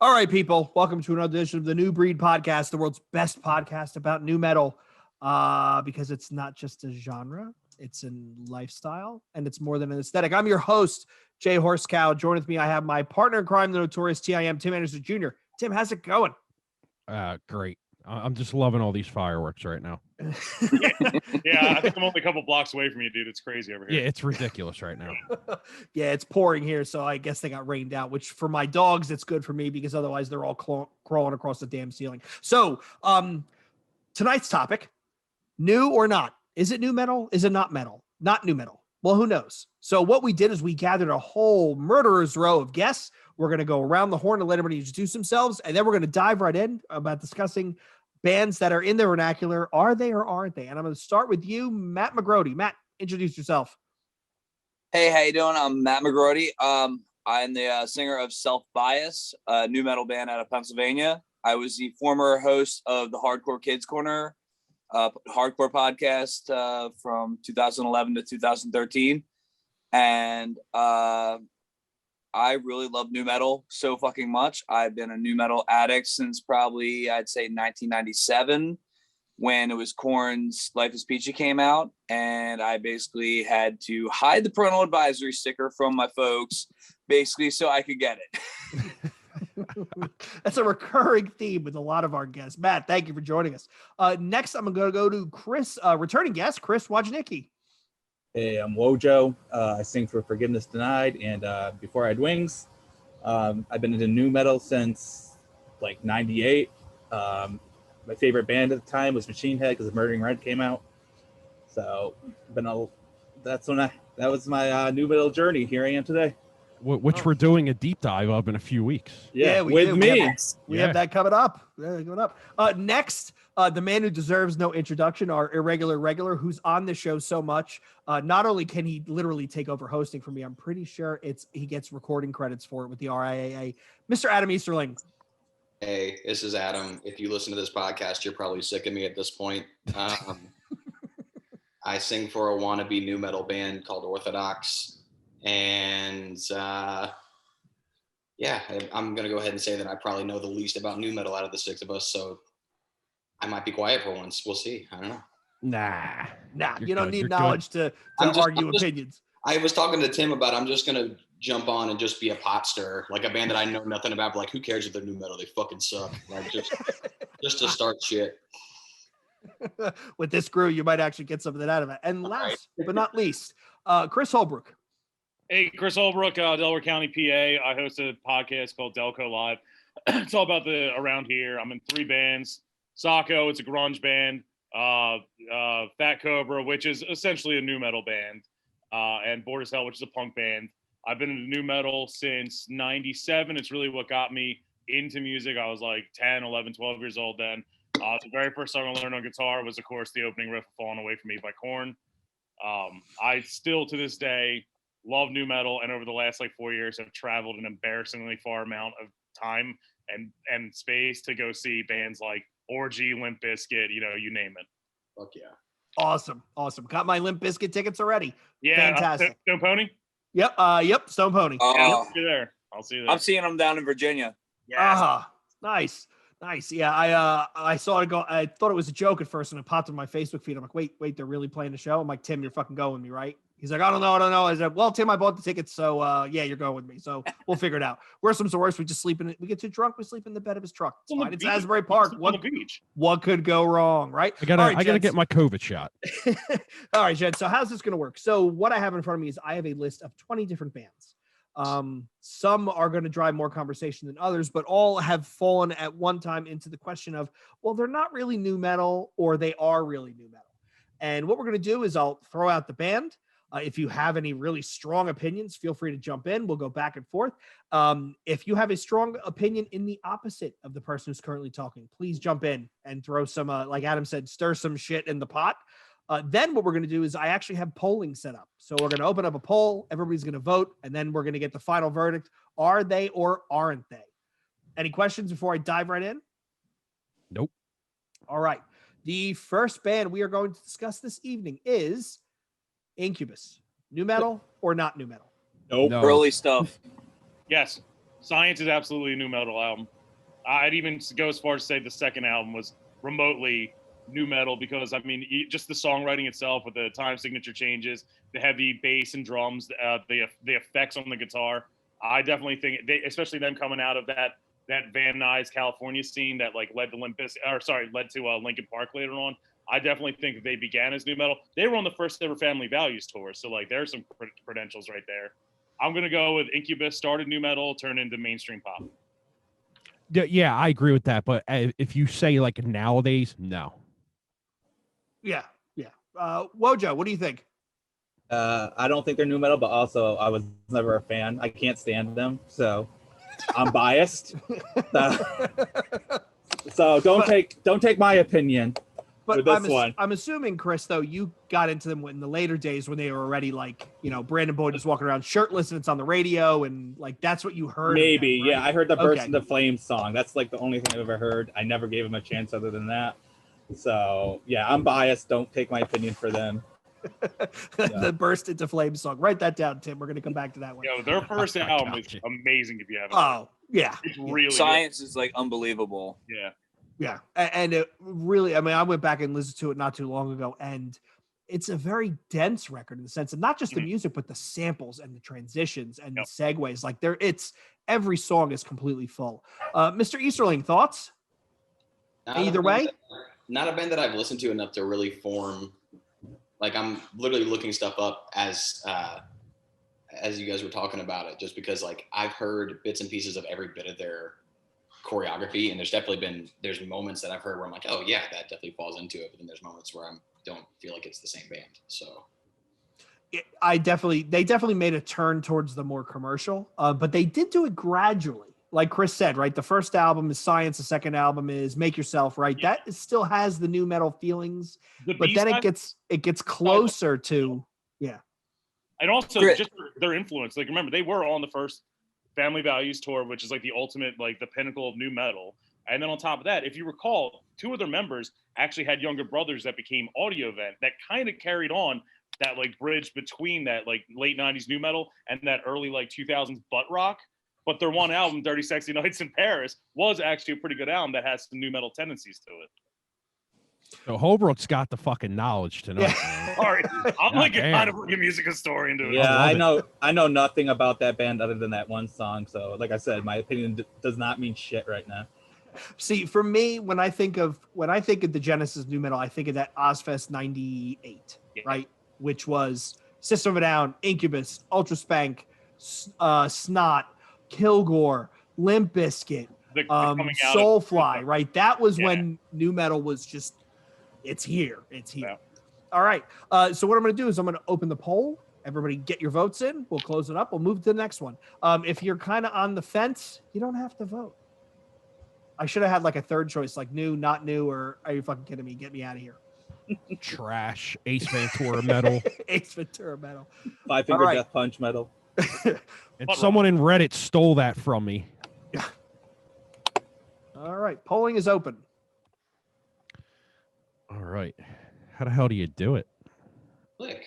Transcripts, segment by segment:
All right, people, welcome to another edition of the New Breed Podcast, the world's best podcast about new metal, because it's not just a genre, it's a lifestyle, and it's more than an aesthetic. I'm your host, Jay Horsecow. Join with me, I have my partner in crime, the notorious TIM, Tim Anderson Jr. Tim, how's it going? Great. I'm just loving all these fireworks right now. Yeah, I think I'm only a couple blocks away from you, dude. It's crazy over here. Yeah, it's ridiculous right now. Yeah, it's pouring here, so I guess they got rained out, which for my dogs, it's good for me because otherwise they're all crawling across the damn ceiling. So tonight's topic, new or not? Is it new metal? Is it not metal? Not new metal. Well, who knows? So what we did is we gathered a whole murderer's row of guests. We're going to go around the horn and let everybody introduce themselves, and then we're going to dive right in about discussing bands that are in the vernacular. Are they or aren't they? And I'm going to start with you, Matt McGroarty. Matt, introduce yourself. Hey, how you doing? I'm Matt McGroarty. I'm the singer of Self Bias, a new metal band out of Pennsylvania. I was the former host of the Hardcore Kids Corner, hardcore podcast from 2011 to 2013. And I really love new metal so fucking much. I've been a new metal addict since probably, I'd say 1997, when it was Korn's Life is Peachy came out. And I basically had to hide the parental advisory sticker from my folks, basically so I could get it. That's a recurring theme with a lot of our guests. Matt, thank you for joining us. Next, I'm going to go to Chris, returning guest, Chris Wojonicki. Hey, I'm Wojo. I sing for Forgiveness Denied, and before I had wings, I've been into new metal since like '98. My favorite band at the time was Machine Head because Murdering Red came out. So, that was my new metal journey. Here I am today. Which we're doing a deep dive of in a few weeks. Yeah, with do. me. We have that coming up. Next, the man who deserves no introduction, our irregular regular, who's on the show so much. Not only can he literally take over hosting for me, I'm pretty sure he gets recording credits for it with the RIAA. Mr. Adam Easterling. Hey, this is Adam. If you listen to this podcast, you're probably sick of me at this point. I sing for a wannabe new metal band called Orthodox. And I'm going to go ahead and say that I probably know the least about new metal out of the six of us. So I might be quiet for once. We'll see. I don't know. Nah. You don't need knowledge to argue opinions. I was talking to Tim about I'm just going to jump on and just be a pot stirrer, like a band that I know nothing about. But like, who cares if they're new metal? They fucking suck. Like just to start shit. With this crew, you might actually get something out of it. And last but not least, Chris Holbrook. Hey, Chris Holbrook, Delaware County, PA. I host a podcast called Delco Live. It's all about the around here. I'm in 3 bands. Sacco, it's a grunge band. Fat Cobra, which is essentially a new metal band. And Bored as Hell, which is a punk band. I've been into new metal since 97. It's really what got me into music. I was like 10, 11, 12 years old then. The very first song I learned on guitar was, of course, the opening riff of Fallen Away From Me by Korn. I still, to this day, love new metal, and over the last 4 years have traveled an embarrassingly far amount of time and space to go see bands like Orgy, Limp Bizkit, you name it. Fuck yeah. Awesome. Got my Limp Bizkit tickets already. Yeah. Fantastic. Stone Pony? Yep. Stone Pony. I'll see you there. I'm seeing them down in Virginia. Yeah. Nice. Yeah, I saw it go. I thought it was a joke at first, and it popped on my Facebook feed. I'm like, wait, they're really playing the show? I'm like, Tim, you're fucking going with me, right? He's like, I don't know. I said, well, Tim, I bought the tickets, so yeah, you're going with me. So we'll figure it out. Worst comes to worst, we just sleep in it. We get too drunk, we sleep in the bed of his truck. It's fine. It's Asbury Park. What could go wrong, right? I gotta get my COVID shot. All right, Jed. So how's this gonna work? So what I have in front of me is I have a list of 20 different bands. Some are going to drive more conversation than others, but all have fallen at one time into the question of, well, they're not really new metal or they are really new metal. And what we're going to do is I'll throw out the band. If you have any really strong opinions, feel free to jump in. We'll go back and forth. If you have a strong opinion in the opposite of the person who's currently talking, please jump in and throw some, like Adam said, stir some shit in the pot. Then what we're going to do is I actually have polling set up. So we're going to open up a poll. Everybody's going to vote, and then we're going to get the final verdict. Are they or aren't they? Any questions before I dive right in? Nope. All right. The first band we are going to discuss this evening is Incubus. New metal or not new metal? Nope. No. Early stuff. Yes. Science is absolutely a new metal album. I'd even go as far as to say the second album was remotely new metal because, I mean, just the songwriting itself with the time signature changes, the heavy bass and drums, the effects on the guitar. I definitely think, especially them coming out of that Van Nuys California scene that like led to Linkin Park later on. I definitely think they began as new metal. They were on the first ever Family Values tour, so like there's some credentials right there. I'm gonna go with Incubus, started new metal, turned into mainstream pop. Yeah, I agree with that. But if you say like nowadays, no. Yeah. Wojo, what do you think? I don't think they're new metal, but also I was never a fan. I can't stand them, so I'm biased. So don't take my opinion. But one. I'm assuming, Chris, though, you got into them in the later days when they were already like, Brandon Boyd is walking around shirtless and it's on the radio and like that's what you heard. Maybe, them, right? yeah. I heard the Burst into Flames song. That's like the only thing I've ever heard. I never gave him a chance other than that. So yeah, I'm biased. Don't take my opinion for them. The Burst into Flames song. Write that down, Tim. We're gonna come back to that one. Yo, their first album is amazing if you haven't. Oh yeah, it's really Science good. is like unbelievable. Yeah. Yeah, and it really, I mean, I went back and listened to it not too long ago, and it's a very dense record in the sense of not just the music, but the samples and the transitions and the segues. Like every song is completely full. Mr. Easterling, thoughts? Either way? Not a band that I've listened to enough to really form. Like I'm literally looking stuff up as you guys were talking about it, just because like I've heard bits and pieces of every bit of their choreography, and there's moments that I've heard where I'm like, oh yeah, that definitely falls into it, but then there's moments where I don't feel like it's the same band. So they definitely made a turn towards the more commercial, but they did do it gradually. Like Chris said, right? The first album is Science, the second album is Make Yourself, right? Yeah. That still has the new metal feelings, but then it gets closer to and also just their influence. Like remember, they were on the first Family Values tour, which is like the ultimate, like the pinnacle of new metal. And then on top of that, if you recall, two of their members actually had younger brothers that became Audiovent that kind of carried on that like bridge between that like late 90s new metal and that early like 2000s butt rock. But their one album, Dirty Sexy Nights in Paris, was actually a pretty good album that has some new metal tendencies to it. So Holbrook's got the fucking knowledge tonight. Sorry, I'm like kind of like a music historian to it. Yeah, I know nothing about that band other than that one song. So, like I said, my opinion does not mean shit right now. See, for me, when I think of the Genesis new metal, I think of that Ozfest '98, right? Which was System of a Down, Incubus, Ultra Spank, Snot, Kilgore, Limp Bizkit, Soulfly, right? That was when new metal was just. It's here. Yeah. All right. So what I'm going to do is I'm going to open the poll. Everybody get your votes in. We'll close it up. We'll move to the next one. If you're kind of on the fence, you don't have to vote. I should have had like a third choice, like new, not new, or are you fucking kidding me? Get me out of here. Trash. Ace Ventura metal. Ace Ventura metal. Five Finger Death Punch metal. And someone in Reddit stole that from me. Yeah. All right. Polling is open. All right. How the hell do you do it? Click.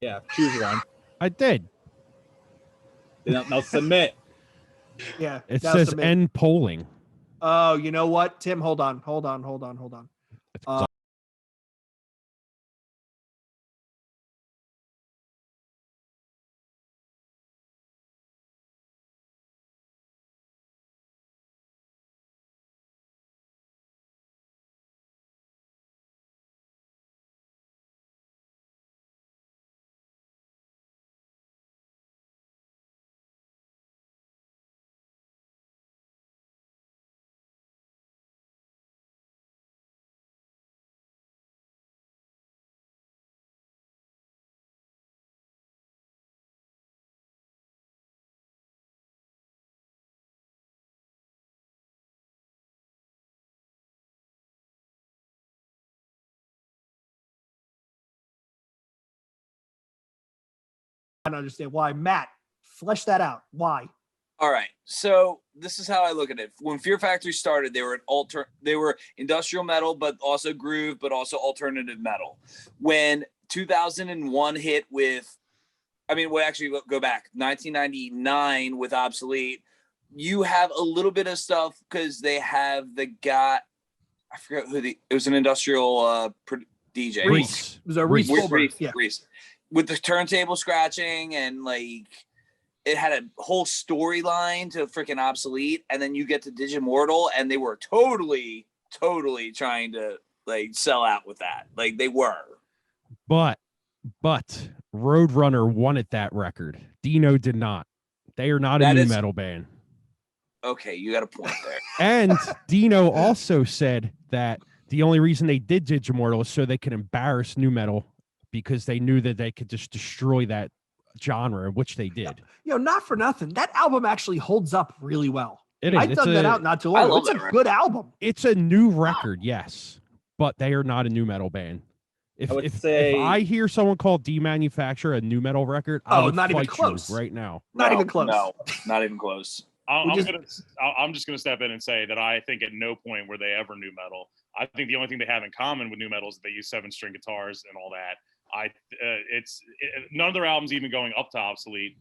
Yeah, choose one. I did. Now submit. Yeah. It says submit. end polling. Oh, you know what, Tim? Hold on. I don't understand why. Matt, flesh that out. Why? All right. So this is how I look at it. When Fear Factory started, they were industrial metal, but also groove, but also alternative metal. When 2001 hit with, we'll actually go back. 1999 with Obsolete, you have a little bit of stuff because they have the guy. I forget who it was an industrial DJ. Reese. It was a Reese Holbrook. Yeah. Reese. With the turntable scratching and like it had a whole storyline to freaking Obsolete, and then you get to Digimortal, and they were totally trying to like sell out with that. Like they were. But Roadrunner wanted that record. Dino did not. They are not a new metal band. Okay, you got a point there. And Dino also said that the only reason they did Digimortal is so they could embarrass new metal because they knew that they could just destroy that genre, which they did. You know, not for nothing. That album actually holds up really well. It is. I dug that out not too long ago. It's a good album. It's a new record, yes, but they are not a new metal band. If I hear someone call Demanufacture a new metal record, I would not even fight close you right now. Not even close. No, not even close. I'm just gonna step in and say that I think at no point were they ever new metal. I think the only thing they have in common with new metal is they use 7-string guitars and all that. None of their albums even going up to Obsolete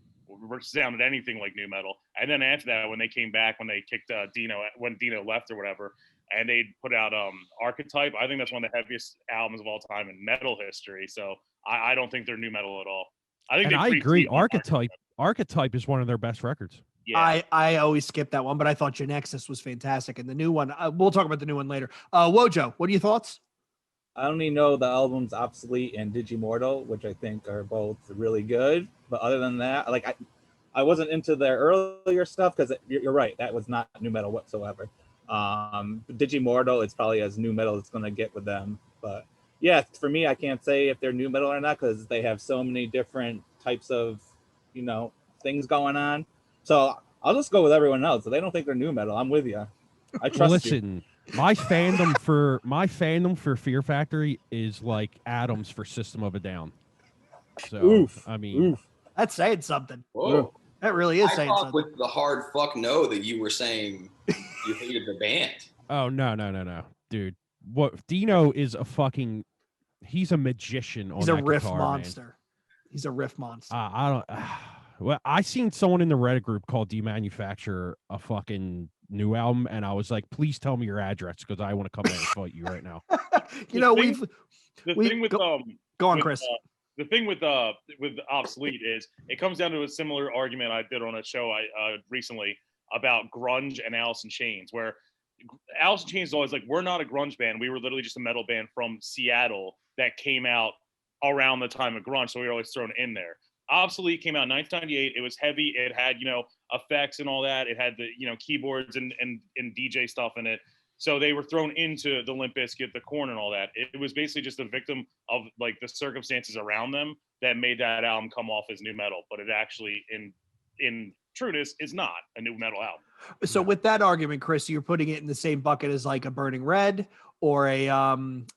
sounded anything like new metal. And then after that, when they came back, when they kicked Dino, when Dino left or whatever, and they put out Archetype, I think that's one of the heaviest albums of all time in metal history. So I don't think they're new metal at all. I agree. Archetype is one of their best records. Yeah. I always skip that one, but I thought Genexus was fantastic. And the new one, we'll talk about the new one later. Wojo, what are your thoughts? I only know the albums Obsolete and Digimortal, which I think are both really good. But other than that, like I wasn't into their earlier stuff because you're right, that was not new metal whatsoever. Digimortal, it's probably as new metal it's going to get with them. But yeah, for me, I can't say if they're new metal or not because they have so many different types of, things going on. So I'll just go with everyone else. If they don't think they're new metal, I'm with you. I trust you. My fandom for Fear Factory is like Adam's for System of a Down. So that's saying something. Whoa. That really is saying something. With the hard fuck no that you were saying you hated the band. Oh no, dude. What Dino is he's a magician on that guitar, riff monster. Man. He's a riff monster. Well, I seen someone in the Reddit group called Demanufacture a fucking new album, and I was like, please tell me your address because I want to come in and fight you right now. Go on, Chris. The thing with Obsolete is it comes down to a similar argument I did on a show recently about grunge and Alice in Chains, where Alice in Chains is always like, we're not a grunge band. We were literally just a metal band from Seattle that came out around the time of grunge, so we were always thrown in there. Obsolete came out in 1998. It was heavy. It had, effects and all that. It had the, keyboards and DJ stuff in it. So they were thrown into the Limp Bizkit, the Korn and all that. It was basically just a victim of like the circumstances around them that made that album come off as new metal. But it actually, in trueness, is not a new metal album. So with that argument, Chris, you're putting it in the same bucket as like a Burning Red or a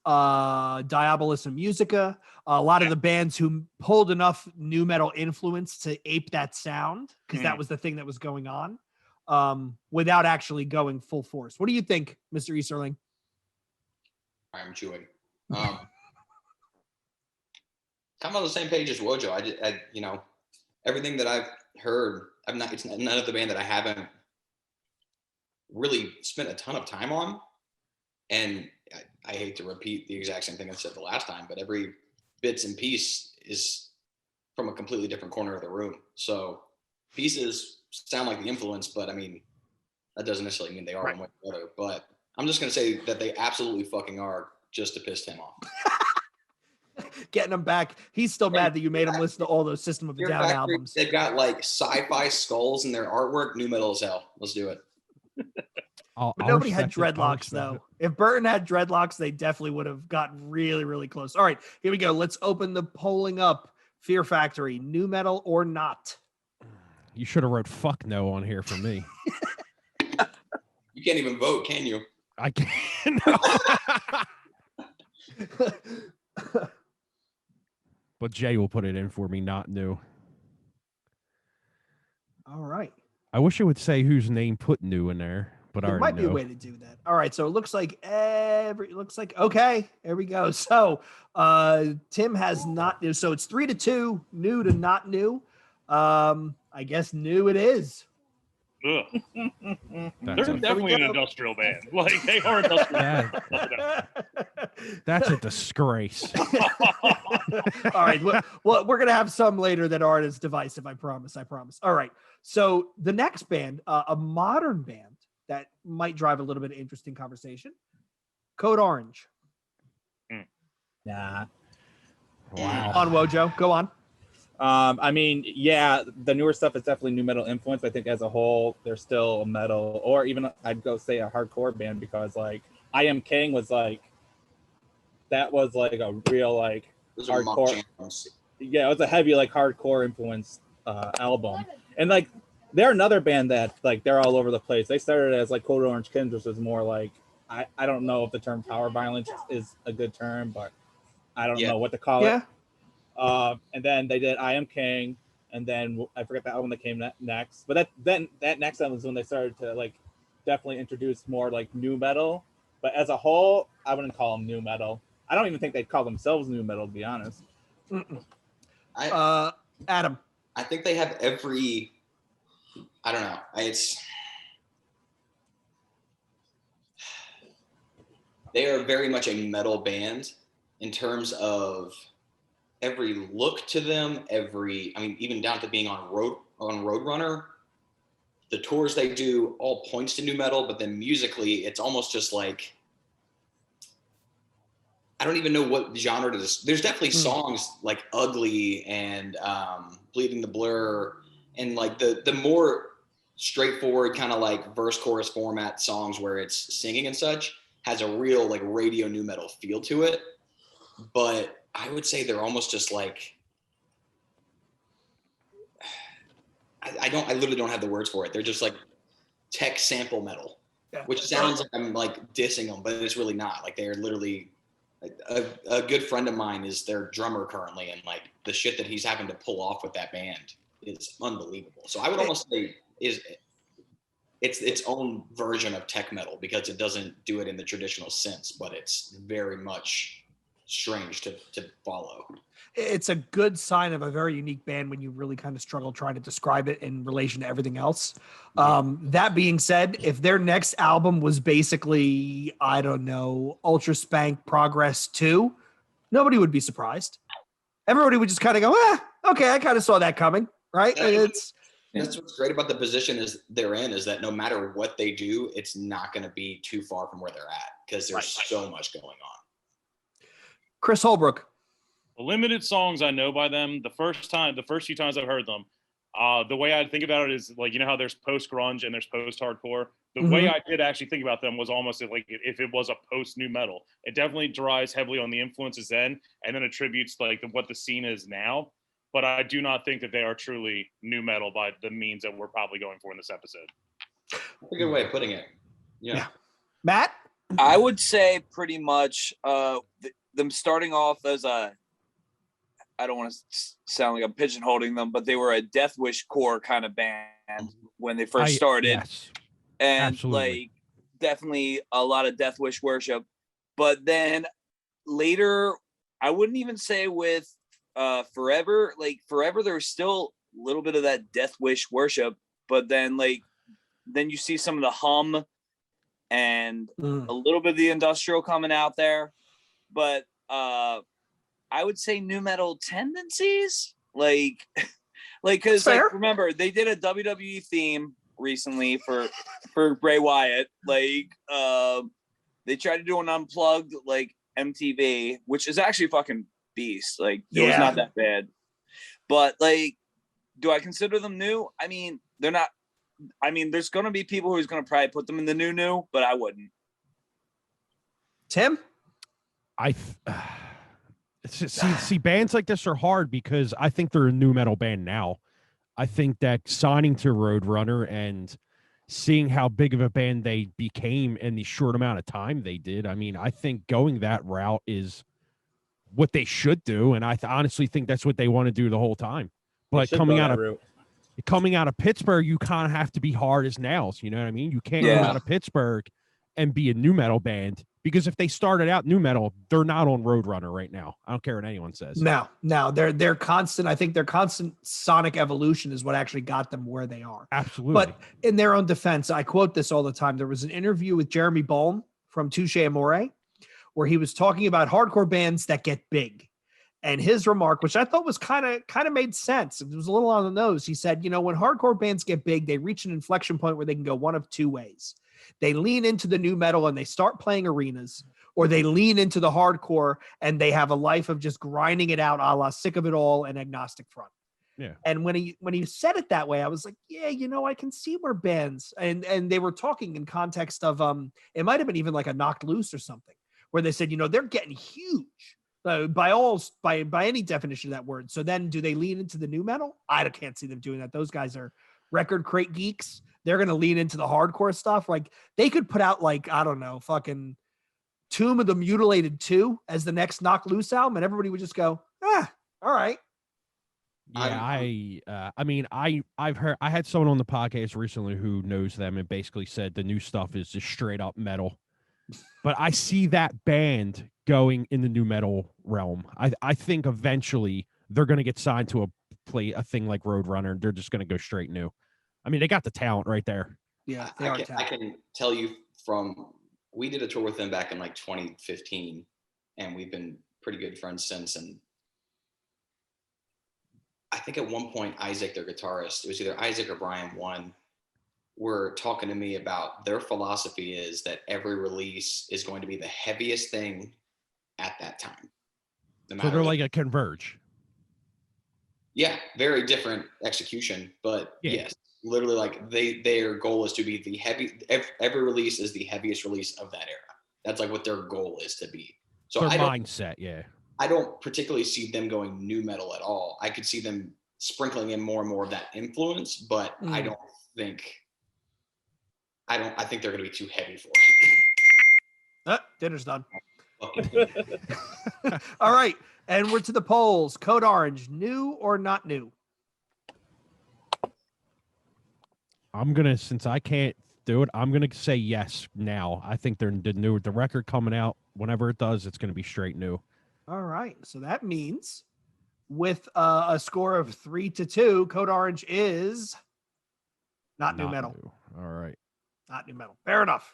Diabolus and Musica. A lot of the bands who pulled enough new metal influence to ape that sound, because that was the thing that was going on, without actually going full force. What do you think, Mr. Easterling? I'm chewing. I'm on the same page as Wojo. I everything that I've heard, it's none of the band that I haven't really spent a ton of time on. And I hate to repeat the exact same thing I said the last time, but every bits and piece is from a completely different corner of the room. So pieces sound like the influence, but I mean, that doesn't necessarily mean they are one way or the other. But I'm just going to say that they absolutely fucking are, just to piss him off. Getting him back. He's still mad that you made him listen to all those System of a Down albums. They've got like sci-fi skulls in their artwork. New metal as hell. Let's do it. But nobody had dreadlocks, though. If Burton had dreadlocks, they definitely would have gotten really, really close. All right, here we go. Let's open the polling up. Fear Factory, new metal or not? You should have wrote "fuck no" on here for me. You can't even vote, can you? I can't. But Jay will put it in for me, not new. All right. I wish it would say whose name put new in there. But there might be a way to do that. All right, so it looks like okay. There we go. So Tim has not new. So it's 3-2, new to not new. I guess new it is. Ugh. That's They're a, definitely an industrial band. Like they are industrial. that's a disgrace. All right. Well, we're gonna have some later that aren't as divisive. I promise. All right. So the next band, a modern band that might drive a little bit of interesting conversation. Code Orange. Nah. Wow. On Wojo, go on. I mean, yeah, the newer stuff is definitely new metal influence. But I think as a whole, they're still a metal, or even I'd go say a hardcore band, because like I Am King was like, that was like a real like Those are mock hardcore. jams. Yeah, it was a heavy like hardcore influenced album, and like they're another band that like they're all over the place. They started as like Code Orange Kins, which was more like I don't know if the term power violence is a good term, but I don't know what to call it. And then they did I Am King, and then I forget the album that came next. But that next album was when they started to like definitely introduce more like new metal. But as a whole, I wouldn't call them new metal. I don't even think they'd call themselves new metal, to be honest. Adam. I think they have every. I don't know. They are very much a metal band in terms of every look to them, even down to being on Roadrunner, the tours they do all points to new metal, but then musically it's almost just like, I don't even know what genre to this. There's definitely songs like Ugly and Bleeding the Blur and like the more straightforward kind of like verse chorus format songs where it's singing and such has a real like radio new metal feel to it. But I would say they're almost just like, I literally don't have the words for it. They're just like tech sample metal, which sounds like I'm like dissing them, but it's really not. Like they're literally, a good friend of mine is their drummer currently, and like the shit that he's having to pull off with that band is unbelievable. So I would almost say it's its own version of tech metal, because it doesn't do it in the traditional sense, but it's very much strange to follow. It's a good sign of a very unique band when you really kind of struggle trying to describe it in relation to everything else. That being said, if their next album was basically, I don't know, Ultra Spank Progress 2, nobody would be surprised. Everybody would just kind of go, okay, I kind of saw that coming, right? That's what's great about the position is they're in, is that no matter what they do, it's not going to be too far from where they're at, because there's so much going on. Chris Holbrook. The limited songs I know by them, the first few times I've heard them, the way I think about it is like, you know how there's post-grunge and there's post-hardcore? The way I did actually think about them was almost like if it was a post-new metal. It definitely derives heavily on the influences then, and then attributes like what the scene is now. But I do not think that they are truly new metal by the means that we're probably going for in this episode. That's a good way of putting it. Yeah. Matt? I would say pretty much them starting off as I don't want to sound like I'm pigeonholing them, but they were a Death Wish core kind of band when they first started. Yes, and absolutely. Like definitely a lot of Death Wish worship. But then later, I wouldn't even say with Forever, there was still a little bit of that Death Wish worship, but then you see some of the hum and a little bit of the industrial coming out there. But I would say new metal tendencies, because remember they did a WWE theme recently for Bray Wyatt. They tried to do an unplugged MTV, which is actually fucking beast. It was not that bad. But do I consider them new? I mean, they're not. I mean, there's gonna be people who's gonna probably put them in the new, but I wouldn't. Tim? See, bands like this are hard because I think they're a new metal band now. I think that signing to Roadrunner and seeing how big of a band they became in the short amount of time they did, I mean, I think going that route is what they should do, and I honestly think that's what they want to do the whole time. But coming out of Pittsburgh, you kind of have to be hard as nails. You know what I mean? You can't come out of Pittsburgh and be a new metal band Because if they started out new metal, they're not on Roadrunner right now. I don't care what anyone says. No, they're constant. I think their constant sonic evolution is what actually got them where they are. Absolutely. But in their own defense, I quote this all the time. There was an interview with Jeremy Bolm from Touche Amore, where he was talking about hardcore bands that get big. And his remark, which I thought was kind of made sense, it was a little on the nose. He said, when hardcore bands get big, they reach an inflection point where they can go one of two ways. They lean into the new metal and they start playing arenas, or they lean into the hardcore and they have a life of just grinding it out, a la Sick of It All and Agnostic Front. Yeah. And when he said it that way, I was like, yeah, I can see where bands and they were talking in context of it might have been even like a Knocked Loose or something, where they said, they're getting huge by any definition of that word. So then do they lean into the new metal? I can't see them doing that. Those guys are record crate geeks. They're going to lean into the hardcore stuff. Like they could put out like, I don't know, fucking Tomb of the Mutilated 2 as the next Knocked Loose album. And everybody would just go, all right. Yeah. I've heard, I had someone on the podcast recently who knows them and basically said the new stuff is just straight up metal, but I see that band going in the new metal realm. I think eventually they're going to get signed to a thing like Roadrunner. They're just going to go straight new. I mean, they got the talent right there. Yeah, I can tell you we did a tour with them back in like 2015, and we've been pretty good friends since. And I think at one point, Isaac, their guitarist, it was either Isaac or Brian one, were talking to me about their philosophy is that every release is going to be the heaviest thing at that time. So they're like a Converge. Yeah, very different execution, but yes, literally like their goal is to be the heavy. Every release is the heaviest release of that era. That's like what their goal is to be. So their mindset, I don't particularly see them going new metal at all. I could see them sprinkling in more and more of that influence, but I think they're going to be too heavy for it. Dinner's done. All right. And we're to the polls. Code Orange, new or not new? Since I can't do it, I'm going to say yes now. I think they're the record coming out, whenever it does, it's going to be straight new. All right. So that means with a score of 3-2, Code Orange is not new metal. All right. Not new metal. Fair enough.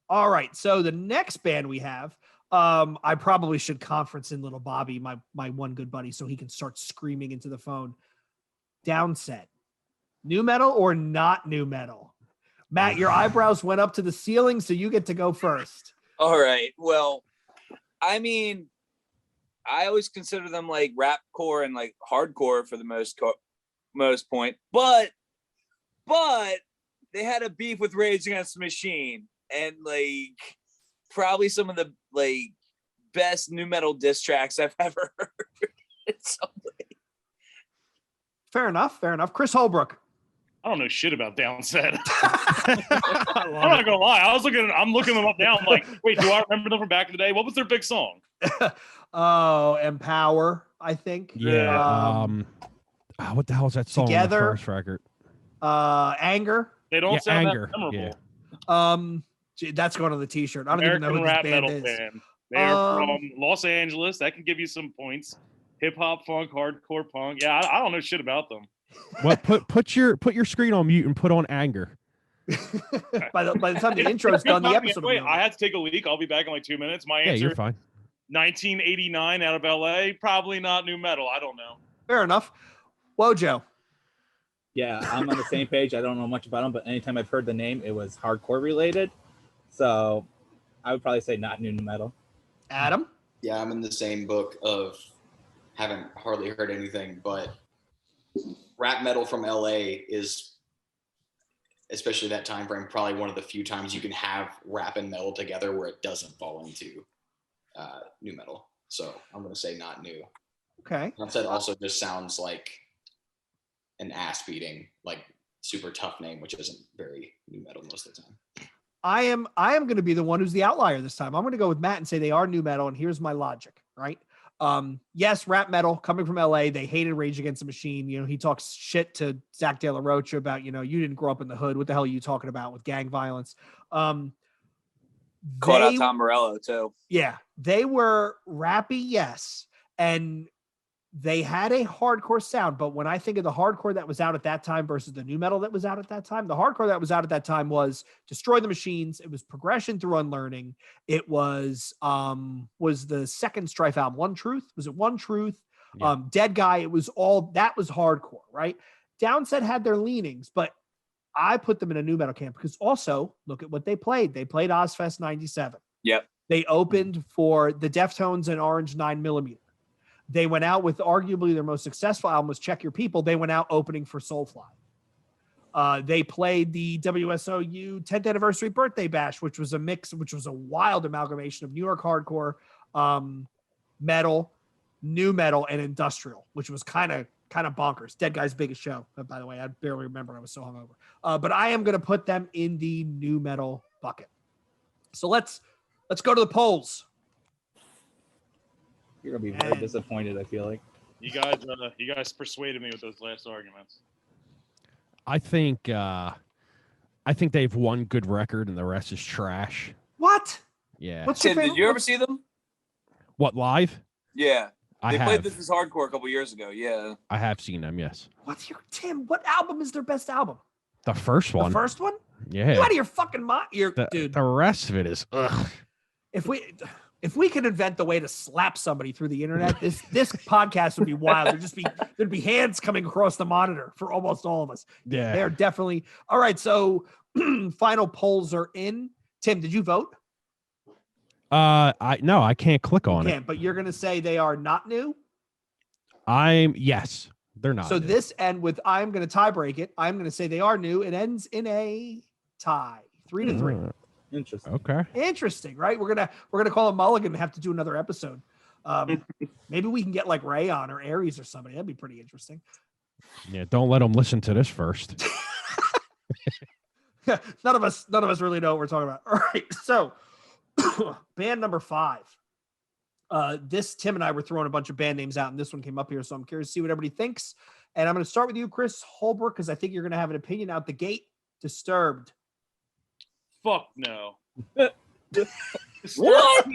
All right. So the next band we have, I probably should conference in little Bobby, my one good buddy, so he can start screaming into the phone. Downset. New metal or not new metal? Matt, your eyebrows went up to the ceiling, so you get to go first. All right. Well, I mean, I always consider them like rapcore and like hardcore for the most point, but they had a beef with Rage Against the Machine, and like probably some of the like best new metal diss tracks I've ever heard. Fair enough. Chris Holbrook. I don't know shit about Downset. I'm not gonna lie. I'm looking them up now. I'm like, wait, do I remember them from back in the day? What was their big song? Empower, I think. Yeah. What the hell is that song? Together. On the first record? Anger. They don't sound Anger. that memorable. Yeah. That's going on the T-shirt. I don't even know who this band is. Band. They're from Los Angeles. That can give you some points. Hip hop, funk, hardcore, punk. Yeah, I don't know shit about them. Well, put your screen on mute and put on Anger. by the time the intro's done, the episode. Wait, I had to take a leak. I'll be back in like 2 minutes. My answer. Yeah, you're fine. 1989 out of LA. Probably not new metal. I don't know. Fair enough. Wojo. Yeah, I'm on the same page. I don't know much about them, but anytime I've heard the name, it was hardcore related. So I would probably say not new metal. Adam? Yeah, I'm in the same book of haven't hardly heard anything, but rap metal from LA is, especially that time frame, probably one of the few times you can have rap and metal together where it doesn't fall into new metal. So I'm going to say not new. Okay. That also just sounds like an ass beating, like super tough name, which isn't very new metal most of the time. I am going to be the one who's the outlier this time. I'm going to go with Matt and say they are new metal, and here's my logic, right? Yes, rap metal coming from LA. They hated Rage Against the Machine. You know, he talks shit to Zach De La Rocha about, you know, you didn't grow up in the hood. What the hell are you talking about with gang violence? Caught out Tom Morello too. Yeah, they were rappy, yes, and they had a hardcore sound. But when I think of the hardcore that was out at that time versus the new metal that was out at that time, the hardcore that was out at that time was Destroy the Machines. It was Progression Through Unlearning. It was the second Strife album, One Truth. Was it One Truth? Yeah. Dead Guy. It was all that was hardcore, right? Downset had their leanings, but I put them in a new metal camp because also look at what they played. They played Ozfest 97. Yep. They opened for the Deftones and Orange 9mm. They went out with arguably their most successful album was Check Your People. They went out opening for Soulfly. They played the WSOU 10th anniversary birthday bash, which was a wild amalgamation of New York hardcore, metal, new metal, and industrial, which was kind of bonkers. Dead Guy's biggest show, by the way. I barely remember. I was so hungover. But I am going to put them in the new metal bucket. So let's go to the polls. You're gonna be very disappointed, I feel like. You guys persuaded me with those last arguments. I think they have one good record and the rest is trash. What? Yeah. What's your Tim, favorite? did you ever see them? What, live? Yeah. I They have. played This Is Hardcore a couple years ago. Yeah. I have seen them, yes. Tim, what album is their best album? The first one. The first one? Yeah. You out of your fucking mind? Dude. The rest of it is ugh. If we could invent the way to slap somebody through the internet, this podcast would be wild. There'd be hands coming across the monitor for almost all of us. Yeah. They're definitely all right. So final polls are in. Tim, did you vote? I can't click on it. But you're gonna say they are not new. Yes, they're not. So new. this end with I'm gonna tie break it. I'm gonna say they are new. It ends in a tie, 3-3. Interesting. Okay. Interesting, right? We're gonna call a mulligan and have to do another episode. Maybe we can get like Ray on or Aries or somebody. That'd be pretty interesting. Yeah, don't let them listen to this first. None of us really know what we're talking about. All right, so band number 5. This Tim and I were throwing a bunch of band names out, and this one came up here, so I'm curious to see what everybody thinks. And I'm going to start with you, Chris Holbrook, because I think you're going to have an opinion out the gate. Disturbed. Fuck no. What?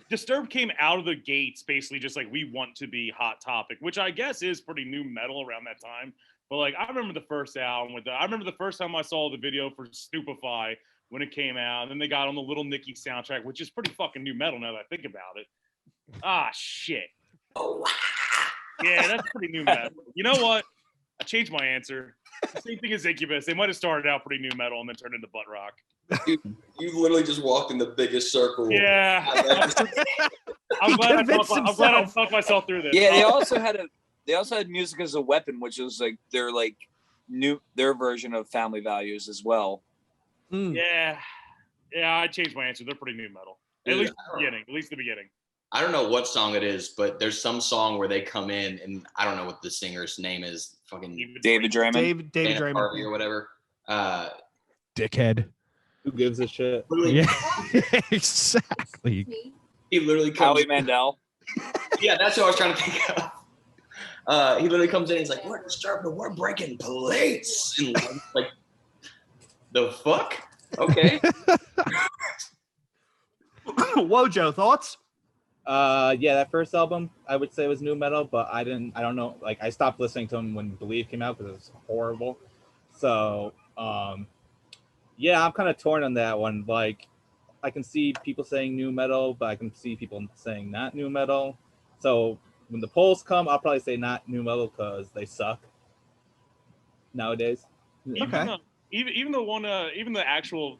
Disturbed came out of the gates basically just like we want to be Hot Topic, which I guess is pretty new metal around that time. But like I remember the first album I remember the first time I saw the video for Stupefy when it came out, and then they got on the Little Nicky soundtrack, which is pretty fucking new metal now that I think about it. Ah shit. Oh, Yeah, that's pretty new metal. You know what? I changed my answer. The same thing as Incubus. They might have started out pretty new metal and then turned into butt rock. You literally just walked in the biggest circle. Yeah. I'm glad I talked myself through this. Yeah, they also had Music as a Weapon, which was like their version of Family Values as well. Yeah, I changed my answer. They're pretty new metal. At least the beginning. I don't know what song it is, but there's some song where they come in, and I don't know what the singer's name is. Fucking David Draymond. David Dana Draymond. Carvey or whatever. Dickhead. Who gives a shit? Yeah, exactly. He literally comes. Howie Mandel. Yeah, that's what I was trying to think of. He literally comes in. And he's like, "We're disturbed. We're breaking plates." And like, the fuck? Okay. Wojo, thoughts? Yeah, that first album I would say was new metal, but I don't know. Like I stopped listening to them when Believe came out because it was horrible. So yeah, I'm kind of torn on that one. Like I can see people saying new metal, but I can see people saying not new metal. So when the polls come, I'll probably say not new metal because they suck nowadays. Okay. Even the one, even the actual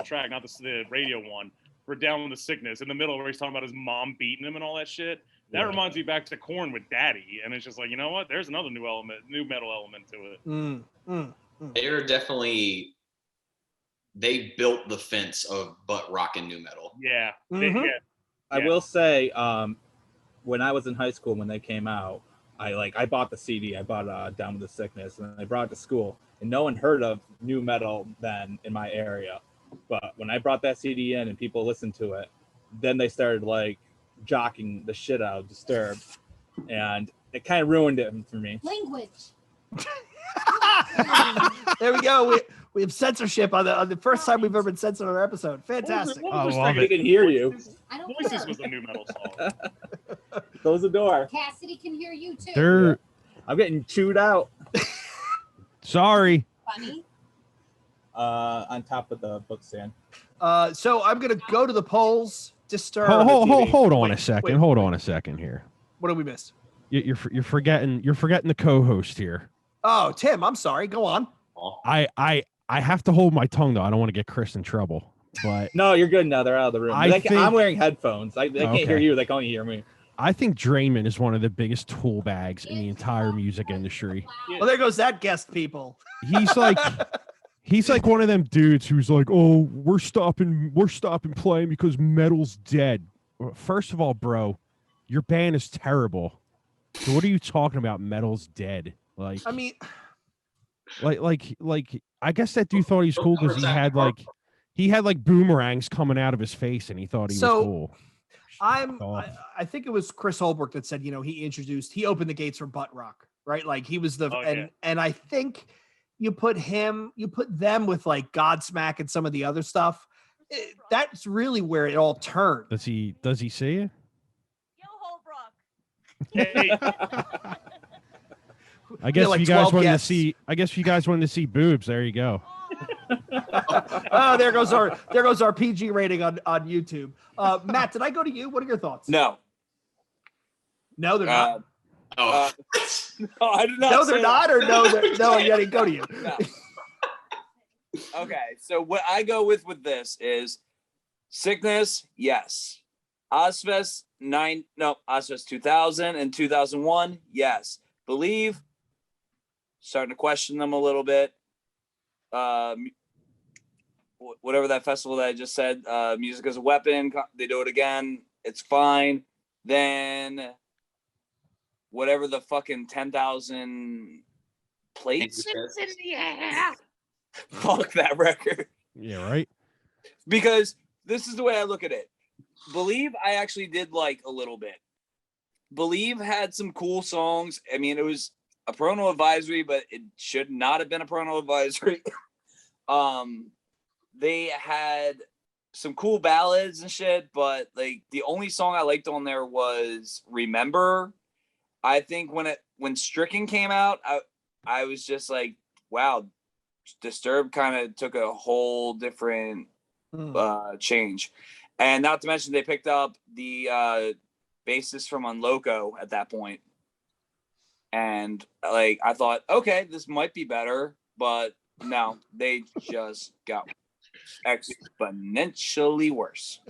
track, not the radio one, for Down with the Sickness in the middle where he's talking about his mom beating him and all that shit. That reminds me back to Korn with Daddy, and it's just like, you know what? There's another new metal element to it. They're definitely. They built the fence of butt rock and new metal. Yeah. I will say, when I was in high school when they came out, I bought the CD. I bought Down with the Sickness, and I brought it to school. And no one heard of new metal then in my area. But when I brought that CD in and people listened to it, then they started like jocking the shit out of Disturbed, and it kind of ruined it for me. Language. There we go. We have censorship on the first time we've ever been censored on our episode. Fantastic. What was I love We it. can hear you. I don't Voices care. was a new metal song. Close the door. Cassidy can hear you too. They're I'm getting chewed out. sorry. Funny. On top of the book stand. So I'm gonna go to the polls. Disturb. Hold on Wait, a second. wait, Hold wait. on a second here. What did we miss? You're forgetting the co-host here. Oh, Tim. I'm sorry. Go on. I have to hold my tongue though. I don't want to get Chris in trouble. But No, you're good now. They're out of the room. I think- I'm wearing headphones. They can't hear Okay. you. They can only hear me. I think Draymond is one of the biggest tool bags in the entire music industry. Well, there goes that guest, people. He's like one of them dudes who's like, oh, we're stopping playing because metal's dead. Well, first of all, bro, your band is terrible. So what are you talking about? Metal's dead. Like, I mean, like I guess that dude thought he was cool because he had like boomerangs coming out of his face and he thought he was cool. I think it was Chris Holbrook that said, he opened the gates for butt rock, right? Like he was and I think you put them with like Godsmack and some of the other stuff. That's really where it all turned. Does he see it? Yo, Holbrook. Hey, I guess like if you guys 12 wanted guests. to see boobs, there you go. Oh, there goes our PG rating on YouTube. Matt, did I go to you? What are your thoughts? No. No, they're not. Oh, No, I did not. No, say they're that. not, or no, I didn't go to you. No. Okay, so what I go with this is Sickness, yes. Ozfest 2000 and 2001, yes. Believe, starting to question them a little bit. Whatever that festival that I just said, Music as a Weapon, they do it again, it's fine. Then whatever the fucking 10,000 plates. Fuck that record. Yeah, right. Because this is the way I look at it. Believe I actually did like a little bit. Believe had some cool songs. I mean, it was a parental advisory, but it should not have been a parental advisory. They had some cool ballads and shit, but like the only song I liked on there was Remember. I think when Stricken came out, I was just like, wow, Disturbed kind of took a whole different change. And not to mention they picked up the bassist from Unloco at that point. And like I thought, okay, this might be better, but no, they just got exponentially worse.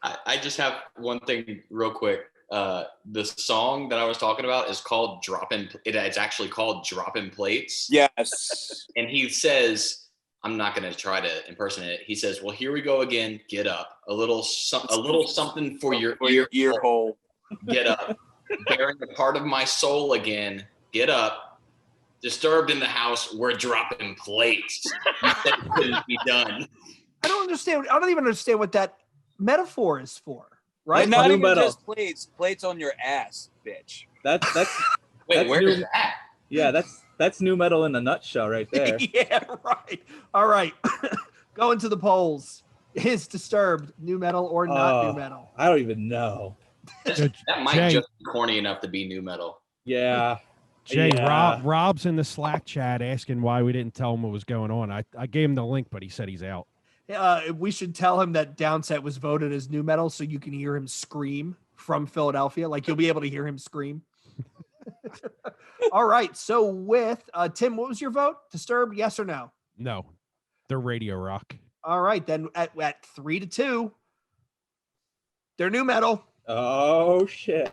I just have one thing real quick. The song that I was talking about is called it's actually called Dropping Plates. Yes. And he says, I'm not going to try to impersonate it. He says, well, here we go again. Get up. A little something for your ear hole. Get up. Bearing a part of my soul again. Get up. Disturbed in the house. We're dropping plates. You said it couldn't be done. I don't understand. I don't even understand what that metaphor is for. Right? And not New even metal. just plates on your ass, bitch. That's Wait, That's where new- is that? yeah, that's new metal in a nutshell right there. Yeah, right. All right. Going to the polls. Is Disturbed new metal or not new metal? I don't even know. That might Jay. just be corny enough to be new metal. Yeah. Jay, Yeah. Rob's in the Slack chat asking why we didn't tell him what was going on. I gave him the link, but he said he's out. We should tell him that Downset was voted as new metal so you can hear him scream from Philadelphia. Like you'll be able to hear him scream. All right. So with Tim, what was your vote? Disturbed, yes or no? No, they're radio rock. All right. Then at 3-2, they're new metal. Oh shit.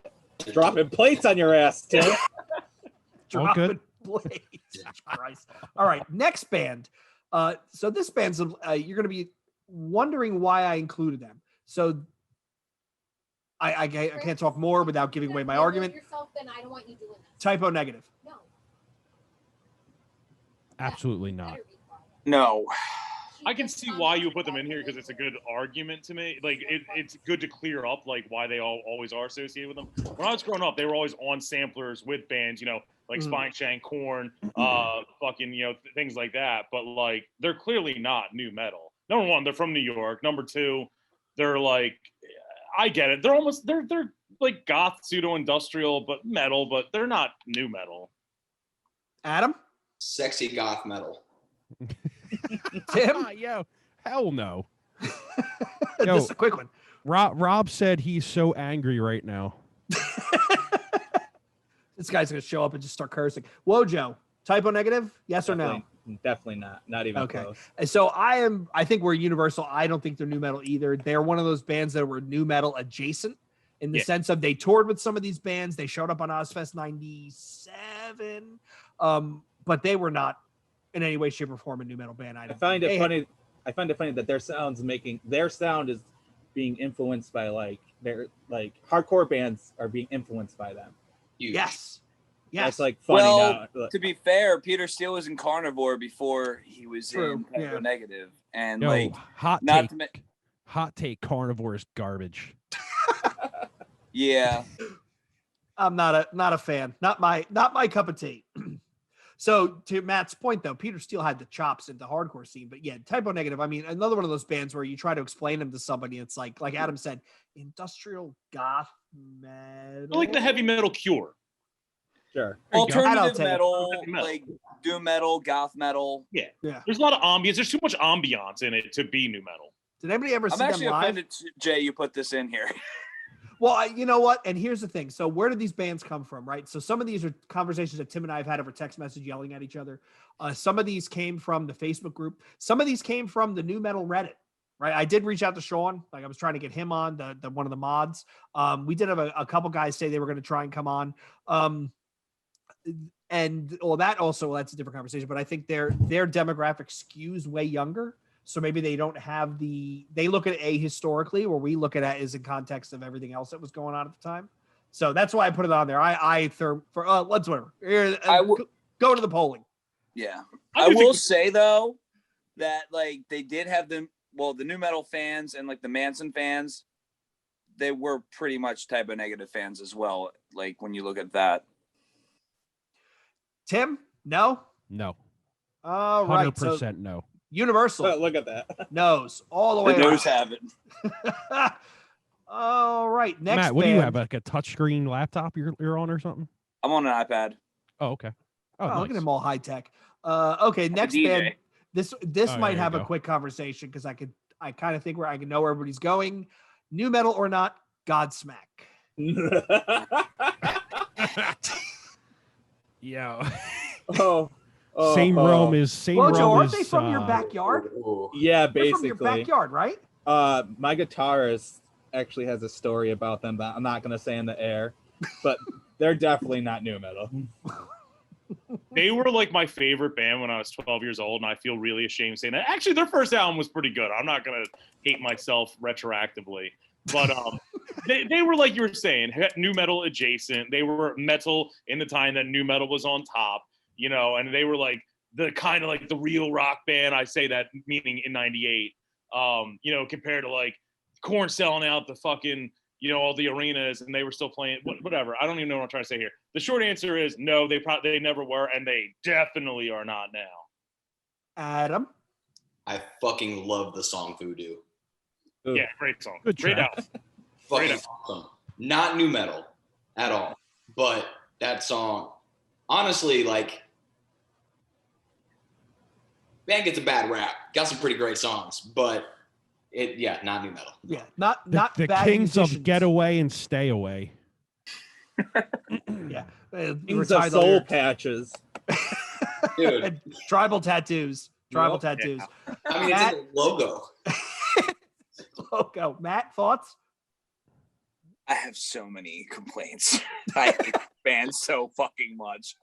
Dropping plates on your ass, Tim. Dropping blades. Jesus Christ. All right. Next band. So this band's you're going to be wondering why I included them. So I can't talk more without giving away my argument. Yourself, then I don't want you doing this. Typo negative. No. Absolutely not. Better be quiet. No. I can see why you put them in here because it's a good argument to me. Like it's good to clear up like why they always are associated with them. When I was growing up, they were always on samplers with bands. like Mhm. Spine Shank, Korn, fucking, things like that. But like, they're clearly not new metal. Number one, they're from New York. Number two, they're like, I get it. They're like goth pseudo industrial, but metal, but they're not new metal. Adam? Sexy goth metal. Tim? Yo, hell no. Just a quick one. Rob said he's so angry right now. This guy's gonna show up and just start cursing. Wojo, typo negative? Yes or no? Definitely not. Not even close. And so I think we're universal. I don't think they're new metal either. They're one of those bands that were new metal adjacent in the sense of they toured with some of these bands. They showed up on Ozfest 97. But they were not in any way, shape, or form a new metal band. I find it funny that their sound is being influenced by their hardcore bands are being influenced by them. Huge. Yes. That's like funny now. To be fair, Peter Steele was in Carnivore before he was in Typo Negative, and hot take, Carnivore is garbage. Yeah, I'm not a fan. Not my cup of tea. So to Matt's point, though, Peter Steele had the chops in the hardcore scene, but yeah, Typo Negative. I mean, another one of those bands where you try to explain them to somebody, it's like Adam said, industrial goth metal, Like the heavy metal Cure. Sure. Alternative metal, like doom metal, goth metal. Yeah. There's a lot of ambience. There's too much ambiance in it to be new metal. Did anybody ever see them live? I'm actually offended, Jay, you put this in here. Well, you know what? And here's the thing. So where did these bands come from, right? So some of these are conversations that Tim and I have had over text message yelling at each other. Some of these came from the Facebook group. Some of these came from the new metal Reddit, right? I did reach out to Sean. I was trying to get him on, the one of the mods. We did have a couple guys say they were going to try and come on. And that's a different conversation, but I think their demographic skews way younger. So maybe they don't have they look at it historically, where we look at it as in context of everything else that was going on at the time. So that's why I put it on there. Let's whatever. Go to the polling. Yeah. I will say though, that they did have the new metal fans and the Manson fans, they were pretty much Typo Negative fans as well. Like when you look at that. Tim, no. All right. 100% no. Universal. Look at that. Nose all the way. The nose have it. All right. Next, Matt, what do you have? Like a touchscreen laptop you're on or something? I'm on an iPad. Oh, okay. Nice. Look at him all high tech. Okay, next band. This might have a quick conversation because I kind of think where I can know where everybody's going. New metal or not? Godsmack. Yeah. Same realm is. Wojo, aren't they from your backyard? Yeah, They're basically. from your backyard, right? My guitarist actually has a story about them, but I'm not gonna say in the air. But they're definitely not new metal. They were like my favorite band when I was 12 years old, and I feel really ashamed saying that. Actually, their first album was pretty good. I'm not gonna hate myself retroactively, but they were, like you were saying, new metal adjacent. They were metal in the time that new metal was on top. And they were like the kind of like the real rock band. I say that meaning in '98, compared to like Korn selling out the fucking, all the arenas and they were still playing whatever. I don't even know what I'm trying to say here. The short answer is no, they never were. And they definitely are not now. Adam. I fucking love the song Voodoo. Ooh. Yeah. Great song. Good great track. album. Fucking awesome. Not new metal at all, but that song, honestly, band gets a bad rap. Got some pretty great songs, but not new metal. Yeah, not the bad Kings musicians. of Get Away and Stay Away. Yeah, Kings of Soul Patches. Dude. Tribal tattoos. Tattoos. Yeah. I mean, it's in the logo. Logo. Matt, thoughts? I have so many complaints. I hate the band so fucking much.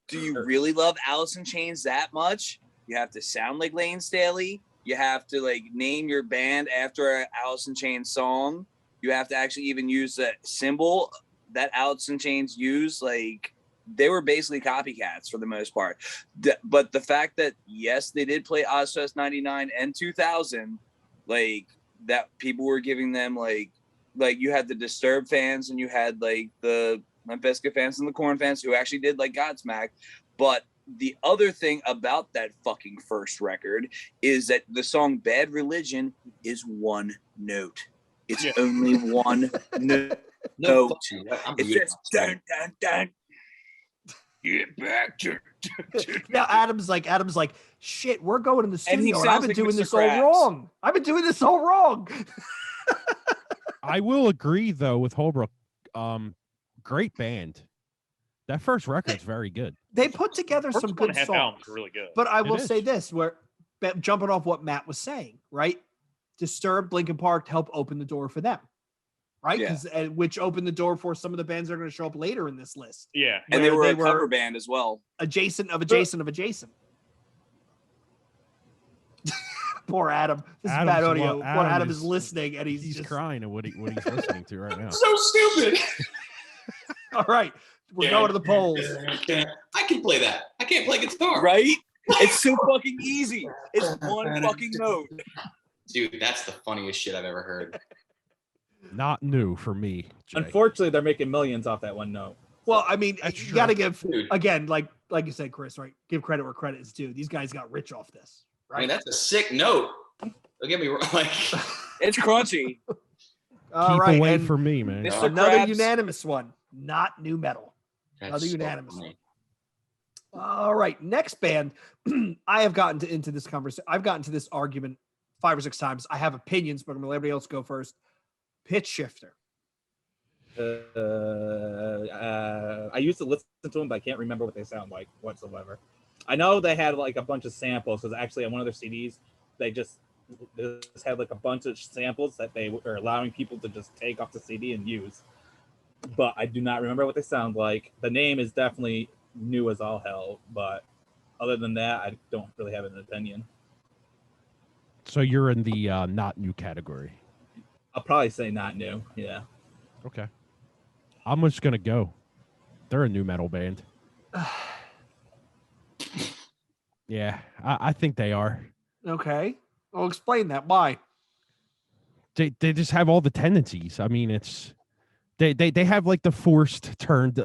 Do you really love Alice in Chains that much? You have to sound like Lane Staley. You have to name your band after an Alice in Chains song. You have to actually even use the symbol that Alice in Chains used. They were basically copycats for the most part. But the fact that, yes, they did play Ozfest 99 and 2000, that people were giving them you had the Disturbed fans and you had the Limp Bizkit fans and the Korn fans who actually did like Godsmack. But the other thing about that fucking first record is that the song Bad Religion is one note. It's only one note. It's just dun, dun, dun. Get back to now Adam's like, shit, we're going in the studio and I've been like doing Mr. this Krabs. all wrong. I've been doing this all wrong. I will agree though with Holbrook. Great band. That first record's very good. They put together some good songs. Really good. But I will say this, where jumping off what Matt was saying, right? Disturbed, Linkin Park helped open the door for them, right? Which opened the door for some of the bands that are going to show up later in this list. Yeah, and they were a cover band as well. Adjacent. Poor Adam. This is bad audio. Poor Adam is listening, and he's just crying at what he's listening to right now. So stupid. All right, we're going to the polls. I can play that. I can't play guitar. Right? It's so fucking easy. It's one fucking note. Dude, that's the funniest shit I've ever heard. Not new for me, Jay. Unfortunately, they're making millions off that one note. Well, I mean, That's you true. got to give, again, like you said, Chris, right? Give credit where credit is due. These guys got rich off this, right? I mean, that's a sick note. Don't get me wrong. Like, it's crunchy. All Keep right, away and from me, man. Mr. another Krabs. unanimous one, not new metal. Another unanimous one. All right, next band. I have gotten into this conversation. I've gotten to this argument 5 or 6 times. I have opinions, but I'm gonna let everybody else go first. Pitch Shifter. I used to listen to them, but I can't remember what they sound like whatsoever. I know they had like a bunch of samples because actually on one of their CDs, they just had like a bunch of samples that they were allowing people to just take off the CD and use. But I do not remember what they sound like. The name is definitely new as all hell, but other than that, I don't really have an opinion. So you're in the not new category. I'll probably say not new. Yeah. Okay. I'm just gonna go. They're a new metal band. Yeah, I think they are. Okay, I'll explain that. Why? They just have all the tendencies. I mean, it's they have like the forced turned.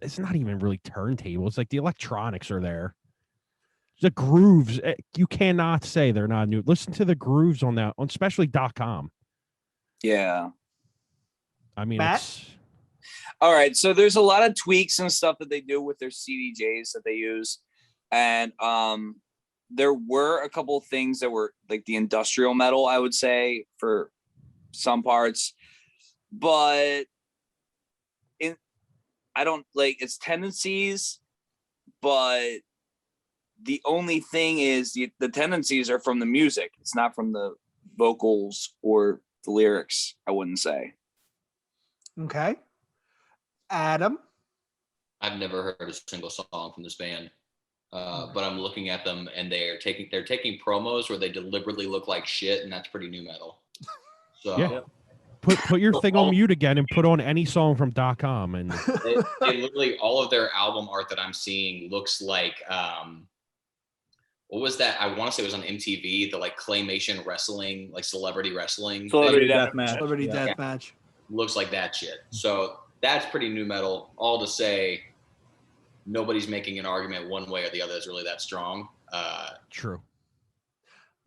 It's not even really turntables. Like the electronics are there. The grooves. You cannot say they're not new. Listen to the grooves on that, on especially .com. Yeah. I mean, Matt? it's All right, so there's a lot of tweaks and stuff that they do with their CDJs that they use, and there were a couple of things that were like the industrial metal, I would say, for some parts, but I don't like its tendencies, but the only thing is the tendencies are from the music. It's not from the vocals or the lyrics, I wouldn't say. Okay, Adam. I've never heard a single song from this band, but I'm looking at them and they're taking promos where they deliberately look like shit, and that's pretty new metal. So yeah. Put your thing on mute again and put on any song from .com, and they literally all of their album art that I'm seeing looks like what was that? I want to say it was on MTV, the like claymation wrestling, like celebrity wrestling. Celebrity Deathmatch. Celebrity Deathmatch. Looks like that shit. So that's pretty new metal. All to say, nobody's making an argument one way or the other is really that strong. true.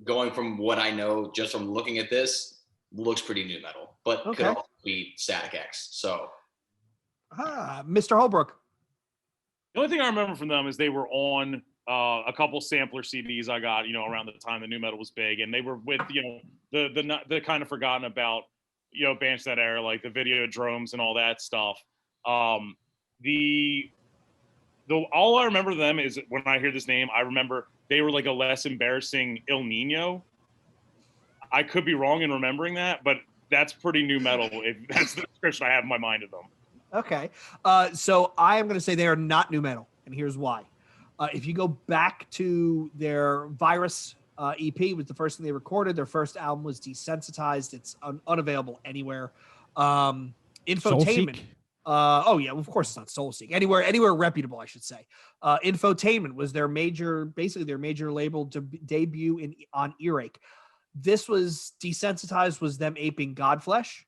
Going from what I know, just from looking at this, looks pretty new metal, but could also be Static X. So, Mr. Holbrook. The only thing I remember from them is they were on a couple sampler CDs I got, around the time the new metal was big, and they were with, the kind of forgotten about, bands that era, like the Videodromes and all that stuff. All I remember them is when I hear this name, I remember they were like a less embarrassing Il Nino. I could be wrong in remembering that, but that's pretty new metal. If that's the description I have in my mind of them. Okay. So I am going to say they are not new metal, and here's why. If you go back to their Virus EP, was the first thing they recorded. Their first album was Desensitized. It's unavailable anywhere. Infotainment. Oh yeah, well, of course it's not Soulseek. Anywhere reputable, I should say. Infotainment was their major label debut on Earache. This was Desensitized was them aping Godflesh.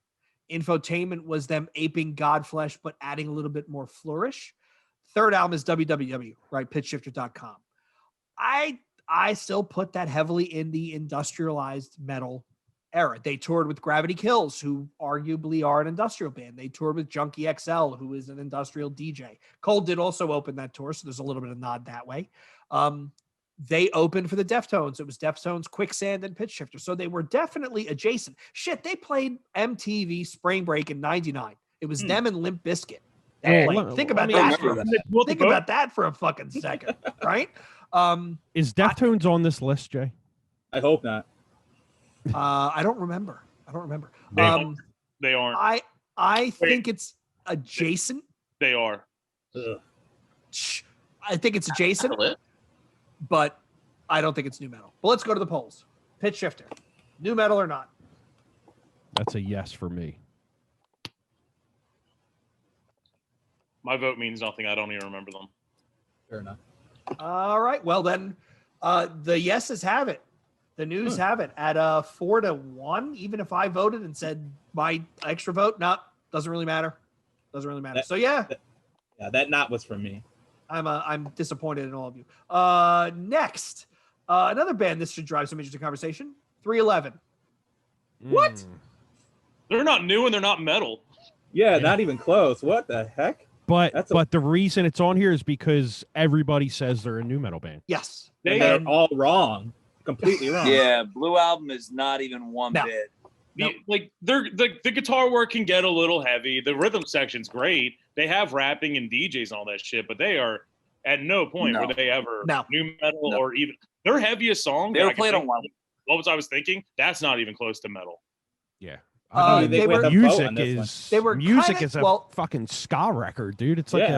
Infotainment was them aping Godflesh, but adding a little bit more flourish. Third album is WWW, right? Pitchshifter.com. I still put that heavily in the industrialized metal era. They toured with Gravity Kills, who arguably are an industrial band. They toured with Junkie XL, who is an industrial DJ. Cole did also open that tour, so there's a little bit of nod that way. They opened for the Deftones. It was Deftones, Quicksand, and Pitch Shifter. So they were definitely adjacent. Shit, they played MTV Spring Break in '99. It was them and Limp Bizkit. Think about that. Think about that for a fucking second, right? Is Deftones on this list, Jay? I hope not. I don't remember. They aren't. I think it's adjacent. They are. Ugh. I think it's adjacent, but I don't think it's new metal. But let's go to the polls. Pitch Shifter, new metal or not? That's a yes for me. My vote means nothing. I don't even remember them. Fair enough. All right. Well, then the yeses have it. The news have it at 4-1. Even if I voted and said my extra vote, doesn't really matter. Doesn't really matter. That not was for me. I'm disappointed in all of you. Next, another band. This should drive some interesting conversation. 311. What? They're not new and they're not metal. Yeah, not even close. What the heck? But the reason it's on here is because everybody says they're a new metal band. Yes. They're all wrong. Completely wrong. Yeah, Blue Album is not even one bit. The guitar work can get a little heavy. The rhythm section's great. They have rapping and DJs and all that shit, but they are at no point were they ever new metal or even their heaviest song. They were played on one. What was I was thinking? That's not even close to metal. Yeah. Music is a fucking ska record, dude. It's like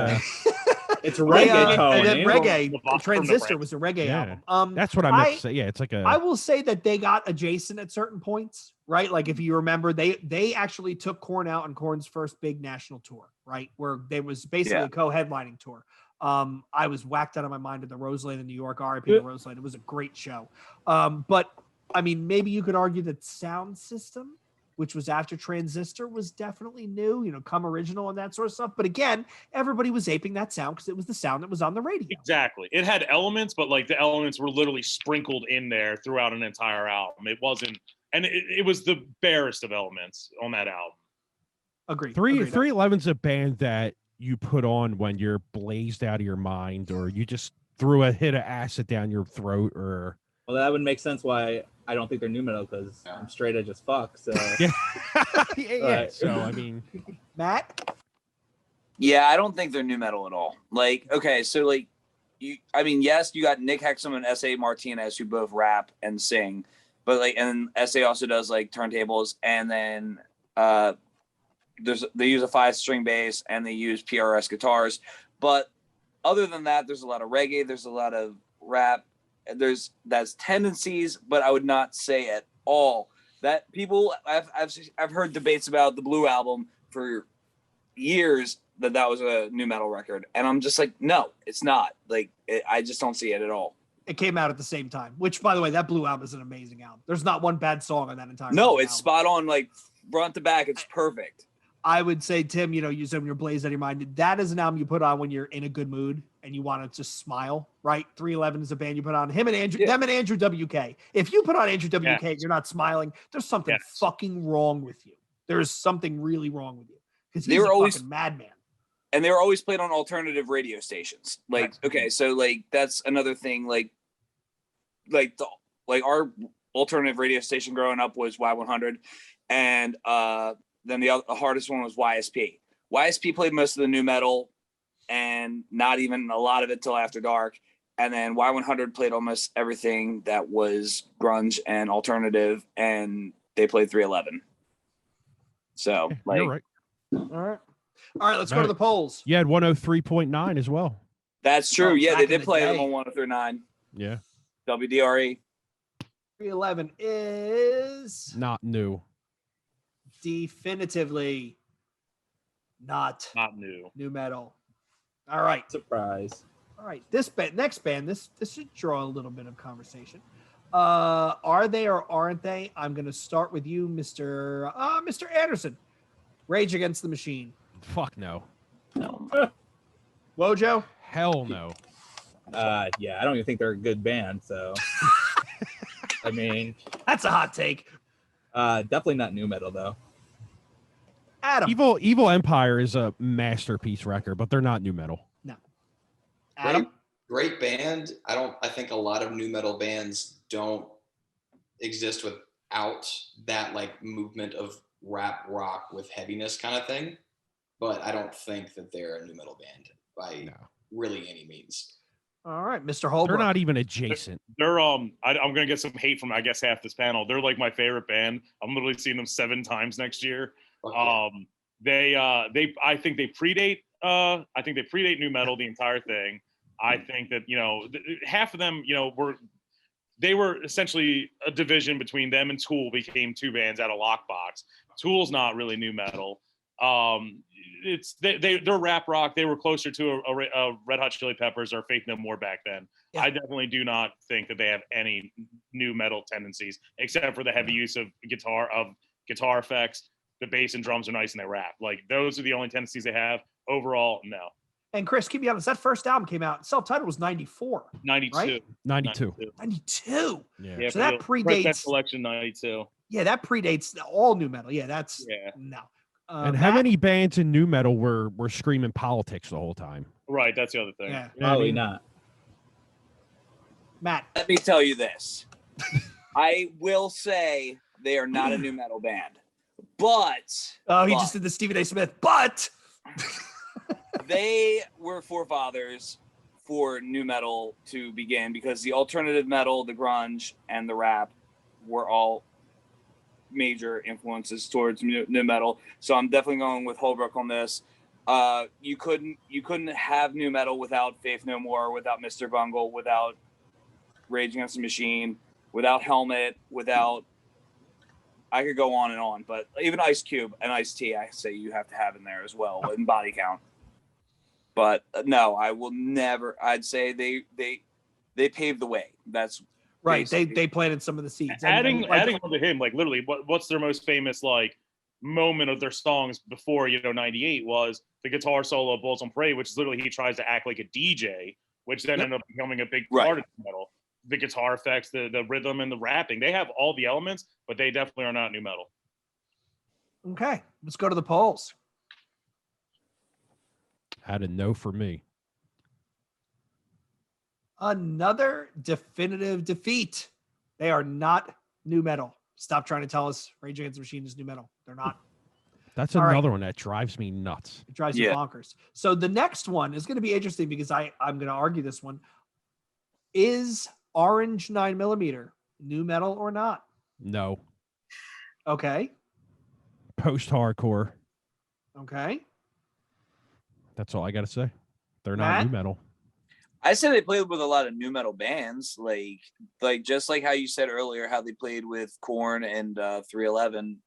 it's reggae. And then reggae. Transistor was a reggae album. That's what I meant to say. Yeah, it's like I will say that they got adjacent at certain points, right? Like if you remember, they actually took Korn out on Korn's first big national tour, right? Where they was basically a co-headlining tour. I was whacked out of my mind at the Roseland in New York. RIP the Roseland. It was a great show. But I mean, maybe you could argue that Sound System, which was after Transistor, was definitely new, come original and that sort of stuff. But again, everybody was aping that sound because it was the sound that was on the radio. Exactly. It had elements, but like the elements were literally sprinkled in there throughout an entire album. It wasn't, and it was the barest of elements on that album. Agreed. 311's a band that you put on when you're blazed out of your mind, or you just threw a hit of acid down your throat, or. Well, that would make sense why I don't think they're new metal, because I'm straight edge as fuck. So yeah. So I mean, Matt. Yeah, I don't think they're new metal at all. Like, okay, so like, yes, you got Nick Hexum and S.A. Martinez who both rap and sing, but like, and S.A. also does like turntables, and then they use a 5-string bass and they use PRS guitars. But other than that, there's a lot of reggae, there's a lot of rap. That's tendencies, but I would not say at all that people. I've heard debates about the Blue Album for years that was a new metal record, and I'm just like, no, it's not. Like, I just don't see it at all. It came out at the same time, which, by the way, that Blue Album is an amazing album. There's not one bad song on that entire. No, it's spot on, like front to back. It's perfect. I would say, Tim, you said when you're blazed out of your mind, that is an album you put on when you're in a good mood and you want to just smile, right? 311 is a band you put on. Them and Andrew WK. If you put on Andrew WK and you're not smiling, there's something fucking wrong with you. There's something really wrong with you. Because he's always fucking madman. And they were always played on alternative radio stations. Like, okay, so like that's another thing. Like our alternative radio station growing up was Y100, and then the hardest one was YSP. YSP played most of the new metal and not even a lot of it till after dark. And then Y100 played almost everything that was grunge and alternative, and they played 311. So, like, you're right. All right, let's go to the polls. You had 103.9 as well. That's true. Yeah, they did play them on 103.9. Yeah. WDRE. 311 is not new. Definitively not new metal. All right. Surprise. All right. Next band, this should draw a little bit of conversation. Are they or aren't they? I'm going to start with you, Mr. Anderson. Rage Against the Machine. Fuck no. No. Wojo? Hell no. Yeah, I don't even think they're a good band. So, I mean, That's a hot take. definitely not new metal though. Adam. Evil Empire is a masterpiece record, but they're not new metal. No. Adam? Great band. I think a lot of new metal bands don't exist without that like movement of rap rock with heaviness kind of thing. But I don't think that they're a new metal band by really any means. All right, Mr. Holbrook. They're not even adjacent. They're I'm gonna get some hate from I guess half this panel. They're like my favorite band. I'm literally seeing them 7 times next year. Okay. I think they predate new metal, the entire thing. I think that half of them they were essentially a division between them and Tool became 2 bands out of Lockbox. Tool's not really new metal. They're rap rock. They were closer to a Red Hot Chili Peppers or Faith No More back then. Yeah. I definitely do not think that they have any new metal tendencies except for the heavy use of guitar effects. The bass and drums are nice and they rap. Like those are the only tendencies they have. Overall, no. And Chris, keep me honest. That first album came out. Self-titled was 94. 92. Right? 92. 92. Yeah. So that predates Collection 92. Yeah, that predates all new metal. Yeah, that's no. And how many bands in new metal were screaming politics the whole time? Right, that's the other thing. Yeah. Probably not. Matt, let me tell you this. I will say they are not a new metal band, but he just did the Stephen A. Smith. But they were forefathers for new metal to begin because the alternative metal, the grunge, and the rap were all major influences towards new metal. So I'm definitely going with Holbrook on this. You couldn't have new metal without Faith No More, without Mr. Bungle, without Rage Against the Machine, without Helmet, without, I could go on and on, but even Ice Cube and Ice T, I say you have to have in there as well in body count. But no, I will never. I'd say they paved the way. That's right. They planted some of the seeds. Adding on to him, like literally, what's their most famous like moment of their songs before 98 was the guitar solo of Bulls on Parade, which is literally he tries to act like a DJ, which then ended up becoming a big part of metal. The guitar effects, the rhythm, and the rapping. They have all the elements, but they definitely are not new metal. Okay, let's go to the polls. Had a no for me. Another definitive defeat. They are not new metal. Stop trying to tell us Rage Against the Machine is new metal. They're not. That's another one that drives me nuts. It drives me bonkers. So the next one is going to be interesting because I'm going to argue this one. Is Orange 9mm new metal or not? No. Okay. Post-hardcore. Okay. That's all I got to say. They're not new metal. I said they played with a lot of new metal bands, like just like how you said earlier, how they played with Korn and 311.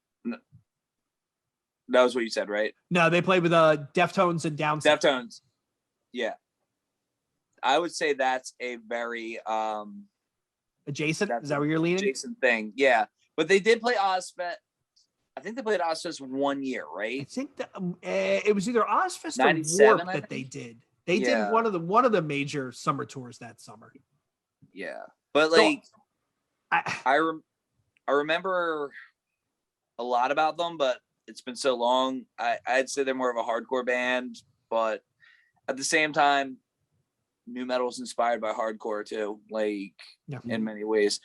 That was what you said, right? No, they played with Deftones and Downset. Deftones, yeah. I would say that's a very adjacent. Is that where you're leaning? Adjacent thing, yeah. But they did play Ozfest. I think they played Ozfest 1 year, right? I think that it was either Ozfest or Warp that they did. They did one of the major summer tours that summer. Yeah, but like I remember a lot about them, but it's been so long. I'd say they're more of a hardcore band, but at the same time, new metal is inspired by hardcore too, in many ways.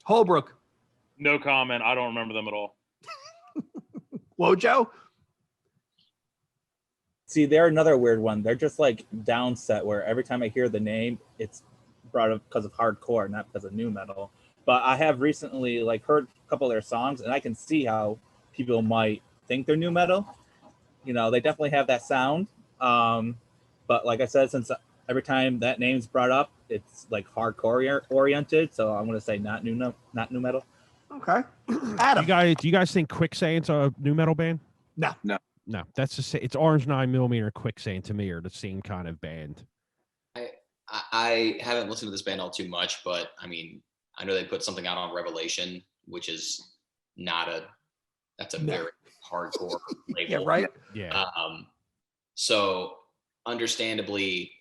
Holbrook. No comment. I don't remember them at all. Wojo? See, they're another weird one. They're just like Downset, where every time I hear the name, it's brought up because of hardcore, not because of new metal. But I have recently heard a couple of their songs, and I can see how people might think they're new metal. They definitely have that sound. But like I said, since every time that name's brought up, it's like hardcore oriented. So I'm going to say not new metal. Okay. Adam. Do you guys think Quicksand's a new metal band? No. That's just it's Orange 9mm and Quicksand to me are the same kind of band. I haven't listened to this band all too much, but I mean, I know they put something out on Revelation, which is not That's a No. very hardcore label. Yeah, right. Yeah. So understandably,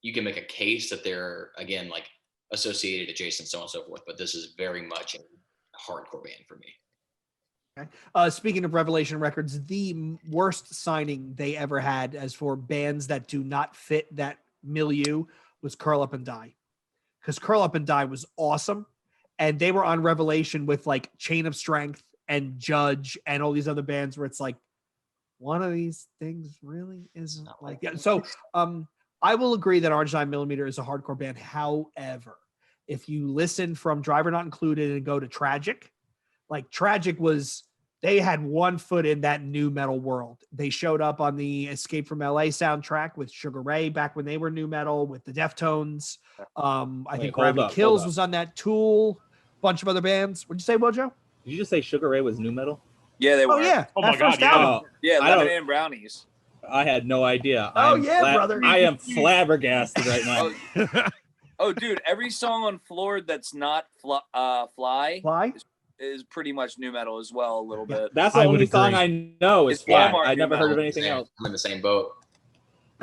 you can make a case that they're, again, like associated, adjacent, so on and so forth, but this is very much a hardcore band for me. Speaking of Revelation Records, the worst signing they ever had as for bands that do not fit that milieu was Curl Up and Die. Because Curl Up and Die was awesome. And they were on Revelation with like Chain of Strength and Judge and all these other bands where it's like, one of these things really isn't like that. So I will agree that Orange 9mm is a hardcore band. However, if you listen from Driver Not Included and go to Tragic, like Tragic was, they had one foot in that new metal world. They showed up on the Escape from LA soundtrack with Sugar Ray back when they were new metal with the Deftones. I think Gravity Kills was on that. Tool, bunch of other bands. What'd you say, Wojo? Did you just say Sugar Ray was new metal? Yeah, they were. Oh yeah. Oh my That first God, yeah. album. Yeah, I don't- Lemonade and Brownies. I had no idea. Oh, yeah, brother. I am flabbergasted right now. Oh, dude, every song on Floor that's not Fly Fly? is pretty much new metal as well, a little bit. That's the I would only song agree. I know is It's Fly. Walmart I never new heard of metal. anything else. I'm in the same boat.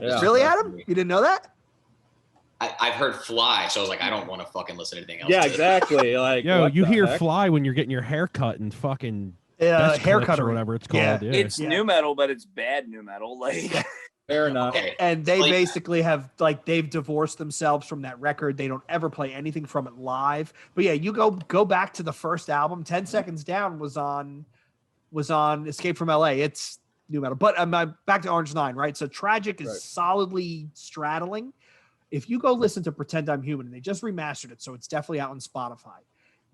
Yeah. Really, Adam? You didn't know that? I've heard Fly, so I was like, I don't want to fucking listen to anything else. Yeah, exactly. Like, Yo, what you the hear heck? Fly when you're getting your hair cut and fucking best clips Haircut or whatever it's called. Yeah. Yeah. It's Yeah. new metal, but it's bad new metal. Like, Fair enough. Okay. And they Like- basically have like they've divorced themselves from that record. They don't ever play anything from it live. But yeah, you go back to the first album. 10 Seconds Down was on Escape from LA. It's new metal. But I'm back to Orange 9, right? So Tragic is Right. solidly straddling. If you go listen to Pretend I'm Human, they just remastered it, so it's definitely out on Spotify.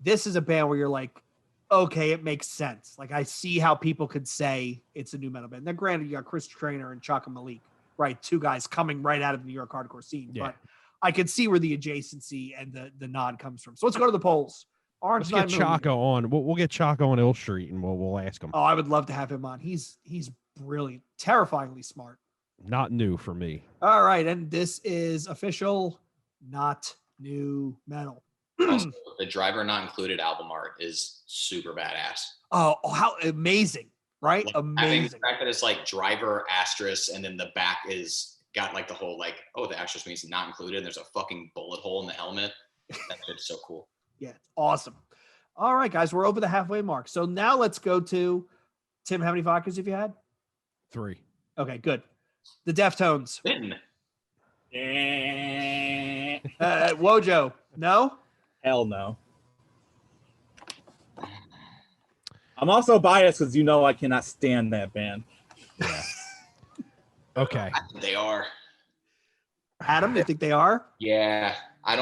This is a band where you're like, okay, it makes sense. Like I see how people could say it's a new metal band. Now, granted, you got Chris Trainer and Chaka Malik, right? Two guys coming right out of the New York hardcore scene. Yeah. But I could see where the adjacency and the nod comes from. So let's go to the polls. Orange Let's get 9mm. Chaco on. We'll get Chaco on Ill Street and we'll ask him. Oh, I would love to have him on. He's brilliant, terrifyingly smart. Not new for me. All right, and this is official, not new metal. Also, the Driver Not Included album art is super badass. Oh, how amazing, right? Like, I think Amazing. the fact that it's like driver asterisk and then the back is got like the whole like, oh, the asterisk means not included. And there's a fucking bullet hole in the helmet. That's just so cool. Yeah, it's awesome. All right, guys, we're over the halfway mark. So now let's go to Tim. How many vodkas have you had? 3. Okay, good. The Deftones. Finn. Wojo. No? Hell no. I'm also biased because you know I cannot stand that band. Yeah. Okay. I think they are. Adam, you think they are? Yeah, I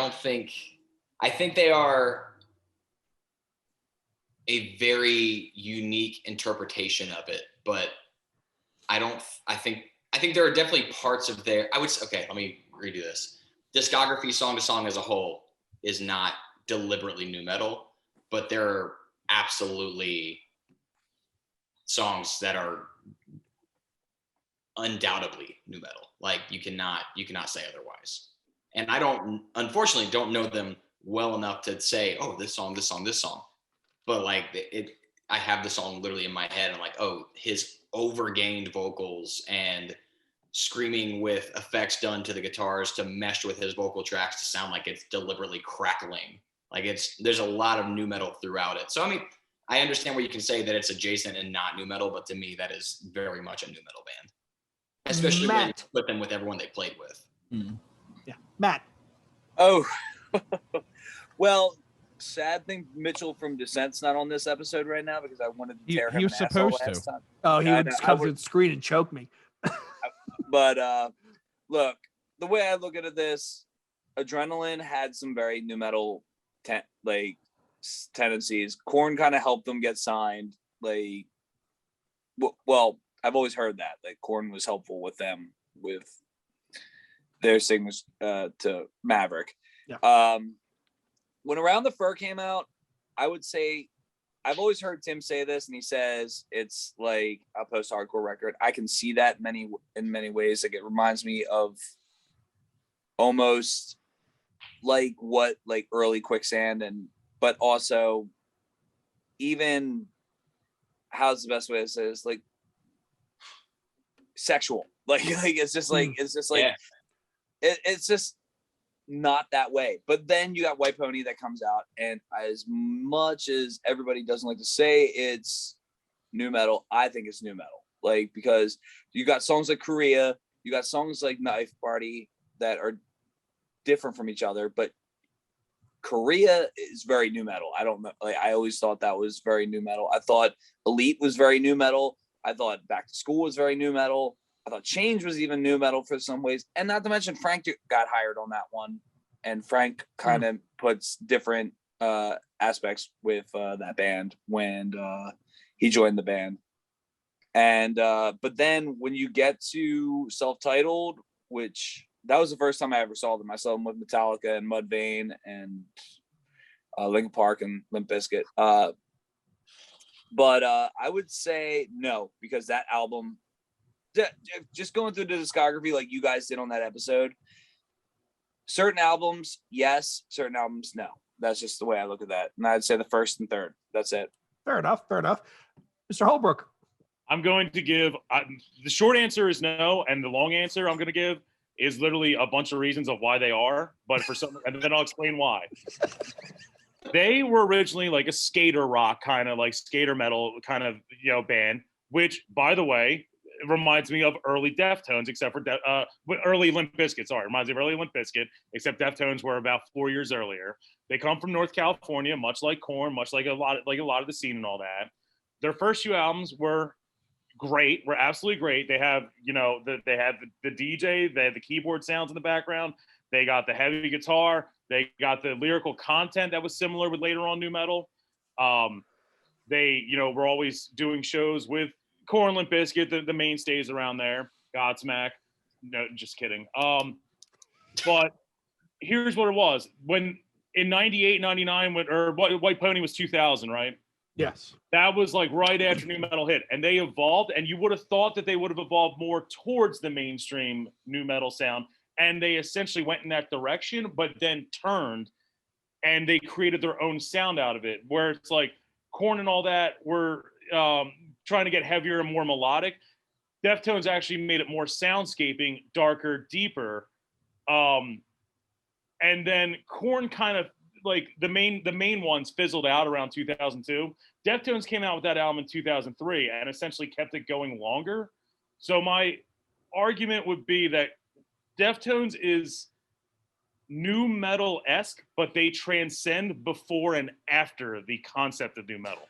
think they are a very unique interpretation of it, but I think there are definitely parts of let me redo this. Discography song to song as a whole is not deliberately new metal, but there are absolutely songs that are undoubtedly new metal. Like you cannot say otherwise. And I unfortunately don't know them well enough to say, oh, this song. But like I have the song literally in my head. And I'm like, oh, his overgained vocals and screaming with effects done to the guitars to mesh with his vocal tracks to sound like it's deliberately crackling. Like there's a lot of new metal throughout it. So I mean, I understand where you can say that it's adjacent and not new metal, but to me, that is very much a new metal band, especially when you put them with everyone they played with. Mm. Yeah. Matt. oh, well, sad thing, Mitchell from Descent's not on this episode right now because I wanted to tear him he was an asshole supposed to. last time. Oh, he I would know, come I to would- the screen and choke me. But look, the way I look at this, Adrenaline had some very new metal tendencies. Korn kind of helped them get signed. Like, well, I've always heard that Korn was helpful with them with their signals to Maverick. Yeah. When Around the Fur came out, I would say I've always heard Tim say this, and he says it's like a post-hardcore record. I can see that in many ways. Like it reminds me of almost like what early Quicksand but also even how's the best way to say this? Like sexual. Like it's just like it's just not that way. But then you got White Pony that comes out, and as much as everybody doesn't like to say it's new metal, I think it's new metal. Like, because you got songs like Korea, you got songs like Knife Party that are different from each other, but Korea is very new metal. I don't know. Like, I always thought that was very new metal. I thought Elite was very new metal. I thought Back to School was very new metal. I thought Change was even new metal for some ways. And not to mention Frank got hired on that one. And Frank kind of puts different aspects with that band when he joined the band. And but then when you get to Self-Titled, which that was the first time I ever saw them. I saw them with Metallica and Mudvayne and Linkin Park and Limp Bizkit. But I would say no, because that album, just going through the discography like you guys did on that episode, certain albums, yes, certain albums, no. That's just the way I look at that. And I'd say the first and third. That's it. Fair enough. Mr. Holbrook. I'm going to give the short answer is no, and the long answer I'm going to give is literally a bunch of reasons of why they are, but for some, and then I'll explain why. They were originally like a skater rock kind of like skater metal kind of, band, which, by the way, reminds me of early Deftones, except for early Limp Bizkit. Sorry, reminds me of early Limp Bizkit, except Deftones were about 4 years earlier. They come from North California, much like Korn, much like a lot of the scene and all that. Their first few albums were great. Were absolutely great. They have, they had the DJ, they had the keyboard sounds in the background. They got the heavy guitar. They got the lyrical content that was similar with later on new metal. They, were always doing shows with Korn, Limp Bizkit, the mainstays around there. Godsmack. No, just kidding. But here's what it was. When in 98, 99, White Pony was 2000, right? Yes. That was like right after new metal hit, and they evolved, and you would have thought that they would have evolved more towards the mainstream new metal sound, and they essentially went in that direction, but then turned and they created their own sound out of it, where it's like Korn and all that were trying to get heavier and more melodic. Deftones actually made it more soundscaping, darker, deeper. And then Korn kind of, like the main ones fizzled out around 2002. Deftones came out with that album in 2003 and essentially kept it going longer. So my argument would be that Deftones is new metal-esque, but they transcend before and after the concept of new metal.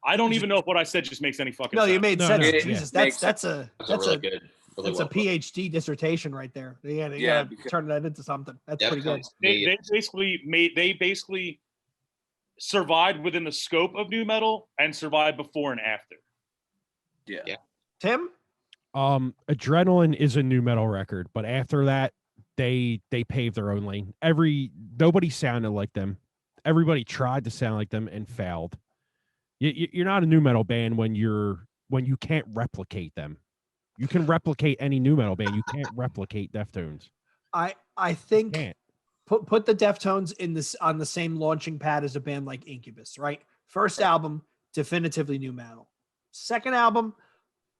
I don't even know if what I said just makes any fucking sense. No, you made sense. No. Jesus, that's a really good. Really that's a PhD dissertation right there. You gotta turn that into something. That's pretty good. They basically survived within the scope of new metal and survived before and after. Yeah. Tim? Adrenaline is a new metal record, but after that, they paved their own lane. Nobody sounded like them. Everybody tried to sound like them and failed. You're not a new metal band when you can't replicate them. You can replicate any new metal band. You can't replicate Deftones. I think put the Deftones on the same launching pad as a band like Incubus, right? First album, definitively new metal. Second album,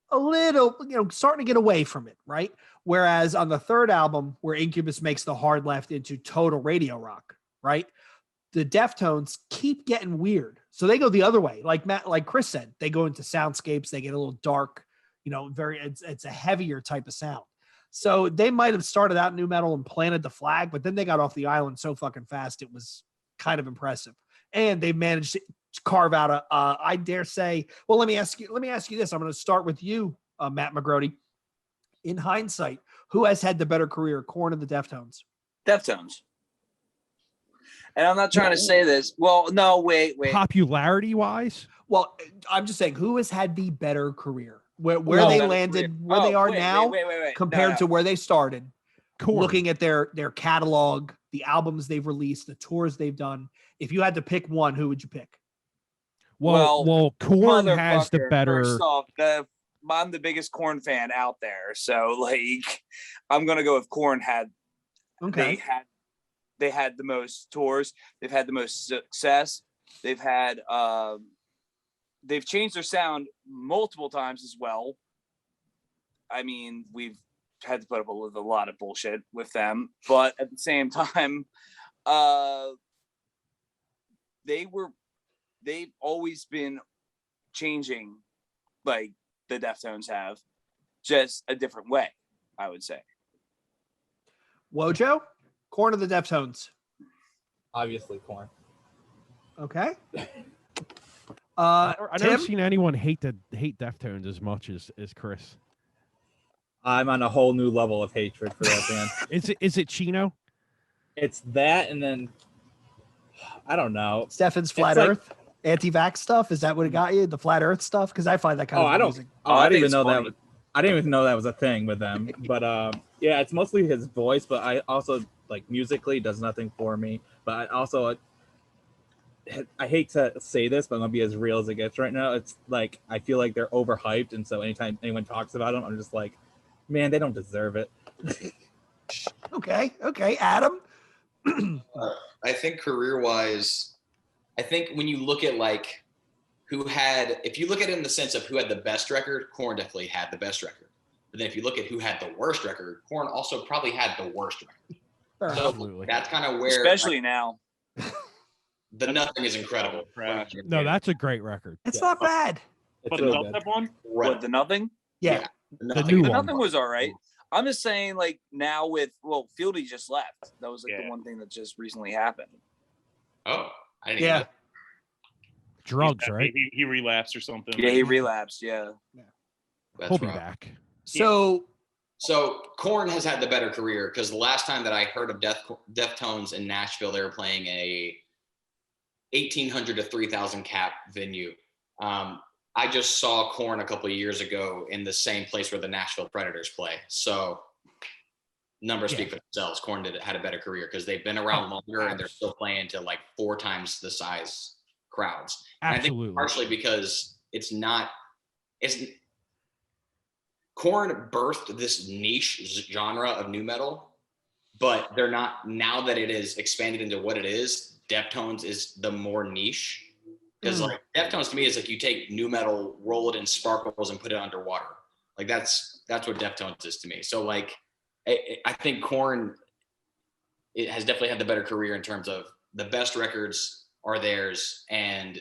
a little, starting to get away from it, right? Whereas on the third album, where Incubus makes the hard left into total radio rock, right? The Deftones keep getting weird. So they go the other way. Like Chris said, they go into soundscapes, they get a little dark, it's a heavier type of sound. So they might have started out new metal and planted the flag, but then they got off the island so fucking fast. It was kind of impressive. And they managed to carve out I dare say, well, let me ask you this. I'm going to start with you, Matt McGroarty. In hindsight, who has had the better career, Korn or the Deftones? Deftones. And I'm not trying to say this. Well, no, wait. Popularity wise? Well, I'm just saying, who has had the better career? Where they landed, where they are now, compared to where they started. Korn. Looking at their catalog, the albums they've released, the tours they've done. If you had to pick one, who would you pick? Well, Korn has the better. First off, I'm the biggest Korn fan out there, so I'm gonna go with Korn had. Okay. They had the most tours. They've had the most success. They've had they've changed their sound multiple times as well. I mean, we've had to put up with a lot of bullshit with them, but at the same time, they've always been changing, like the Deftones have, just a different way, I would say. Wojo, Korn or the Deftones? Obviously, Korn. Okay. I've Tim? never seen anyone hate Deftones as much as Chris. I'm on a whole new level of hatred for that band. Is it Chino? It's that, and then I don't know. Stefan's Flat Earth anti-vax stuff. Is that what it got you? The Flat Earth stuff? Because I find that kind of amusing. I didn't even know that. I didn't even know that was a thing with them. But yeah, it's mostly his voice. But I also like musically does nothing for me. But I hate to say this, but I'm gonna be as real as it gets right now. It's like I feel like they're overhyped, and so anytime anyone talks about them, I'm just like, man, they don't deserve it. Okay, Adam. I think career-wise, I think when you look at like if you look at it in the sense of who had the best record, Korn definitely had the best record. But then if you look at who had the worst record, Korn also probably had the worst record. So Absolutely. that's kind of where, especially now. The Nothing is incredible. No, that's a great record. It's not bad. But It's the really Dubstep one? What, the Nothing? Yeah. The new The one. Nothing was all right. I'm just saying, like, now Fieldy just left. That was like the one thing that just recently happened. Oh, I didn't Yeah. know. Drugs, right? He relapsed or something. Yeah, he relapsed. Yeah. That's He'll be rough. back. So Korn has had the better career because the last time that I heard of Deftones in Nashville, they were playing a 1,800 to 3,000 cap venue. I just saw Korn a couple of years ago in the same place where the Nashville Predators play. So numbers speak for themselves. Korn had a better career because they've been around longer and they're still playing to like 4 times the size crowds. And I Absolutely. think partially because Korn birthed this niche genre of nu metal, but they're not, now that it is expanded into what it is, Deftones is the more niche. Because like Deftones to me is like you take nu metal, roll it in sparkles, and put it underwater. Like that's what Deftones is to me. So like I think Korn, it has definitely had the better career in terms of the best records are theirs, and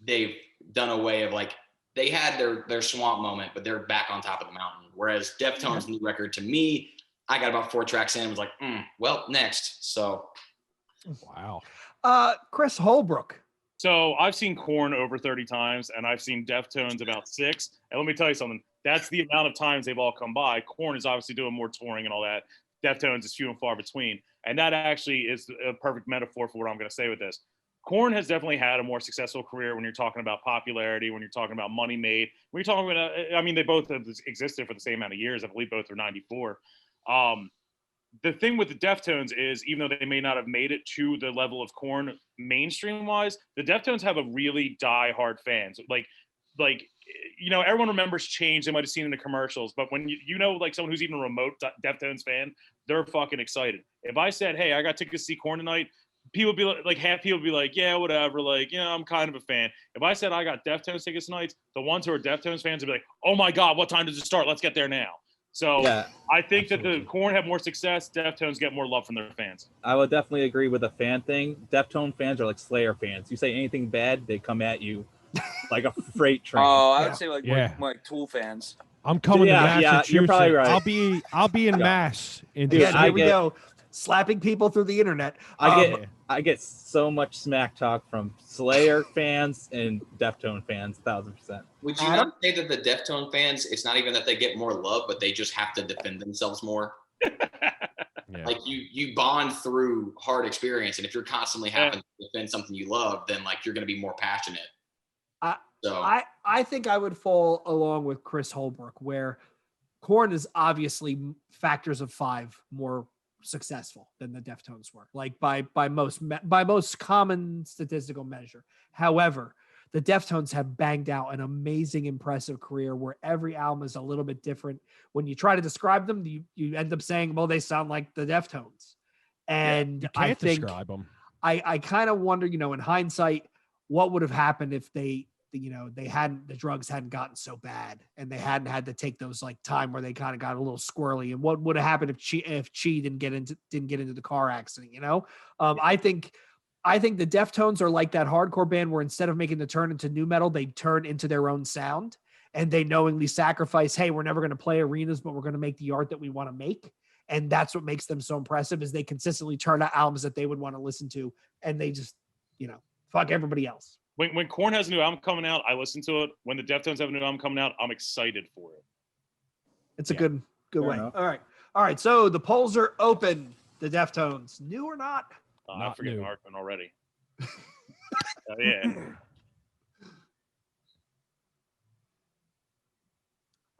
they've done a way of like they had their swamp moment, but they're back on top of the mountain. Whereas Deftones' new record, to me, I got about 4 tracks in and was like, well, next. So Wow. Chris Holbrook. So I've seen Korn over 30 times, and I've seen Deftones about 6. And let me tell you something. That's the amount of times they've all come by. Korn is obviously doing more touring and all that. Deftones is few and far between. And that actually is a perfect metaphor for what I'm going to say with this. Korn has definitely had a more successful career when you're talking about popularity, when you're talking about money made. When you're talking about, I mean, they both have existed for the same amount of years. I believe both are 94. The thing with the Deftones is, even though they may not have made it to the level of Korn mainstream wise, the Deftones have a really die-hard fans. Like, you know, everyone remembers Change. They might have seen in the commercials, but when you know, like someone who's even a remote Deftones fan, they're fucking excited. If I said, hey, I got tickets to see Korn tonight, people be like half people be like, yeah, whatever. Like, yeah, I'm kind of a fan. If I said I got Deftones tickets tonight, the ones who are Deftones fans would be like, oh my God, what time does it start? Let's get there now. So Yeah, I think that absolutely. the Korn have more success. Deftones get more love from their fans. I would definitely agree with the fan thing. Deftone fans are like Slayer fans. You say anything bad, they come at you like a freight train. Oh, I Yeah. would say like Yeah. more like Tool fans. I'm coming Yeah, to yeah, Massachusetts. you're probably right. I'll be in Yeah. Mass in Dude, Yeah, December. here we go. Slapping people through the internet. I get so much smack talk from Slayer fans and Deftone fans, 1000%. would you Adam? not say that the Deftone fans, it's not even that they get more love, but they just have to defend themselves more? Yeah. Like you bond through hard experience, and if you're constantly having to defend something you love, then like you're going to be more passionate. I think I would fall along with Chris Holbrook, where Korn is obviously factors of 5 more successful than the Deftones were, like by most common statistical measure. However, the Deftones have banged out an amazing, impressive career where every album is a little bit different. When you try to describe them, you end up saying, well, they sound like the Deftones. And You I can't think describe them. I kind of wonder, you know, in hindsight, what would have happened if they the drugs hadn't gotten so bad, and they hadn't had to take those like time where they kind of got a little squirrely. And what would have happened if Chi didn't get into the car accident? I think the Deftones are like that hardcore band where instead of making the turn into nu metal, they turn into their own sound, and they knowingly sacrifice, hey, we're never going to play arenas, but we're going to make the art that we want to make. And that's what makes them so impressive, is they consistently turn out albums that they would want to listen to, and they just, fuck everybody else. When Korn has a new album coming out, I listen to it. When the Deftones have a new album coming out, I'm excited for it. It's a good way. enough. All right. So the polls are open. The Deftones, new or not? I'm forgetting new. Arkman already. Yeah.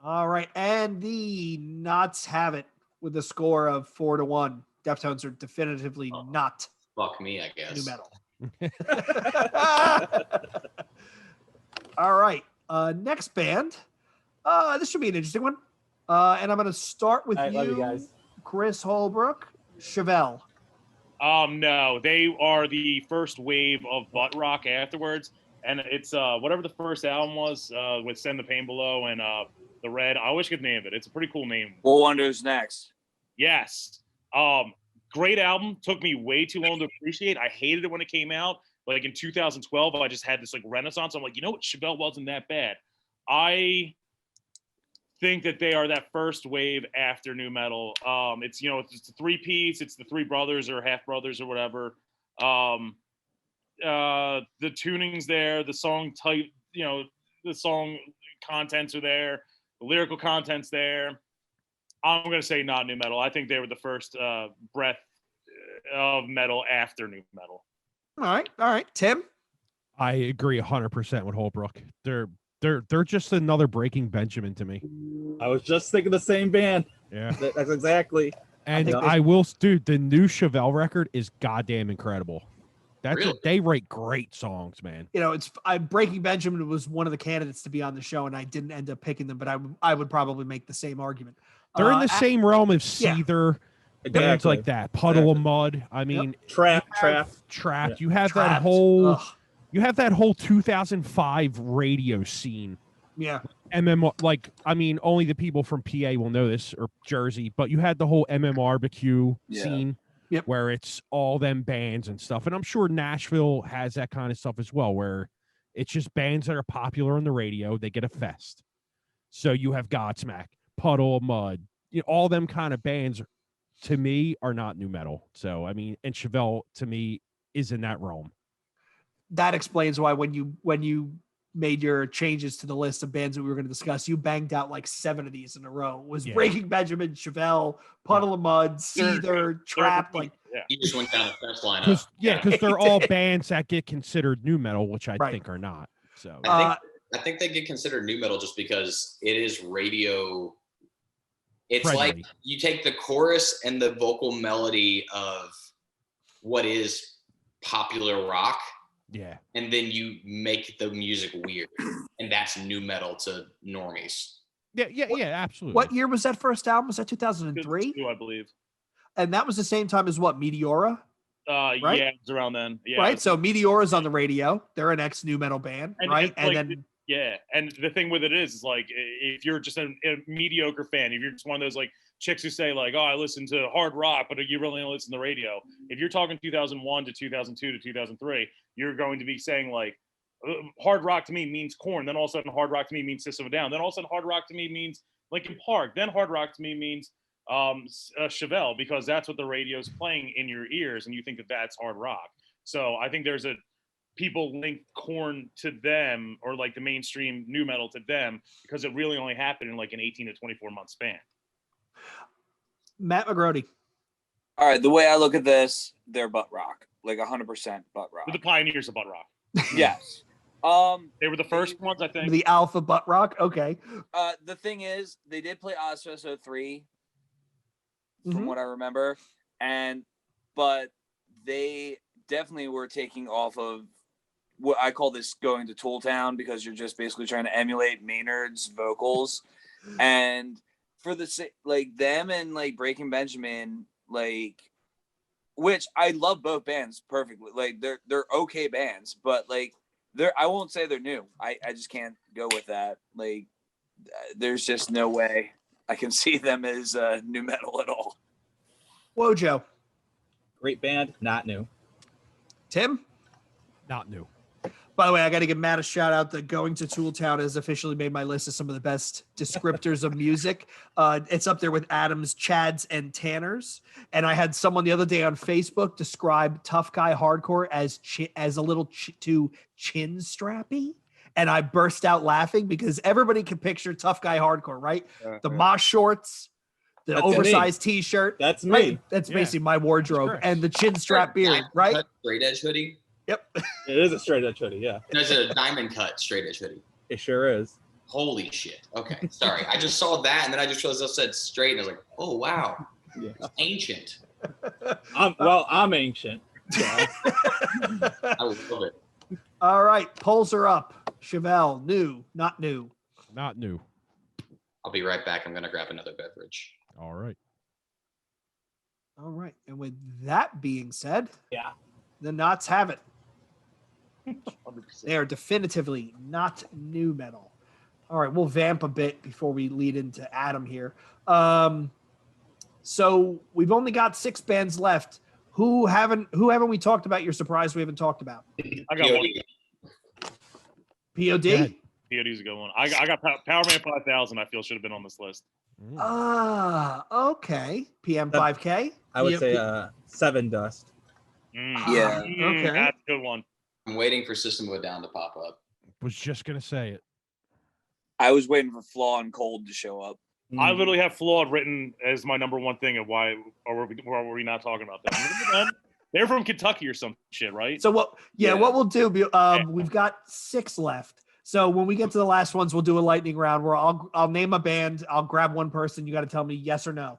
All right, and the Knots have it with a score of 4-1. Deftones are definitively not Fuck me, I guess. nu metal. All right. Next band. This should be an interesting one. And I'm going to start with Love you guys. Chris Holbrook, Chevelle. No, they are the first wave of butt rock afterwards, and it's whatever the first album was with Send the Pain Below and the Red. I wish I could name it. It's a pretty cool name. We'll wonder's next. Yes. Great album. Took me way too long to appreciate. I hated it when it came out. Like in 2012, I just had this like renaissance. I'm like, you know what? Chevelle wasn't that bad. I think that they are that first wave after nu metal. It's it's the three-piece. It's the three brothers or half brothers or whatever. The tuning's there. The song type, the song contents are there. The lyrical content's there. I'm going to say not nu metal. I think they were the first breath of metal after nu metal. All right. Tim? I agree 100% with Holbrook. They're just another Breaking Benjamin to me. I was just thinking the same band. Yeah. That's exactly. And I will, dude, the new Chevelle record is goddamn incredible. Really? They write great songs, man. Breaking Benjamin was one of the candidates to be on the show, and I didn't end up picking them, but I would probably make the same argument. They're in the same realm of Seether, bands like that. Puddle of Mud. I mean, Trap. Trap. Yeah. You have Trapped. that whole 2005 radio scene. Yeah. MMR, only the people from PA will know this, or Jersey, but you had the whole MMRBQ scene. Yep. Where it's all them bands and stuff. And I'm sure Nashville has that kind of stuff as well, where it's just bands that are popular on the radio. They get a fest. So you have Godsmack, Puddle of Mud, all them kind of bands, to me, are not nu metal. So, and Chevelle, to me, is in that realm. That explains why when you made your changes to the list of bands that we were going to discuss, you banged out like 7 of these in a row. It was Breaking Benjamin, Chevelle, Puddle of Mud, Seether, Trap. You just went down the fence line. Because they're all bands that get considered nu metal, which I think are not. So I think they get considered nu metal just because it is radio. It's friendly. like you take the chorus and the vocal melody of what is popular rock. Yeah. And then you make the music weird. And that's nu metal to normies. Yeah, absolutely. What year was that first album? Was that 2003? I believe. And that was the same time as what, Meteora? Right? Yeah, it was around then. Yeah. Right. So Meteora's on the radio. They're an ex-nu metal band, right? And the thing with it is like, if you're just a mediocre fan, if you're just one of those like chicks who say like, oh, I listen to hard rock, but you really only listen to the radio. If you're talking 2001 to 2002 to 2003, you're going to be saying like, hard rock to me means Korn. Then all of a sudden, hard rock to me means System of a Down. Then all of a sudden, hard rock to me means Linkin Park. Then hard rock to me means Chevelle, because that's what the radio's playing in your ears, and you think that that's hard rock. So I think people link Korn to them, or like the mainstream nu metal to them, because it really only happened in like an 18 to 24 month span. Matt McGroarty. All right, the way I look at this, they're butt rock, like 100% butt rock. They're the pioneers of butt rock. Yes. They were the first ones, I think. The alpha butt rock. Okay. The thing is, they did play Ozfest 03, from what I remember, but they definitely were taking off of what I call this going to Tool Town, because you're just basically trying to emulate Maynard's vocals. And for the like them and like Breaking Benjamin, like, which I love both bands perfectly. Like they're okay bands, but like I won't say they're new. I just can't go with that. Like, there's just no way I can see them as new metal at all. Wojo. Great band, not new. Tim? Not new. By the way, I got to give Matt a shout out that Going to Tooltown has officially made my list of some of the best descriptors of music. It's up there with Adam's, Chad's, and Tanner's. And I had someone the other day on Facebook describe tough guy hardcore as a little too chin strappy. And I burst out laughing because everybody can picture tough guy hardcore, right? The mosh shorts, the That's oversized T-shirt. That's me. Right? That's basically my wardrobe. And the chin strap beard, right? Straight edge hoodie. Yep. It is a straight edge hoodie, yeah. There's a diamond cut straight edge hoodie. It sure is. Holy shit. Okay, sorry. I just saw that and then I just realized I said straight and I was like, oh wow. Yeah. It's ancient. I'm ancient. So. I love it. All right, polls are up. Chevelle, new, not new. Not new. I'll be right back. I'm gonna grab another beverage. All right. All right, and with that being said, Yeah. the Knots have it. 100%. They are definitively not new metal. All right, we'll vamp a bit before we lead into Adam here. So we've only got 6 bands left. Who haven't we talked about? You're surprised we haven't talked about? I got one. POD? ahead. POD's a good one. I got Power Man 5000. I feel should have been on this list. Okay. PM5K? I would say 7 Dust. Yeah. Okay. That's a good one. I'm waiting for System of a Down to pop up. Was just gonna say it. I was waiting for Flaw and Cold to show up. I literally have Flawed written as my number one thing. And why were we not talking about that? They're from Kentucky or some shit, right? So what we'll do, we've got 6 left. So when we get to the last ones, we'll do a lightning round where I'll name a band. I'll grab one person. You got to tell me yes or no.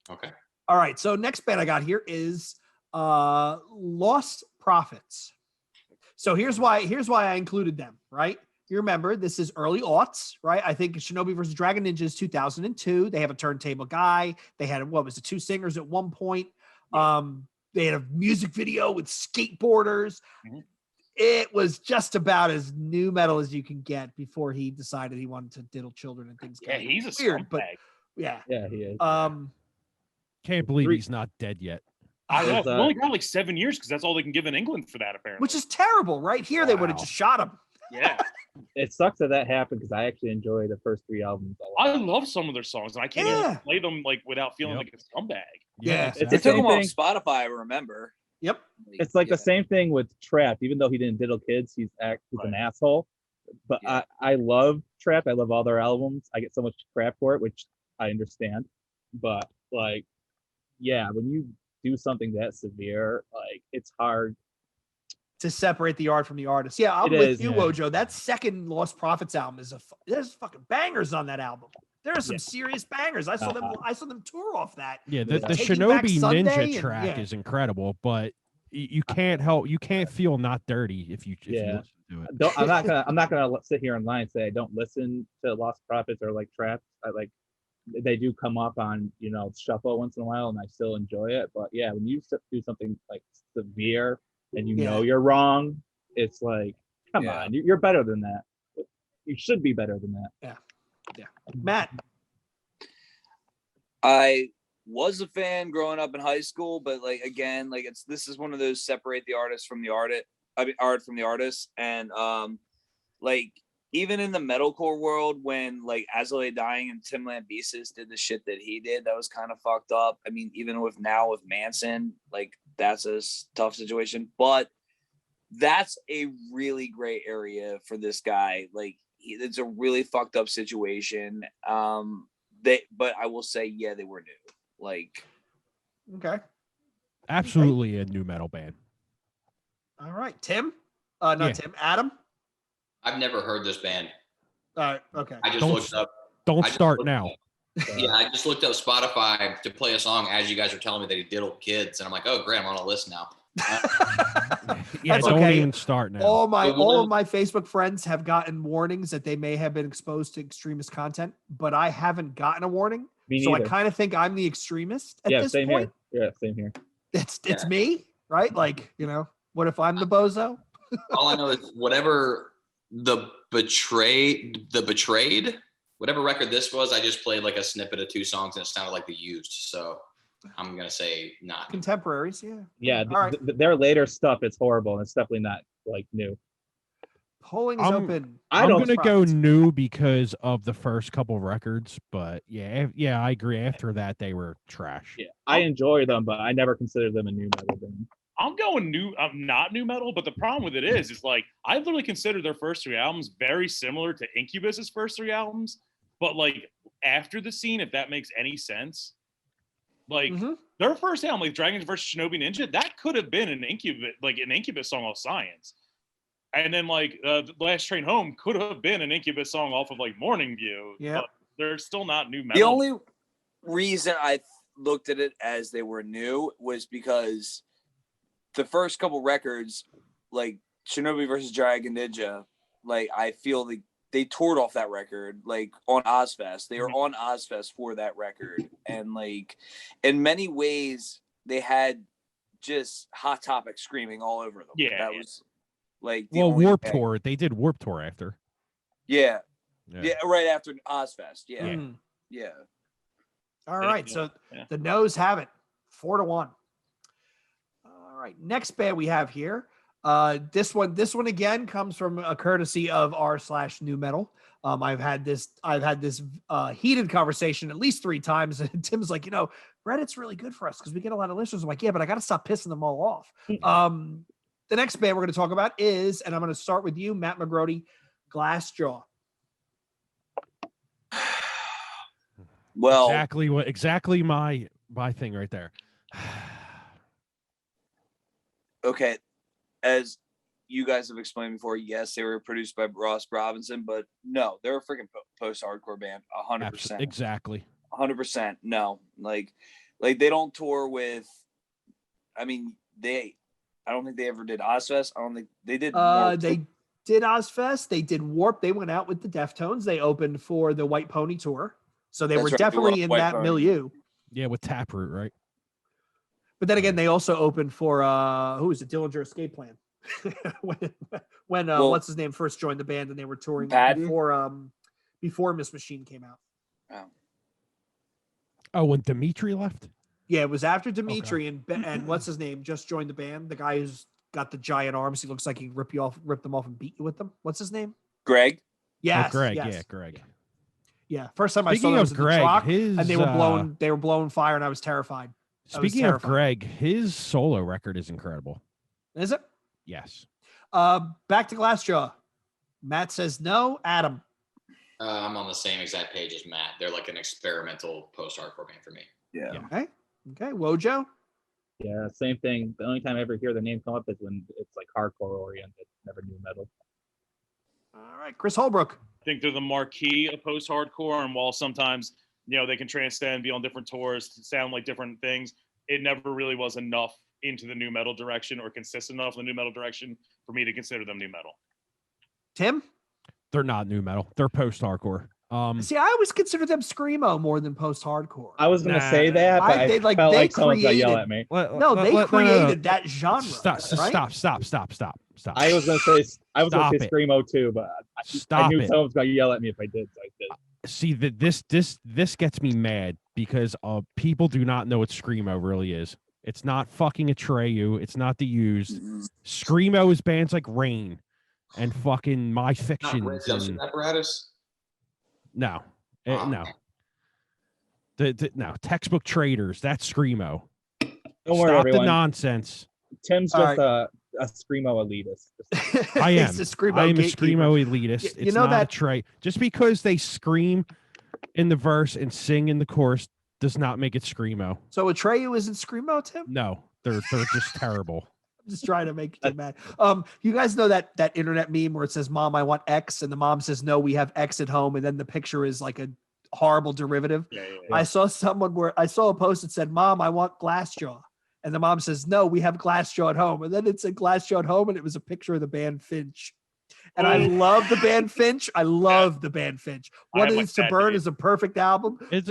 Okay. All right. So next band I got here is Lostprophets. So here's why I included them, right? You remember this is early aughts, right? I think Shinobi versus Dragon Ninja is 2002. They have a turntable guy. They had 2 singers at one point. They had a music video with skateboarders. Mhm. It was just about as new metal as you can get before he decided he wanted to diddle children and things. Yeah, he's a weird, but scumbag. yeah. Yeah, he is. Can't believe he's not dead yet. I know. There's, He only got like 7 years because that's all they can give in England for that, apparently. Which is terrible, right? Here they would have Wow. just shot him. Yeah. It sucks that happened because I actually enjoy the first 3 albums a lot. I love some of their songs, and I can't even play them like without feeling Yep. like a scumbag. Yeah. It's They the took same them off thing. Spotify, I remember. Yep. It's like Yeah. the same thing with Trapped. Even though he didn't diddle kids, he's an asshole. But Yeah. I love Trapped. I love all their albums. I get so much crap for it, which I understand. But like, yeah, when you do something that severe, like it's hard. To separate the art from the artist. Yeah, I'm It with is, you, yeah. Wojo. That second Lost Prophets album there's fucking bangers on that album. There are some Yeah. serious bangers. I saw them tour off that. Yeah, the Taking Back Shinobi Sunday Ninja and- track yeah. is incredible, but you can't feel not dirty if you Yeah. listen to it. I'm not gonna sit here online and say I don't listen to Lost Prophets or like Trapped. I like they do come up on shuffle once in a while, and I still enjoy it. But yeah, when you do something like severe and you know you're wrong, it's like, come Yeah. on, you're better than that. You should be better than that. Matt. I was a fan growing up in high school, but like again, like this is one of those separate the artist from the art from the artist. And like even in the metalcore world, when like As I Lay Dying and Tim Lambesis did the shit that he did, that was kind of fucked up. I mean, even with Manson, like that's a tough situation, but that's a really great area for this guy. Like it's a really fucked up situation. But I will say, yeah, they were new. Like, Okay. Absolutely a new metal band. All right. Tim? Not Yeah. Tim. Adam? I've never heard this band. All right. Okay. I just Don't looked up. Don't I just start looked now. up- Yeah, I just looked up Spotify to play a song as you guys were telling me that he diddled kids, and I'm like, oh, great, I'm on a list now. Yeah, That's don't okay. even start now. all Well, of my Facebook friends have gotten warnings that they may have been exposed to extremist content, but I haven't gotten a warning. Me So I neither. kind of think I'm the extremist at Yeah, this same point. here. Yeah, same here. It's Yeah. me, right? Like, what if I'm the bozo? All I know is whatever the betrayed, whatever record this was, I just played like a snippet of 2 songs and it sounded like The Used. So I'm gonna say not. Contemporaries, yeah. Yeah, All right. their later stuff is horrible, and it's definitely not like new. Polling is open. I'm gonna go new because of the first couple of records, but yeah, I agree. After that, they were trash. Yeah, I enjoy them, but I never considered them a new metal band. I'm going new. I'm not new metal, but the problem with it is like I literally consider their first 3 albums very similar to Incubus's first 3 albums, but like after the scene, if that makes any sense. Like their first album, like Dragons vs. Shinobi Ninja, that could have been an Incubus song off Science. And then like the Last Train Home could have been an Incubus song off of like Morning View. Yeah, they're still not new metal. The only reason I looked at it as they were new was because the first couple records, like Shinobi vs. Dragon Ninja, like I feel like they toured off that record, like on Ozfest. They were on Ozfest for that record. And like in many ways they had just Hot Topic screaming all over them. Yeah. That was like Warped Tour. They did Warped Tour after. Yeah, right after Ozfest. Yeah. Yeah. All right. So the no's have it. 4-1. All right. Next band we have here. This one again comes from a courtesy of r/new metal. I've had this heated conversation at least 3 times, and Tim's like, Reddit's really good for us because we get a lot of listeners. I'm like, yeah, but I got to stop pissing them all off. The next band we're going to talk about is, and I'm going to start with you, Matt McGroarty, Glassjaw. Well, exactly my thing right there. Okay. As you guys have explained before, yes, they were produced by Ross Robinson, but no, they're a freaking post-hardcore band. 100%. Exactly. 100%. No, like they don't tour with, I don't think they ever did Ozfest. I don't think they did. They did Ozfest. They did Warp. They went out with the Deftones. They opened for the White Pony tour. So they were definitely in that milieu. Yeah, with Taproot, right? But then again, they also opened for who was it? Dillinger Escape Plan. when what's his name first joined the band, and they were touring before Miss Machine came out. Oh, when Dimitri left? Yeah, it was after Dimitri and what's his name just joined the band. The guy who's got the giant arms. He looks like he can rip them off and beat you with them. What's his name? Greg. Yes. Greg. Yes. Yeah, Greg. Yeah. First time I saw him was in the truck, and they were blowing fire, and I was terrified. Speaking of Greg, his solo record is incredible. Is it? Yes. Back to Glassjaw. Matt says no. Adam. I'm on the same exact page as Matt. They're like an experimental post-hardcore band for me. Yeah. Okay. Wojo. Yeah, same thing. The only time I ever hear the name come up is when it's like hardcore oriented, never new metal. All right, Chris Holbrook. I think they're the marquee of post-hardcore, and while sometimes they can transcend, be on different tours, sound like different things, it never really was enough into the new metal direction or consistent enough in the new metal direction for me to consider them new metal. Tim? They're not new metal. They're post-hardcore. See, I always consider them screamo more than post-hardcore. I was gonna say that, but I felt like someone's gonna yell at me. They created that genre. Stop! I was gonna say screamo too, but I knew someone was gonna yell at me if I did. So I did. See that this gets me mad because people do not know what screamo really is. It's not fucking Atreyu. It's not The Used. Screamo is bands like Rain and fucking My Fictions. And Apparatus. No, no. No textbook traders. That's screamo. Don't worry, Stop everyone. the nonsense. Tim's just a screamo elitist. I am. I am a screamo elitist. It's not that Trey. Just because they scream in the verse and sing in the chorus does not make it screamo. So Atreyu isn't screamo, Tim? No, they're just terrible. I'm just trying to make you mad. You guys know that internet meme where it says, "Mom, I want X," and the mom says, "No, we have X at home," and then the picture is like a horrible derivative. Yeah. I saw a post that said, "Mom, I want Glassjaw." And the mom says, "No, we have Glassjaw at home." And then it said Glassjaw at home, and it was a picture of the band Finch. And I love the band Finch. What Is to Burn is a perfect album. It's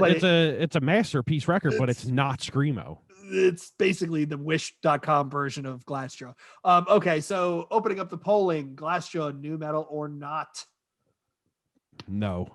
a masterpiece record, but it's not screamo. it's basically the wish.com version of Glassjaw. Okay, so opening up the polling, Glassjaw, new metal or not? No.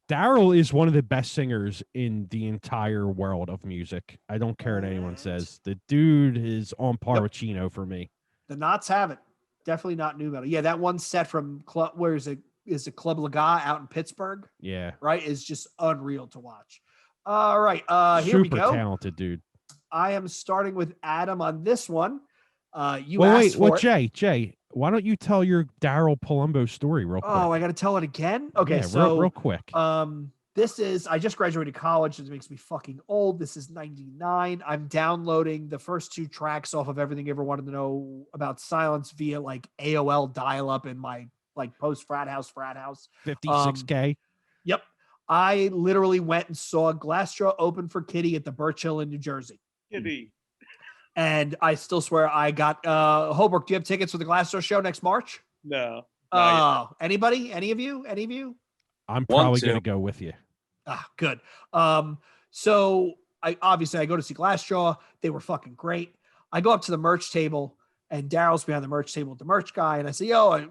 Daryl is one of the best singers in the entire world of music. I don't care what anyone says. The dude is on par with Chino for me. The Knots have it. Definitely not new metal. Yeah, that one set from Club, where is it? Is it Club Laga out in Pittsburgh? Yeah. Right? Is just unreal to watch. All right. Here we Super go. talented dude. I am starting with Adam on this one. You asked for it. Jay, why don't you tell your Daryl Palumbo story real quick? Oh, I got to tell it again? Okay, yeah, so real quick. This is, I just graduated college. This makes me fucking old. This is 99. I'm downloading the first 2 tracks off of Everything You Ever Wanted to Know About Silence via like AOL dial-up in my like post frat house. 56K. Yep. I literally went and saw Glassjaw open for Kitty at the Birch Hill in New Jersey. Kitty. And I still swear I got Holbrook. Do you have tickets for the Glassjaw show next March? No. Anybody? Any of you? I'm probably going to go with you. Good. So I go to see Glassjaw. They were fucking great. I go up to the merch table and Daryl's behind the merch table with the merch guy. And I say, yo, I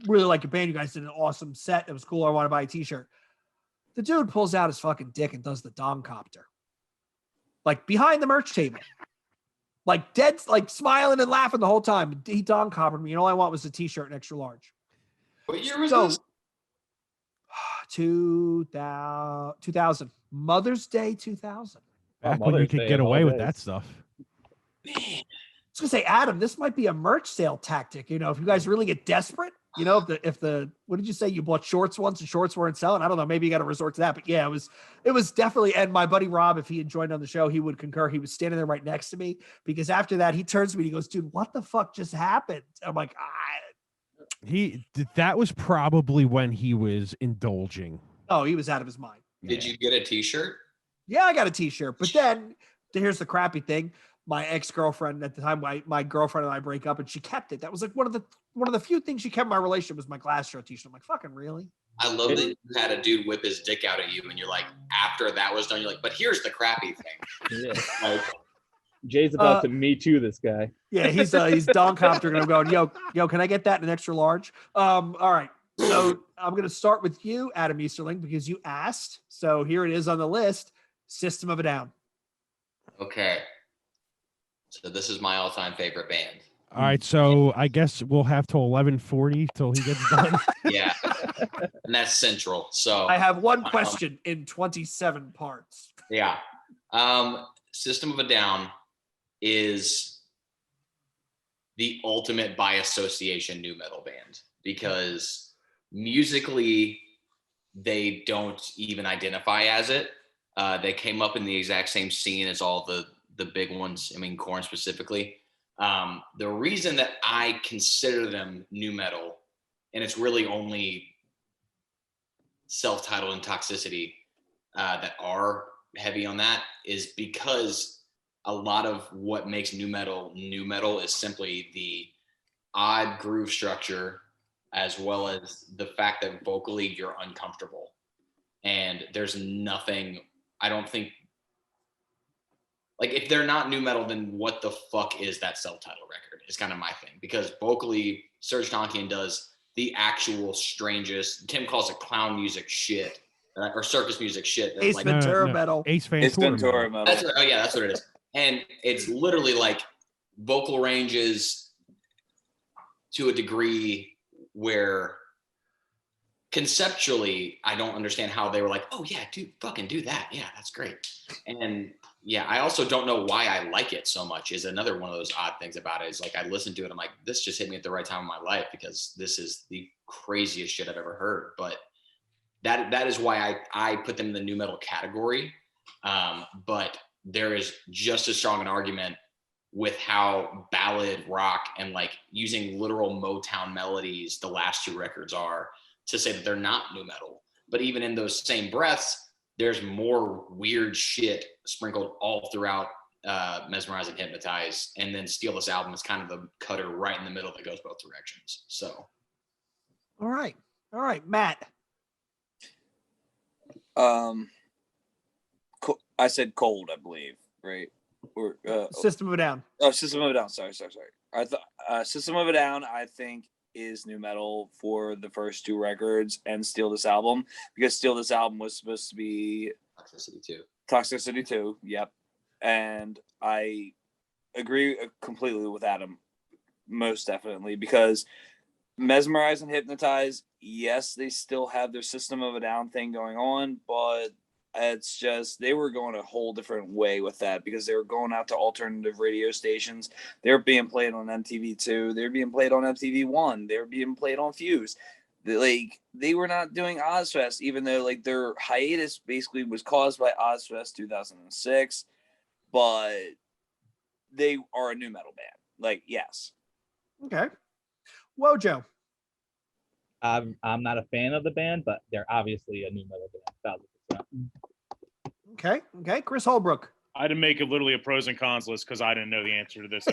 really like your band. You guys did an awesome set. It was cool. I want to buy a t-shirt. The dude pulls out his fucking dick and does the dong copter. Like behind the merch table. Like dead, like smiling and laughing the whole time. He dong coptered me. And all I want was a t-shirt and extra large. What year was this? 2000. Mother's Day 2000. Back when you could get away with that stuff. Man. I was gonna say, Adam, this might be a merch sale tactic. If you guys really get desperate, if the what did you say? You bought shorts once and shorts weren't selling. I don't know. Maybe you got to resort to that. But yeah, it was definitely. And my buddy Rob, if he had joined on the show, he would concur. He was standing there right next to me because after that, he turns to me and he goes, "Dude, what the fuck just happened?" I'm like, that was probably when he was indulging. Oh, he was out of his mind. Did you get a t-shirt? Yeah, I got a t-shirt. But then here's the crappy thing. My ex-girlfriend at the time, my girlfriend and I break up and she kept it. That was like one of the few things she kept in my relationship was my Glassjaw t-shirt. I'm like, fucking really? I love that you had a dude whip his dick out at you and you're like, after that was done, you're like, but here's the crappy thing. Yeah. Like, Jay's about to me too this guy. Yeah, he's Don Copter and I'm going, yo, can I get that in an extra large? All right. So I'm gonna start with you, Adam Easterling, because you asked. So here it is on the list. System of a Down. Okay. So this is my all-time favorite band. All right, so I guess we'll have till 11:40 till he gets done. Yeah. And that's central. So I have one question in 27 parts. Yeah. System of a Down is the ultimate by association new metal band because musically they don't even identify as it. They came up in the exact same scene as all the big ones. I mean, Korn specifically. The reason that I consider them new metal, and it's really only Self-Titled and Toxicity that are heavy on that, is because a lot of what makes new metal is simply the odd groove structure as well as the fact that vocally you're uncomfortable. And there's nothing, I don't think, like if they're not new metal, then what the fuck is that Self-Titled record? It's kind of my thing because vocally Serj Tankian does the actual strangest, Tim calls it clown music shit or circus music shit. Ace Ventura metal. Ace Ventura metal. That's what it is. And it's literally like vocal ranges to a degree where conceptually, I don't understand how they were like, oh yeah, dude, fucking do that. Yeah, that's great. And yeah, I also don't know why I like it so much is another one of those odd things about it is like, I listen to it. I'm like, this just hit me at the right time in my life because this is the craziest shit I've ever heard. But that is why I put them in the new metal category. But there is just as strong an argument with how ballad rock and like using literal Motown melodies the last 2 records are to say that they're not new metal. But even in those same breaths, there's more weird shit sprinkled all throughout Mesmerize and Hypnotize. And then Steal This Album is kind of the cutter right in the middle that goes both directions. So. All right, Matt. I said cold, I believe, right? Or System of a Down. Oh, System of a Down. Sorry. I thought System of a Down, I think, is new metal for the first 2 records, and Steal This Album, because Steal This Album was supposed to be Toxicity 2. Yep. And I agree completely with Adam, most definitely, because Mesmerize and Hypnotize, yes, they still have their System of a Down thing going on, but it's just they were going a whole different way with that, because they were going out to alternative radio stations. They were being played on MTV2. They were being played on MTV1. They were being played on Fuse. They were not doing Ozfest, even though like their hiatus basically was caused by Ozfest 2006. But they are a new metal band. Like, yes. Okay. Wojo. I'm not a fan of the band, but they're obviously a new metal band. 1000%. Okay. Chris Holbrook. I had to make it literally a pros and cons list because I didn't know the answer to this.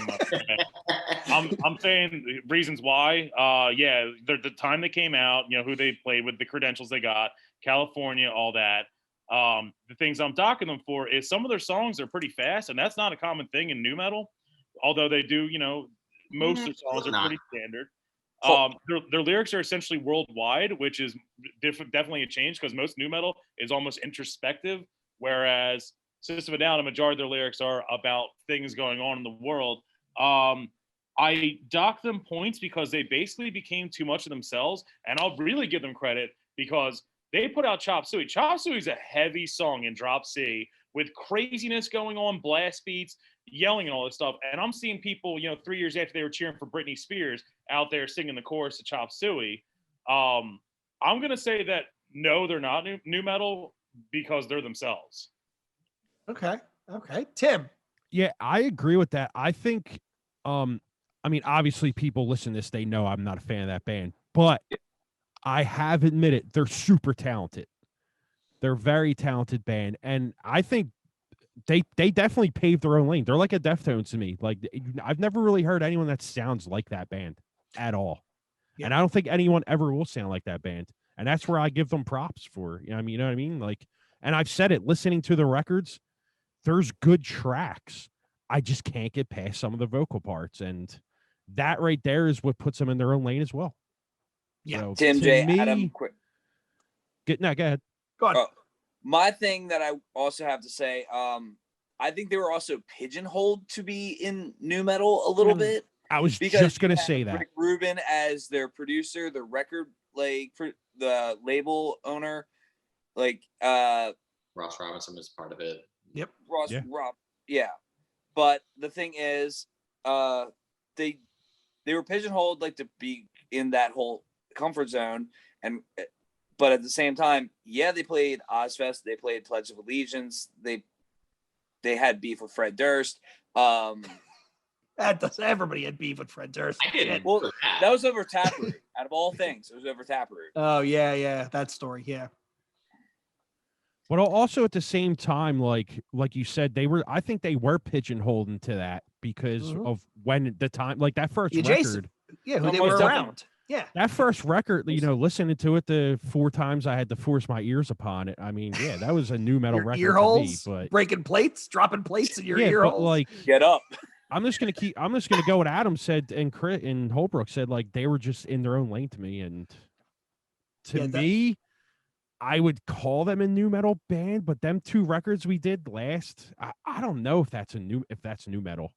I'm saying reasons why. Yeah, the time they came out, who they played with, the credentials they got, California, all that. The things I'm docking them for is some of their songs are pretty fast, and that's not a common thing in nu metal. Although they do, most of their songs are pretty standard. Their lyrics are essentially worldwide, which is definitely a change, because most nu metal is almost introspective, whereas System of a Down, a majority of their lyrics are about things going on in the world. I dock them points because they basically became too much of themselves, and I'll really give them credit because they put out Chop Suey. Chop Suey is a heavy song in Drop C with craziness going on, blast beats, yelling and all this stuff. And I'm seeing people, 3 years after they were cheering for Britney Spears, out there singing the chorus to Chop Suey. I'm going to say that, no, they're not new metal because they're themselves. Okay. Tim. Yeah, I agree with that. I think, obviously people listen to this, they know I'm not a fan of that band, but I have admitted they're super talented. They're a very talented band, and I think they definitely paved their own lane. They're like a Deftones to me. Like, I've never really heard anyone that sounds like that band at all. Yeah. And I don't think anyone ever will sound like that band. And that's where I give them props for. You know what I mean? Like, and I've said it, listening to the records, there's good tracks. I just can't get past some of the vocal parts. And that right there is what puts them in their own lane as well. Yeah. So, Tim, J, Adam, quick. Go ahead. Go on. My thing that I also have to say, I think they were also pigeonholed to be in nu metal a little bit. I was just going to say that. Rick Rubin as their producer, the record, the label owner, Ross Robinson was part of it. Yep. Yeah. But the thing is, they were pigeonholed to be in that whole comfort zone, but at the same time, yeah, they played Ozfest, they played Pledge of Allegiance, they had beef with Fred Durst. Everybody had beef with Fred Durst. I didn't. Well, that was over Taproot. Out of all things, it was over Taproot. Oh yeah, that story, yeah. But also at the same time, like you said, I think they were pigeonholed into that because of when the time, like that first record. Yeah, who they were around. Yeah. That first record, listening to it the 4 times I had to force my ears upon it. I mean, yeah, that was a new metal record ear to holes, me, but breaking plates, dropping plates in your ear holes. Get up. I'm just gonna go what Adam said and Holbrook said, like they were just in their own lane to me. And to me, I would call them a new metal band, but them 2 records we did last, I don't know if that's new metal.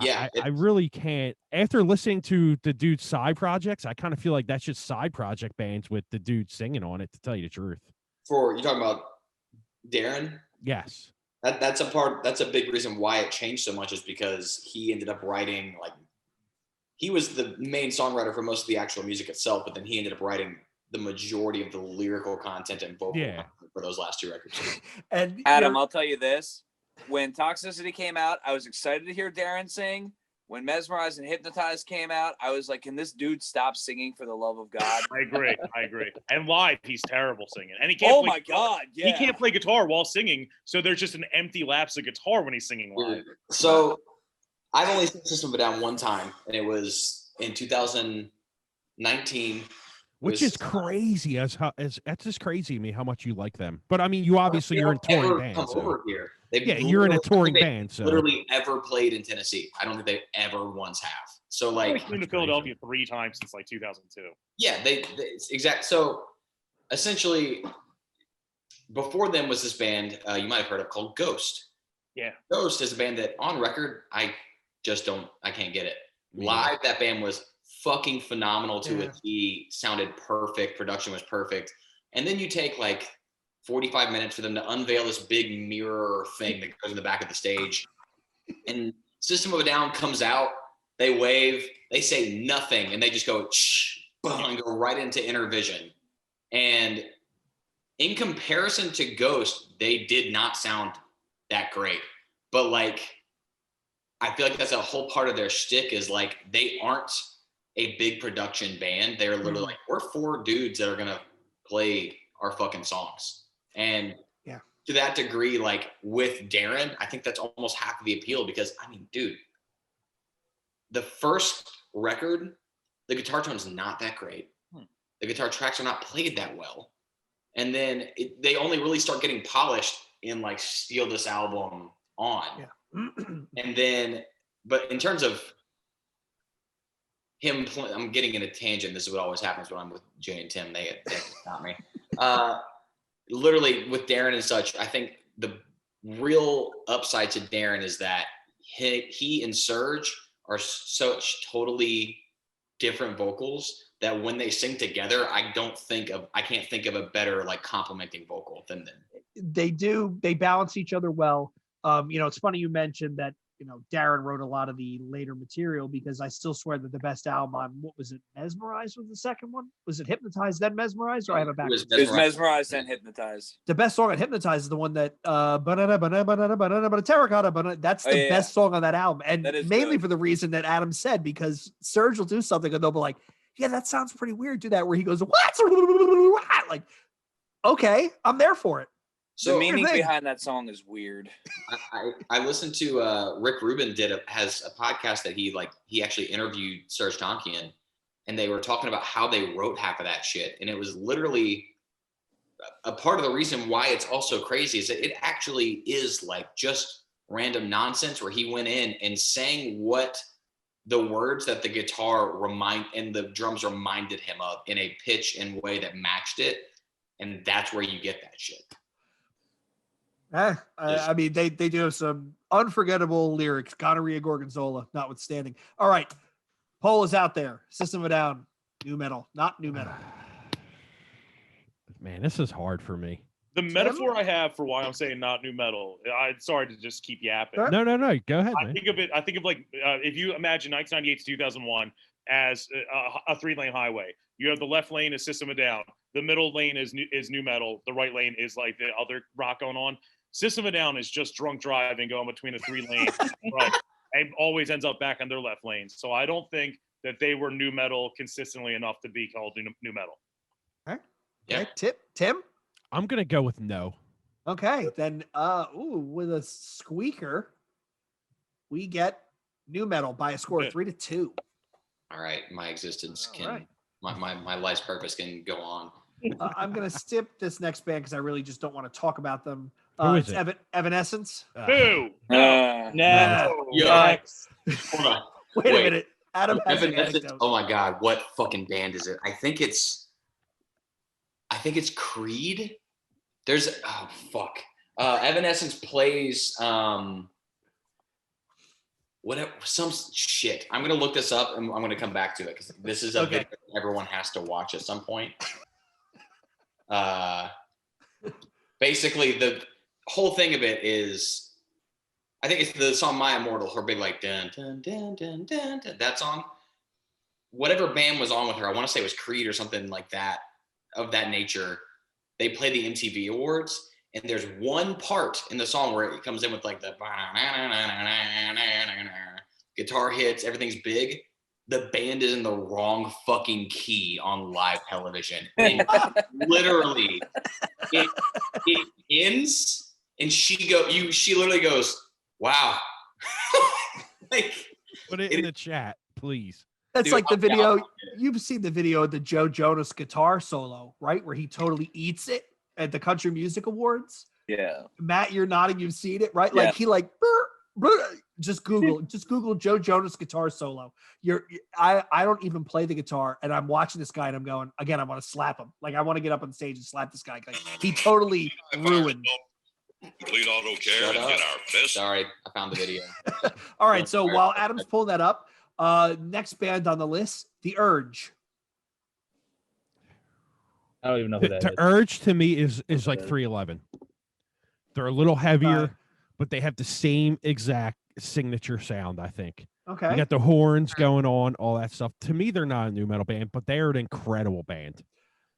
Yeah, I really can't. After listening to the dude's side projects, I kind of feel like that's just side project bands with the dude singing on it, to tell you the truth. You talking about Darren? Yes. That's a big reason why it changed so much, is because he ended up writing, he was the main songwriter for most of the actual music itself, but then he ended up writing the majority of the lyrical content and vocal content for those last 2 records. And Adam, I'll tell you this. When Toxicity came out, I was excited to hear Darren sing. When Mesmerize and Hypnotize came out, I was like, can this dude stop singing for the love of God? I agree. And live, he's terrible singing. And he can't he can't play guitar while singing, so there's just an empty lapse of guitar when he's singing live. So I've only seen System of a Down one time, and it was in 2019 Which is crazy as that's just crazy to me how much you like them. But I mean, you obviously you're in a touring band. Come So. over here. Yeah, you're in a touring band. So literally ever played in Tennessee. I don't think they ever once have. So like, I've been to Philadelphia 3 times since like 2002. Yeah, they exact. So essentially, before them was this band you might have heard of called Ghost. Yeah, Ghost is a band that on record I can't get it. Live, that band was fucking phenomenal to a T. Sounded perfect. Production was perfect. And then you take like 45 minutes for them to unveil this big mirror thing that goes in the back of the stage. And System of a Down comes out. They wave. They say nothing. And they just go, boom, and go right into Inner Vision. And in comparison to Ghost, they did not sound that great. But like, I feel like that's a whole part of their shtick is like, they aren't a big production band. They're literally like, we're 4 dudes that are going to play our fucking songs. And to that degree, like with Darren, I think that's almost half of the appeal because I mean, dude, the first record, the guitar tone is not that great. The guitar tracks are not played that well. And then they only really start getting polished in like Steal This Album on. And then, but in terms of him, I'm getting in a tangent. This is what always happens when I'm with Jay and Tim. They got me. Literally with Darren and such, I think the real upside to Darren is that he and Serge are such totally different vocals that when they sing together, I can't think of a better like complementing vocal than them. They do. They balance each other well. It's funny you mentioned that, Darren wrote a lot of the later material because I still swear that the best album on, what was it, Mesmerized was the second one? Was it Hypnotized then Mesmerized, or I have it back? It was Mesmerized and Hypnotized. The best song on Hypnotized is the one that terracotta. That's the best song on that album, and mainly for the reason that Adam said, because Serge will do something and they'll be like, "Yeah, that sounds pretty weird." Do that where he goes, "What?" Like, okay, I'm there for it. So the meaning behind that song is weird. I listened to Rick Rubin has a podcast that he actually interviewed Serge Tankian, and they were talking about how they wrote half of that shit. And it was literally a part of the reason why it's also crazy is that it actually is like just random nonsense where he went in and sang what the words that the guitar and the drums reminded him of in a pitch and way that matched it. And that's where you get that shit. I mean, they do have some unforgettable lyrics, gonorrhea gorgonzola notwithstanding. All right, poll is out there. System of a Down, new metal, not new metal. Man, this is hard for me. The metaphor I have for why I'm saying not new metal, I'm sorry to just keep yapping. No. Go ahead, man. I think of like, if you imagine 1998 to 2001 as a 3-lane highway, you have the left lane is System of a Down. The middle lane is new metal. The right lane is like the other rock going on. System of a Down is just drunk driving going between the 3 lanes, right? And always ends up back on their left lane. So I don't think that they were new metal consistently enough to be called new metal. All right. Yeah. Okay. Tim? I'm gonna go with no. Okay, then with a squeaker, we get new metal by a score of 3-2. All right, my existence my life's purpose can go on. I'm gonna skip this next band because I really just don't want to talk about them. Who is it? Evanescence. Who? No. Hold on. Wait a minute. Adam has an anecdote. Oh my God, what fucking band is it? I think it's Creed. There's Evanescence plays some shit. I'm gonna look this up and I'm gonna come back to it because this is a video everyone has to watch at some point. Basically the whole thing of it is, I think it's the song My Immortal, her big like dun dun dun dun dun, dun, that song. Whatever band was on with her, I want to say it was Creed or something like that, of that nature. They play the MTV Awards, and there's one part in the song where it comes in with like the guitar hits, everything's big. The band is in the wrong fucking key on live television. And literally, it ends, and she literally goes, "Wow!" Like, put it in the chat, please. That's like the video. you've seen the video of the Joe Jonas guitar solo, right? Where he totally eats it at the Country Music Awards. Yeah. Matt, you're nodding. You've seen it, right? Yeah. Like he like just Google Joe Jonas guitar solo. I don't even play the guitar, and I'm watching this guy, and I'm going again. I want to slap him. Like I want to get up on stage and slap this guy. Like, he totally ruined. Complete auto care and get our best. Sorry, I found the video. All right, so while Adam's pulling that up, next band on the list, The Urge. I don't even know who that is. The Urge to me is like 311. They're a little heavier, but they have the same exact signature sound, I think. Okay. You got the horns going on, all that stuff. To me, they're not a new metal band, but they're an incredible band.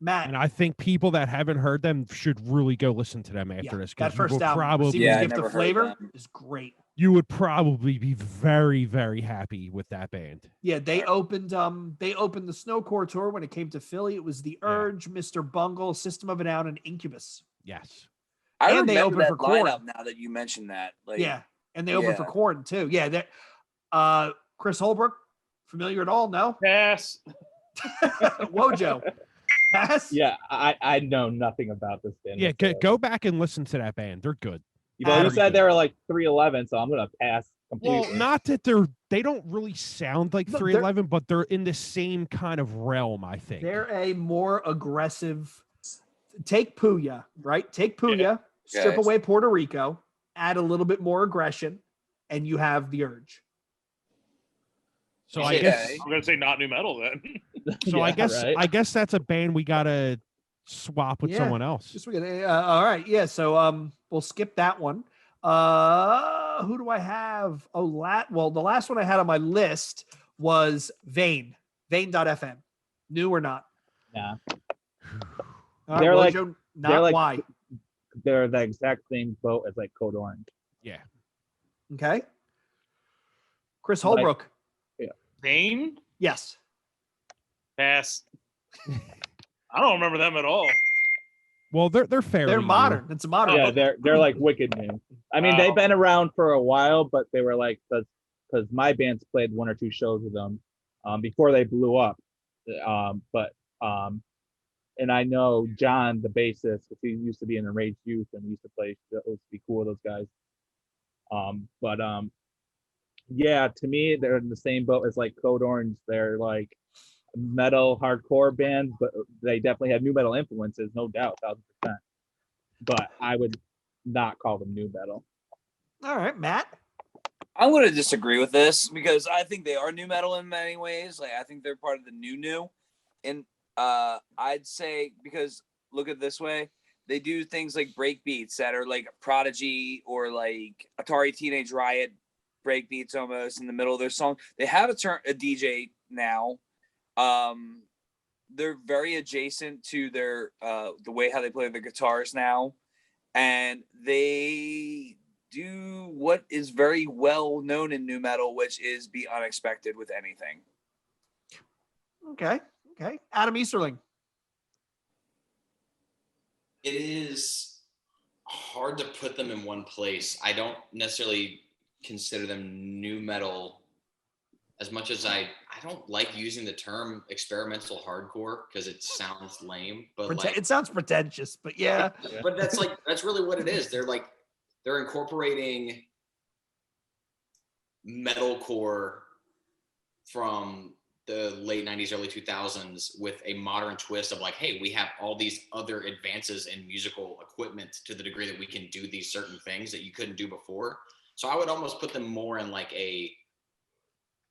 Matt. And I think people that haven't heard them should really go listen to them after this. That first album, probably, Gift of Flavor, is great. You would probably be very, very happy with that band. Yeah, they opened the Snowcore tour when it came to Philly. It was The Urge, Mr. Bungle, System of a Down, and Incubus. Yes. I And remember they opened that for Korn. lineup now that you mentioned that. Like, Yeah, and they opened for Korn too. Yeah, that Chris Holbrook, familiar at all? No? Pass. Wojo. Pass? Yeah, I know nothing about this band. Yeah, go back and listen to that band. They're good. You said they were like 311, so I'm gonna pass completely. Well, not that they don't really sound like 311, but they're in the same kind of realm, I think. They're a more aggressive. Take Puya, right? Take Puya, strip away Puerto Rico, add a little bit more aggression, and you have The Urge. So I guess I'm gonna say not new metal then. So I guess that's a band we gotta swap with someone else. Just all right, yeah. So we'll skip that one. Who do I have? The last one I had on my list was Vayne. Vayne.fm. New or not? Yeah. They're Wojo, not why. They're the exact same boat as like Code Orange. Yeah. Okay. Chris Holbrook. Vayne? Yes. Pass. I don't remember them at all. Well, they're fairly They're modern. new. It's a modern. Yeah, they're like wicked new. I mean, they've been around for a while, but they were like because my band's played one or two shows with them before they blew up. And I know John, the bassist, because he used to be in Enraged Youth and he used to play shows. To be cool with those guys. Yeah, to me, they're in the same boat as like Code Orange. They're like metal hardcore band, but they definitely have new metal influences, no doubt, 1,000%. But I would not call them new metal. All right, Matt. I'm going to disagree with this because I think they are new metal in many ways. Like I think they're part of the new. And I'd say because look at it this way, they do things like break beats that are like Prodigy or like Atari Teenage Riot break beats almost in the middle of their song. They have a DJ now. They're very adjacent to their the way how they play their guitars now, and they do what is very well known in new metal, which is be unexpected with anything. Okay. Adam Easterling. It is hard to put them in one place. I don't necessarily consider them new metal as much as I don't like using the term experimental hardcore because it sounds lame, but it sounds pretentious, but yeah. But that's really what it is. They're incorporating metalcore from the late 90s, early 2000s with a modern twist of like, hey, we have all these other advances in musical equipment to the degree that we can do these certain things that you couldn't do before. So I would almost put them more in like a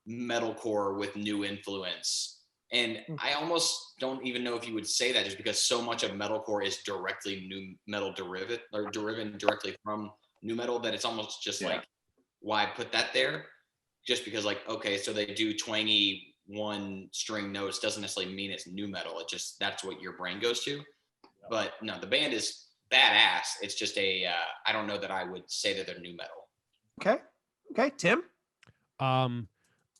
metalcore with new influence. And I almost don't even know if you would say that just because so much of metalcore is directly new metal deriven directly from new metal that it's almost just like, why put that there? Just because like, okay, so they do twangy one string notes doesn't necessarily mean it's new metal. It just, that's what your brain goes to. But no, the band is badass. It's just I don't know that I would say that they're new metal. Okay, Tim.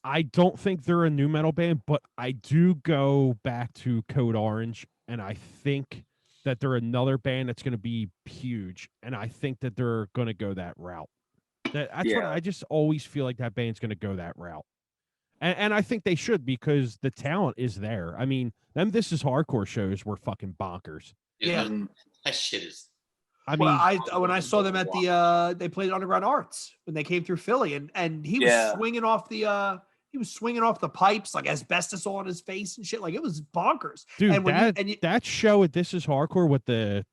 I don't think they're a new metal band, but I do go back to Code Orange, and I think that they're another band that's going to be huge, and I think that they're going to go that route. That's what I just always feel like that band's going to go that route. And I think they should because the talent is there. I mean, them This Is Hardcore shows were fucking bonkers. Yeah. That shit is. I mean, when I saw them at the they played Underground Arts when they came through Philly, and he was swinging off the pipes like asbestos all on his face and shit. Like it was bonkers. Dude, and that show at This Is Hardcore with the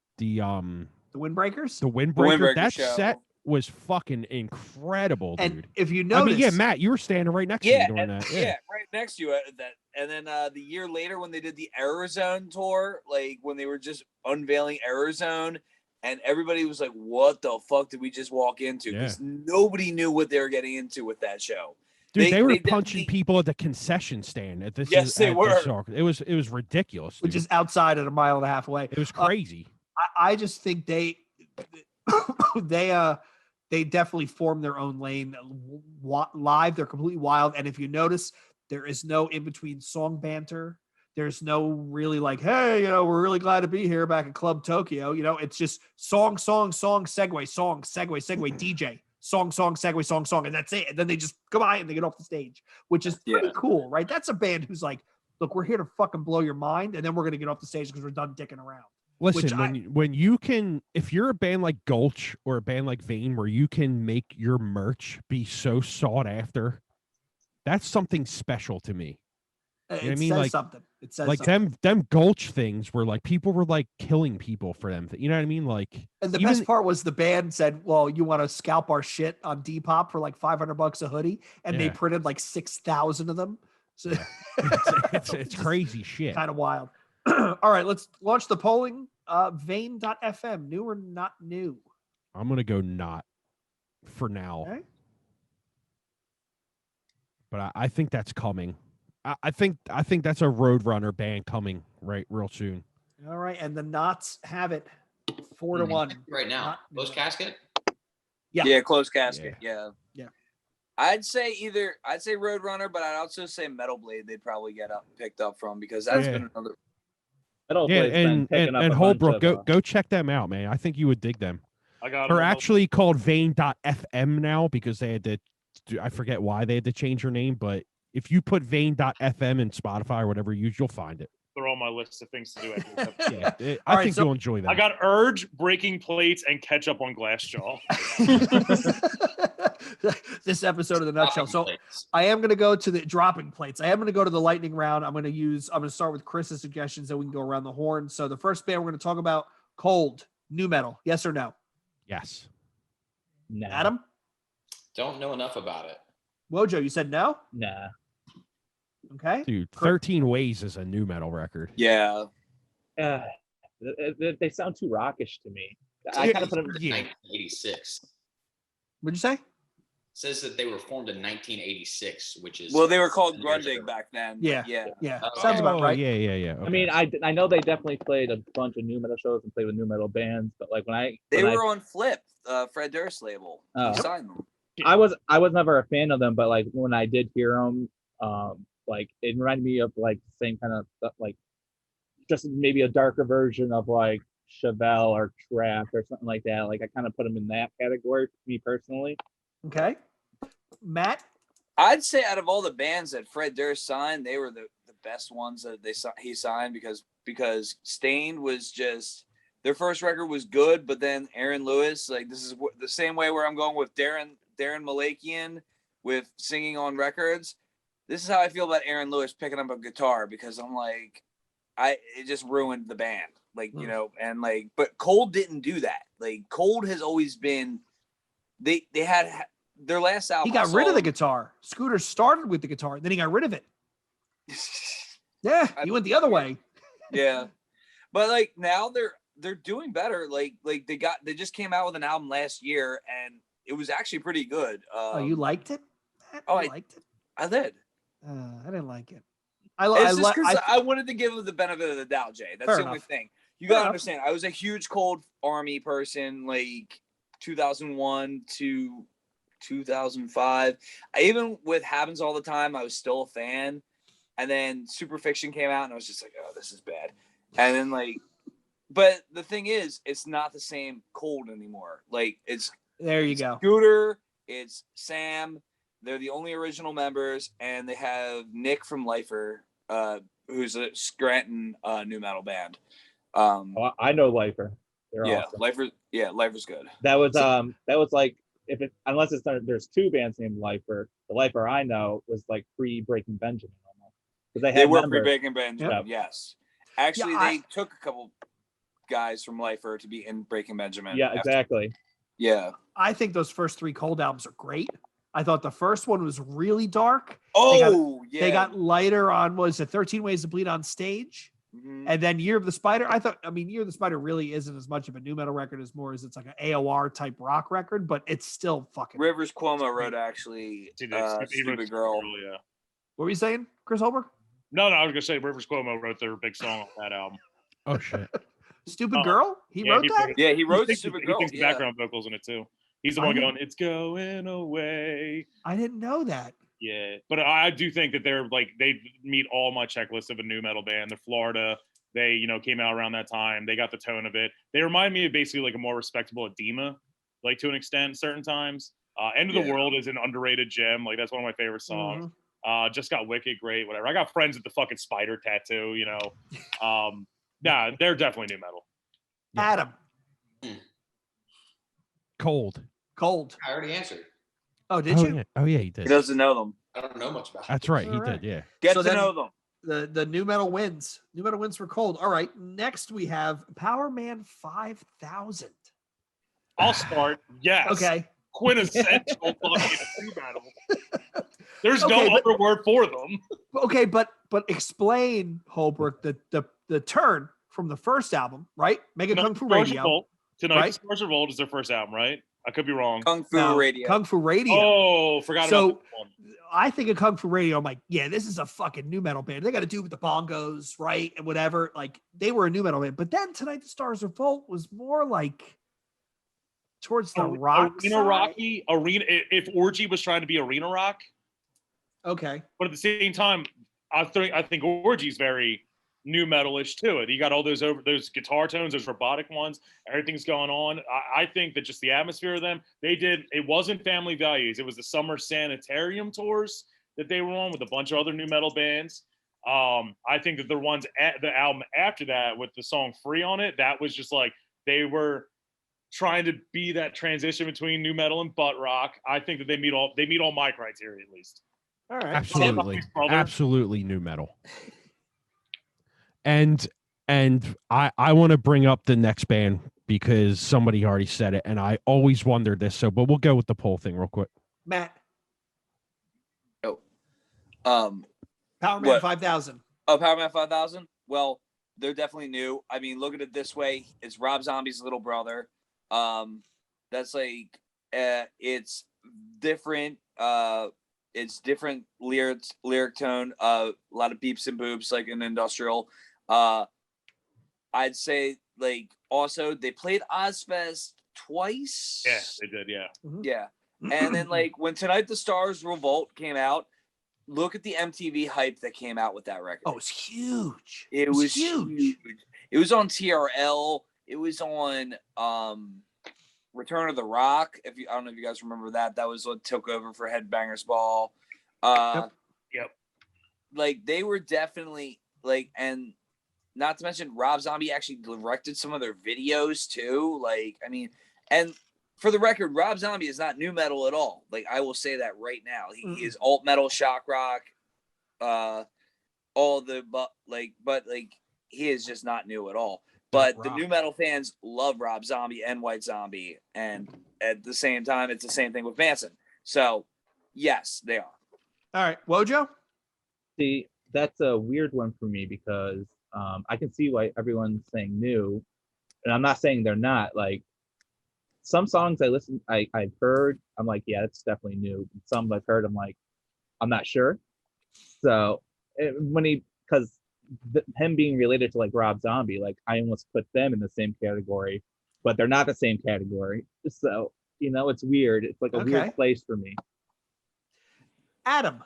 Windbreakers, that show. set was fucking incredible, dude. And if you notice, I mean, yeah, Matt, you were standing right next to me during that. Yeah, right next to you at that. And then the year later when they did the Error Zone tour, like when they were just unveiling Error Zone, and everybody was like, what the fuck did we just walk into? Because nobody knew what they were getting into with that show. Dude, they were punching people at the concession stand at this. Yes, they were. It was ridiculous. Dude. Which is outside at a mile and a half away. It was crazy. I just think they definitely form their own lane. Live, they're completely wild. And if you notice, there is no in between song banter. There's no really like, hey, we're really glad to be here back at Club Tokyo. It's just song, segue, DJ, song, segue, song, and that's it. And then they just go by and they get off the stage, which is pretty cool, right? That's a band who's like, look, we're here to fucking blow your mind, and then we're gonna get off the stage because we're done dicking around. Listen, when you can, if you're a band like Gulch or a band like Vayne, where you can make your merch be so sought after, that's something special to me. It says like, something. It says like something. them Gulch things where like people were like killing people for them. You know what I mean? Like, and the best part was the band said, "Well, you want to scalp our shit on Depop for like $500 a hoodie," and they printed like 6,000 of them. So it's crazy shit. Kind of wild. All right, let's launch the polling. Vayne.fm, new or not new? I'm gonna go not for now. Okay. But I think that's coming. I think that's a Roadrunner band coming real soon. All right, and the Knots have it 4-1 right now. Closed casket. Yeah, closed casket. Yeah. Yeah. I'd say Roadrunner, but I'd also say Metal Blade. They'd probably get picked up from because that's been another. Metal and Holbrook, go check them out, man. I think you would dig them. They're actually called Vayne.fm now because they had to. I forget why they had to change their name, but if you put Vayne.fm in Spotify or whatever, you'll find it. They're on my list of things to do. I think you'll enjoy them. I got Urge, Breaking Plates, and Ketchup on Glassjaw. This episode of the Nutshell. So I am going to go to the dropping plates. I am going to go to the lightning round. I'm going to start with Chris's suggestions, then we can go around the horn. So the first band we're going to talk about, Cold, new metal. Yes or no? Yes. No. Adam? Don't know enough about it. Wojo, you said no? Nah. Okay. Dude, 13 Ways is a new metal record. Yeah. They sound too rockish to me. I kind of put them in 1986. What'd you say? It says that they were formed in 1986, which is they were called grunting back then. Yeah. Oh, sounds about right. Yeah. Okay. I mean, I know they definitely played a bunch of new metal shows and played with new metal bands, but like they were on Flip, Fred Durst label. He signed them. I was never a fan of them, but like when I did hear them, like it reminded me of like the same kind of stuff, like just maybe a darker version of like Chevelle or Trap or something like that. Like I kind of put them in that category for me personally. Okay. Matt? I'd say out of all the bands that Fred Durst signed, they were the best ones that he signed because Stained was just their first record was good, but then Aaron Lewis, like this is the same way where I'm going with Darren Malakian with singing on records. This is how I feel about Aaron Lewis picking up a guitar because I'm like, it just ruined the band. Like, and like, but Cold didn't do that. Like Cold has always been, they had their last album. He got rid of the guitar. Scooter started with the guitar, then he got rid of it. Yeah, he went the other way. Yeah. But like now they're doing better. Like they just came out with an album last year and it was actually pretty good. You liked it? I liked it. I did. I didn't like it. It's just because I wanted to give them the benefit of the doubt, Jay. That's the only thing. You gotta understand. I was a huge Cold Army person, like 2001 to 2005. Even with Happens All the Time, I was still a fan. And then Superfiction came out, and I was just like, "Oh, this is bad." And then like, but the thing is, it's not the same Cold anymore. Like it's there you go. Scooter, it's Sam. They're the only original members, and they have Nick from Lifer, who's a Scranton new metal band. I know Lifer. They're yeah, awesome. Lifer's good. That was like unless there's two bands named Lifer. The Lifer I know was like pre-Breaking Benjamin almost. Because They were pre-Breaking Benjamin. Yep. Yes, actually, they took a couple guys from Lifer to be in Breaking Benjamin. Yeah, exactly. Yeah, I think those first 3 Cold albums are great. I thought the first one was really dark. They got lighter on, was it 13 Ways to Bleed on Stage? Mm-hmm. And then Year of the Spider. Year of the Spider really isn't as much of a new metal record as more as it's like an AOR type rock record, but it's still fucking. Rivers Cuomo wrote actually Stupid Girl. Yeah. What were you saying, Chris Holbrook? No, I was gonna say Rivers Cuomo wrote their big song on that album. Oh shit. Stupid Girl? He wrote that? Yeah, he wrote Stupid Girl. He sings background vocals in it too. He's the one going, "It's going away." I didn't know that. Yeah, but I do think that they're like they meet all my checklists of a new metal band. They're Florida. They came out around that time. They got the tone of it. They remind me of basically like a more respectable Edema, like to an extent certain times. End of the World is an underrated gem. Like that's one of my favorite songs. Mm-hmm. Just Got Wicked, great, whatever. I got friends with the fucking spider tattoo. Nah, they're definitely new metal. Adam. Cold. I already answered. Oh, did you? Yeah. Oh, yeah, he did. He doesn't know them. I don't know much about That's right. He did. Yeah. Get to know them. The new metal wins. New metal wins for Cold. All right. Next we have Power Man 5000. I'll start. Yes. Okay. Quintessential fucking new metal. There's no other word for them. Okay, but explain, Holbrook, the turn from the first album, right? Mega Kung Fu Radio. Tonight's Stars Revolt is their first album, right? I could be wrong. Kung Fu Radio. Kung Fu Radio. Oh, forgot about that one. I think of Kung Fu Radio. I'm like, yeah, this is a fucking new metal band. They got to do with the bongos, right? And whatever. Like, they were a new metal band. But then Tonight the Stars Revolt was more like towards the rock Arena side. Rocky. If Orgy was trying to be arena rock. Okay. But at the same time, I think Orgy's very new metalish to it. You got all those guitar tones, those robotic ones, everything's going on. I think that just the atmosphere of them, it wasn't Family Values. It was the Summer Sanitarium tours that they were on with a bunch of other new metal bands. I think that the album after that with the song Free on it, that was just like, they were trying to be that transition between new metal and butt rock. I think that they meet all my criteria at least. All right. Absolutely new metal. And I want to bring up the next band because somebody already said it, and I always wondered this. But we'll go with the poll thing real quick. Matt. Power Man 5000. Oh, Power Man 5000. Well, they're definitely new. I mean, look at it this way: it's Rob Zombie's little brother. That's like it's different. It's different lyric tone. A lot of beeps and boops, like an industrial. I'd say like also they played Ozfest twice. Yeah, they did. Yeah. Mm-hmm. Yeah. And then like when Tonight the Stars Revolt came out, look at the MTV hype that came out with that record. Oh, it's huge. It was huge. It was on TRL. It was on Return of the Rock. I don't know if you guys remember that. That was what took over for Headbangers Ball. Yep. Like they were definitely like, and not to mention Rob Zombie actually directed some of their videos too. Like, I mean, and for the record, Rob Zombie is not new metal at all. Like, I will say that right now. He is alt metal, shock rock, but he is just not new at all. But the new metal fans love Rob Zombie and White Zombie, and at the same time, it's the same thing with Manson. So, yes, they are. All right, Wojo? See, that's a weird one for me because I can see why everyone's saying new, and I'm not saying they're not. Like, some songs I've heard, I'm like, yeah, it's definitely new. Some I've heard, I'm like, I'm not sure. So because him being related to like Rob Zombie, like I almost put them in the same category, but they're not the same category. So it's weird. It's like a weird place for me. Adam.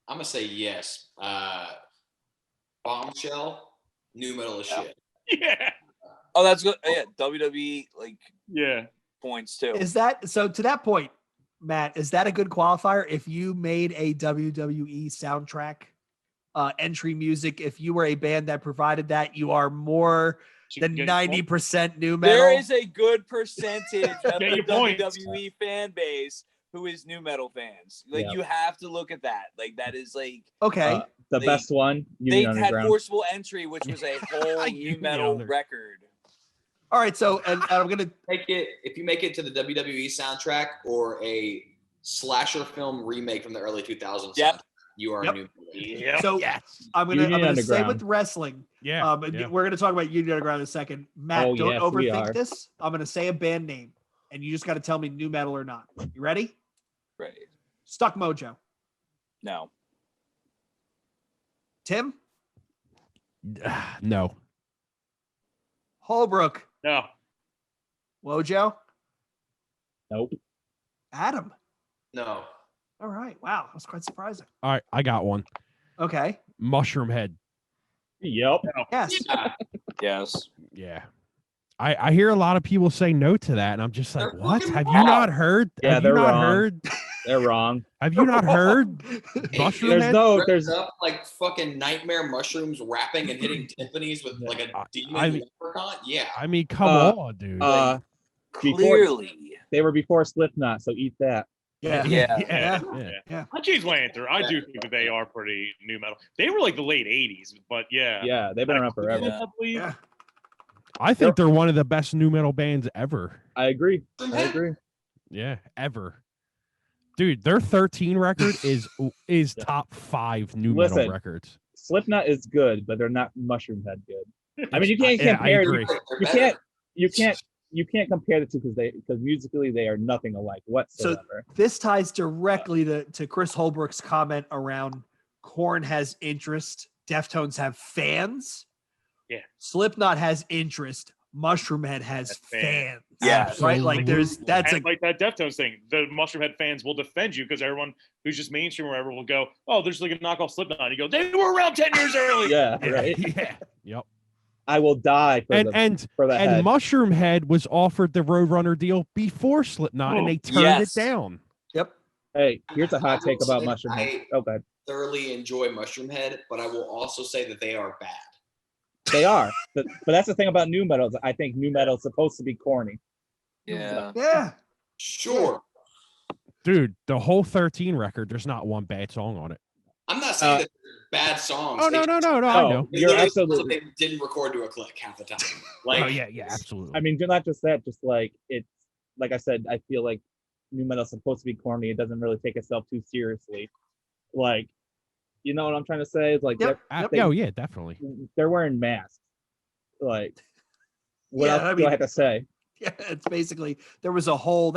I'm gonna say yes. Bombshell, new metal as shit. Yeah. Oh, that's good. Yeah, WWE yeah points too. Is that so? To that point, Matt, is that a good qualifier? If you made a WWE soundtrack entry music, if you were a band that provided that, you are more than 90% new metal. There is a good percentage of the points. WWE fan base who is new metal fans. Like you have to look at that. Like that is like okay. The best one. They Union had Underground. Forcible Entry, which was a whole new metal record. All right, so and I'm gonna make it if you make it to the WWE soundtrack or a slasher film remake from the early 2000s. Yep. You are new. Yeah. So I'm gonna stay with wrestling. Yeah. We're gonna talk about Union Underground in a second. Matt, don't yes, we overthink are. this. I'm gonna say a band name, and you just got to tell me new metal or not. You ready? Right. Stuck Mojo. No. Tim? No. Holbrook. No. Wojo. Nope. Adam. No. All right. Wow, that's quite surprising. All right, I got one. Okay. Mushroom Head. Yep. Yes. Yes. Yeah. I hear a lot of people say no to that, and I'm just like, They're what? fucking Have you wrong. not heard? Yeah, Have you they're not wrong. heard? They're wrong. Have you not heard? Mushroom There's Head? no. Dressed There's up like fucking nightmare mushrooms rapping and hitting Tiffany's with like a demon leprechaun. Yeah. I mean, come on, dude. Clearly. They were before Slipknot, so eat that. Yeah. Yeah. I choose Lantern. I do think that they are pretty new metal. They were like the late 80s, but yeah. Yeah, they've been around forever. I believe. Yeah. I think they're one of the best new metal bands ever. I agree. Yeah, ever. Dude, their 13 record is top 5 new metal records. Slipknot is good, but they're not Mushroom Head good. I mean, you can't I compare. agree. You can't compare the two because musically they are nothing alike whatsoever. So this ties directly to Chris Holbrook's comment around Korn has interest, Deftones have fans. Yeah. Slipknot has interest, Mushroom Head has fans. Yeah, right. Like that's like that Deftones thing. The Mushroom Head fans will defend you because everyone who's just mainstream or whatever will go, "Oh, there's like a knockoff Slipknot." And you go, "They were around 10 years early." Yeah, right. Yeah. Yep. I will die for the head. Mushroom Head was offered the Roadrunner deal before Slipknot, and they turned it down. Yep. Hey, here's a hot take about Mushroom Head. I thoroughly enjoy Mushroom Head, but I will also say that they are bad. They are, but that's the thing about new metal. I think new metal is supposed to be corny. Yeah. Yeah. Sure. Dude, the whole 13 record, there's not one bad song on it. I'm not saying that they're bad songs. Oh, no, I know. You're absolutely. They didn't record to a click half the time. Yeah, absolutely. I mean, not just that, just like it's like I said, I feel like new metal is supposed to be corny. It doesn't really take itself too seriously. Like, you know what I'm trying to say? It's like, yeah, definitely. They're wearing masks. Like, what else do I have to say? Yeah, it's basically that was a whole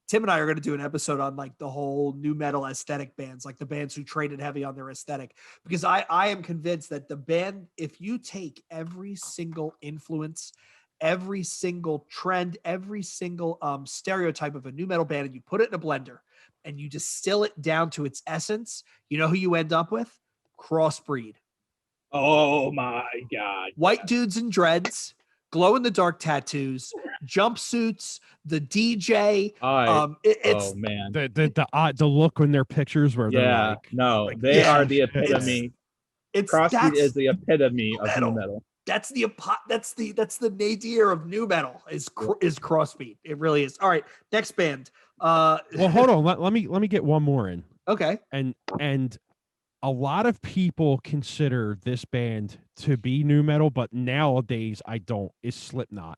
Tim and I are going to do an episode on like the whole new metal aesthetic bands, like the bands who traded heavy on their aesthetic, because I am convinced that the band, if you take every single influence, every single trend, every single stereotype of a new metal band, and you put it in a blender and you distill it down to its essence, you know who you end up with? Crossbreed. Oh my God. White dudes in dreads, glow in the dark tattoos, jumpsuits, the DJ. It's oh man. The look in their pictures where they're like, they are the epitome. Crossbreed is the epitome of new metal. That's the nadir of new metal is Crossbreed. It really is. All right, next band. Well, hold on. Let me get one more in. Okay. And a lot of people consider this band to be new metal, but nowadays I don't. Is Slipknot.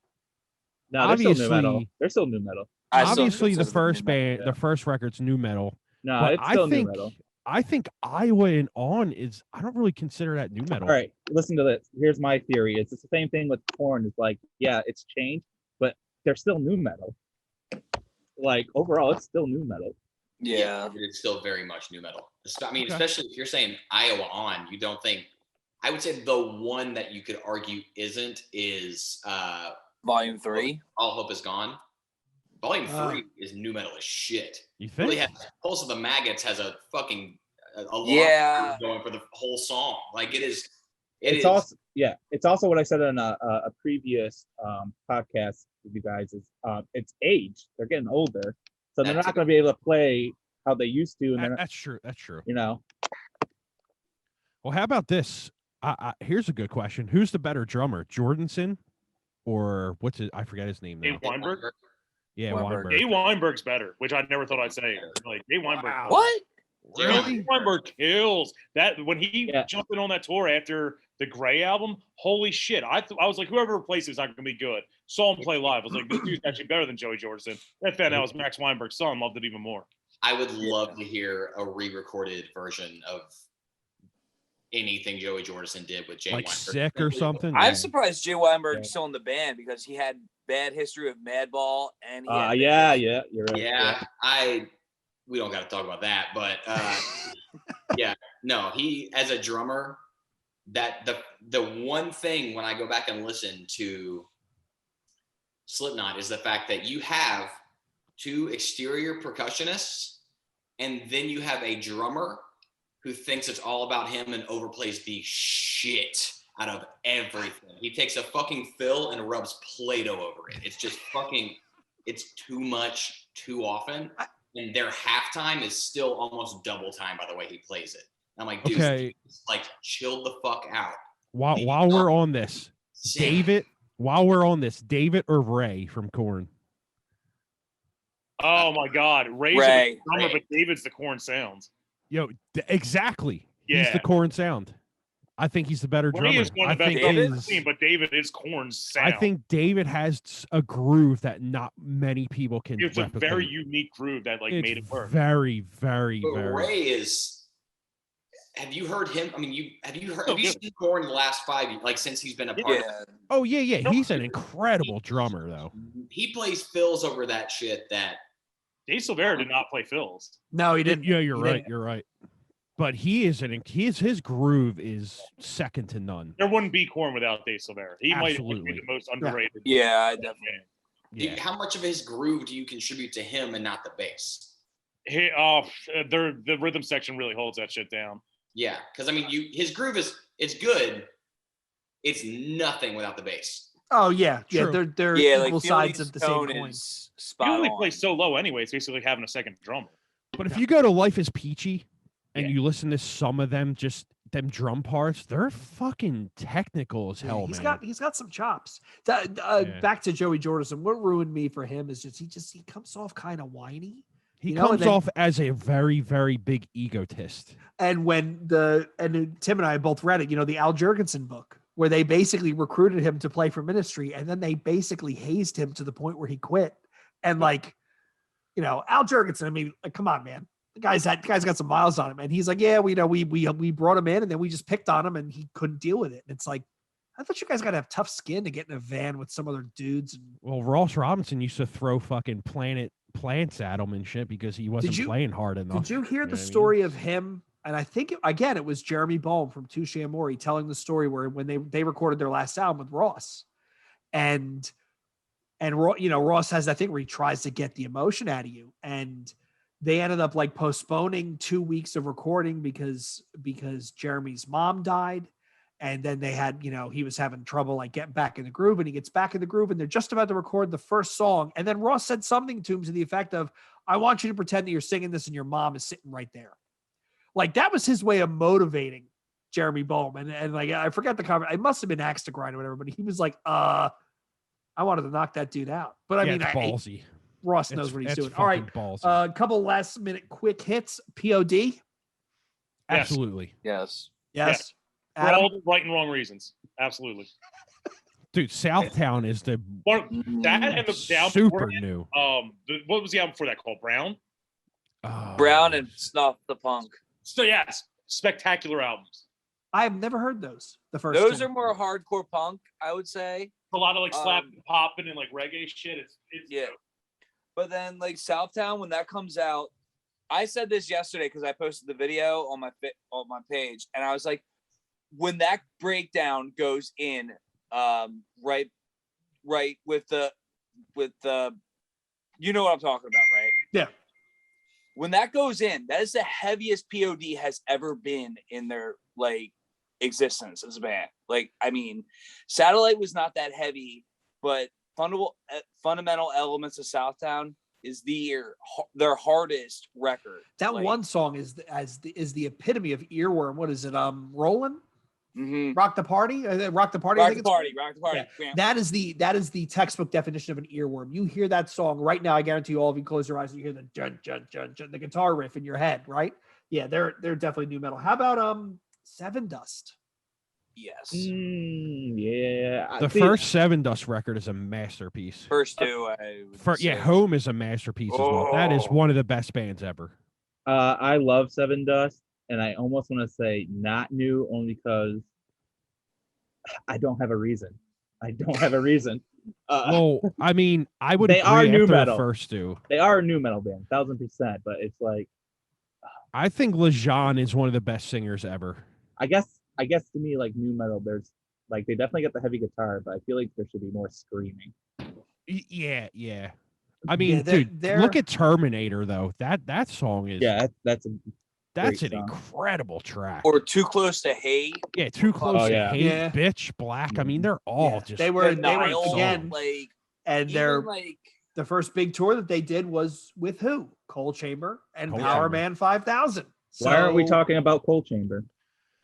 No, they're still new metal. They're still new metal. Obviously, the first band, the first record's new metal. No, it's still new metal. I think Iowa and On is. I don't really consider that new metal. All right, listen to this. Here's my theory. It's the same thing with Korn. It's like, yeah, it's changed, but they're still new metal. Like overall, it's still new metal. Yeah, it's still very much new metal. I mean, especially if you're saying Iowa On, you don't think. I would say the one that you could argue isn't is Volume 3. All Hope Is Gone. Volume 3 is new metal as shit. You think? Really Pulse of the Maggots has a fucking lot going for the whole song. Like it is. It's also what I said on a previous podcast with you guys is it's age. They're getting older, So they're not going to be able to play how they used to. And That's true. That's true. You know. Well, how about this? Here's a good question. Who's the better drummer, Jordanson or what's it? I forget his name now. Dave Weinberg? Yeah, Weinberg. Dave Weinberg's better, which I never thought I'd say. Like Dave Weinberg. Wow. What? Dave Weinberg kills that when he jumped in on that tour after the Gray album. Holy shit! I was like, whoever replaces is not going to be good. Saw him play live. I was like, this dude's actually better than Joey Jordison. That fan out was Max Weinberg's son. Loved it even more. I would love to hear a re-recorded version of anything Joey Jordison did with Jay like Weinberg. Sick or something. I'm surprised Jay Weinberg's still in the band because he had bad history with Madball and he had you're right. Yeah, we don't got to talk about that, but yeah, no, he as a drummer, that the one thing when I go back and listen to Slipknot is the fact that you have two exterior percussionists and then you have a drummer who thinks it's all about him and overplays the shit out of everything. He takes a fucking fill and rubs Play-Doh over it. It's just fucking, it's too much too often. And their halftime is still almost double time by the way he plays it. I'm like, dude, like chill the fuck out. While we're on this, David or Ray from Korn? Oh my God, Ray's the drummer, but David's the Korn sounds. Yo, exactly. Yeah. He's the Korn sound. I think he's the better drummer. Ray is one of the best drummers on the team, but David is Korn's sound. I think David has a groove that not many people can replicate. It's a very unique groove that made it work. Very, very, but very. Ray is. Have you heard him? I mean, have you seen Korn in the last 5 years, like since he's been a part of it? Oh yeah. He's an incredible drummer, though. He plays fills over that shit. That Dave Silvera did not play fills. No, he didn't. Yeah, you're right. You're right. But his groove is second to none. There wouldn't be Korn without Dave Silvera. He might be the most underrated. Yeah, definitely. Yeah. How much of his groove do you contribute to him and not the bass? The rhythm section really holds that shit down. Yeah, because I mean, his groove it's good. It's nothing without the bass. Oh yeah, True. They're equal sides of the same coin. He only plays so low anyway. It's basically having a second drummer. But if you go to Life is Peachy and you listen to some of them, just them drum parts, they're fucking technical as hell, man. He's got some chops. Back to Joey Jordison. What ruined me for him is he comes off kind of whiny. He comes off as a very, very big egotist. And when Tim and I both read it, the Al Jurgensen book, where they basically recruited him to play for Ministry, and then they basically hazed him to the point where he quit. And Al Jurgensen, I mean, come on, man. The guy's got some miles on him. And he's like, yeah, we brought him in and then we just picked on him and he couldn't deal with it. And it's like, I thought you guys got to have tough skin to get in a van with some other dudes. Well, Ross Robinson used to throw fucking plants at him and shit because he wasn't playing hard enough. Did you hear the story of him? And I think it was Jeremy Boehm from Touche Amore telling the story where when they recorded their last album with Ross, and Ross has that thing where he tries to get the emotion out of you, and they ended up postponing 2 weeks of recording because Jeremy's mom died. And then they had, he was having trouble getting back in the groove, and he gets back in the groove and they're just about to record the first song. And then Ross said something to him to the effect of, I want you to pretend that you're singing this and your mom is sitting right there. That was his way of motivating Jeremy Boehm. And I forget the comment. It must've been Axe to Grind or whatever, but he was like, I wanted to knock that dude out. But I mean, ballsy. Ross knows what he's doing. All right. Ballsy. A couple last minute quick hits. POD. Absolutely. Yes. For all the right and wrong reasons. Absolutely. Dude, Southtown is that and the album super new. What was the album before that called? Brown? Brown and Snuff the Punk. So yes, spectacular albums. I've never heard those. Those are more hardcore punk, I would say. A lot of slap popping and reggae shit. It's But then Southtown, when that comes out, I said this yesterday because I posted the video on my page, and I was like, when that breakdown goes in, right with the, you know what I'm talking about, right? Yeah. When that goes in, that is the heaviest POD has ever been in their existence as a band. I mean, Satellite was not that heavy, but fundamental elements of Southtown, is their hardest record. That Like, one song is the epitome of earworm. What is it? Rollin'? mhm. Rock the Party? Rock the Party. I Rock think the it's party, rock the party. Yeah. That is the textbook definition of an earworm. You hear that song right now. I guarantee you, all of you close your eyes and you hear the jun, jun, jun, jun, the guitar riff in your head, right? Yeah, they're definitely new metal. How about Seven Dust? Yes. Yeah. The first Seven Dust record is a masterpiece. First two, I would say. Home is a masterpiece as well. That is one of the best bands ever. I love Seven Dust, and I almost want to say not new only because I don't have a reason. Well, I mean, I would They agree are new after metal. the first two. They are a new metal band, 1000%. But it's like, I think Lejean is one of the best singers ever. I guess to me, like new metal, there's like they definitely get the heavy guitar, but I feel like there should be more screaming. Yeah. I mean, Yeah, dude, look at Terminator though. That song is That's an great song. incredible track. Or Too Close to Hate. Yeah, Too Close to yeah. Hate, Yeah. Bitch, Black. I mean, they're all Yeah, just they were Nile, again, like, and even like the first big tour that they did was with who? Coal Chamber and Coal Power Chamber. Man 5000. Why aren't we So, talking about Coal Chamber?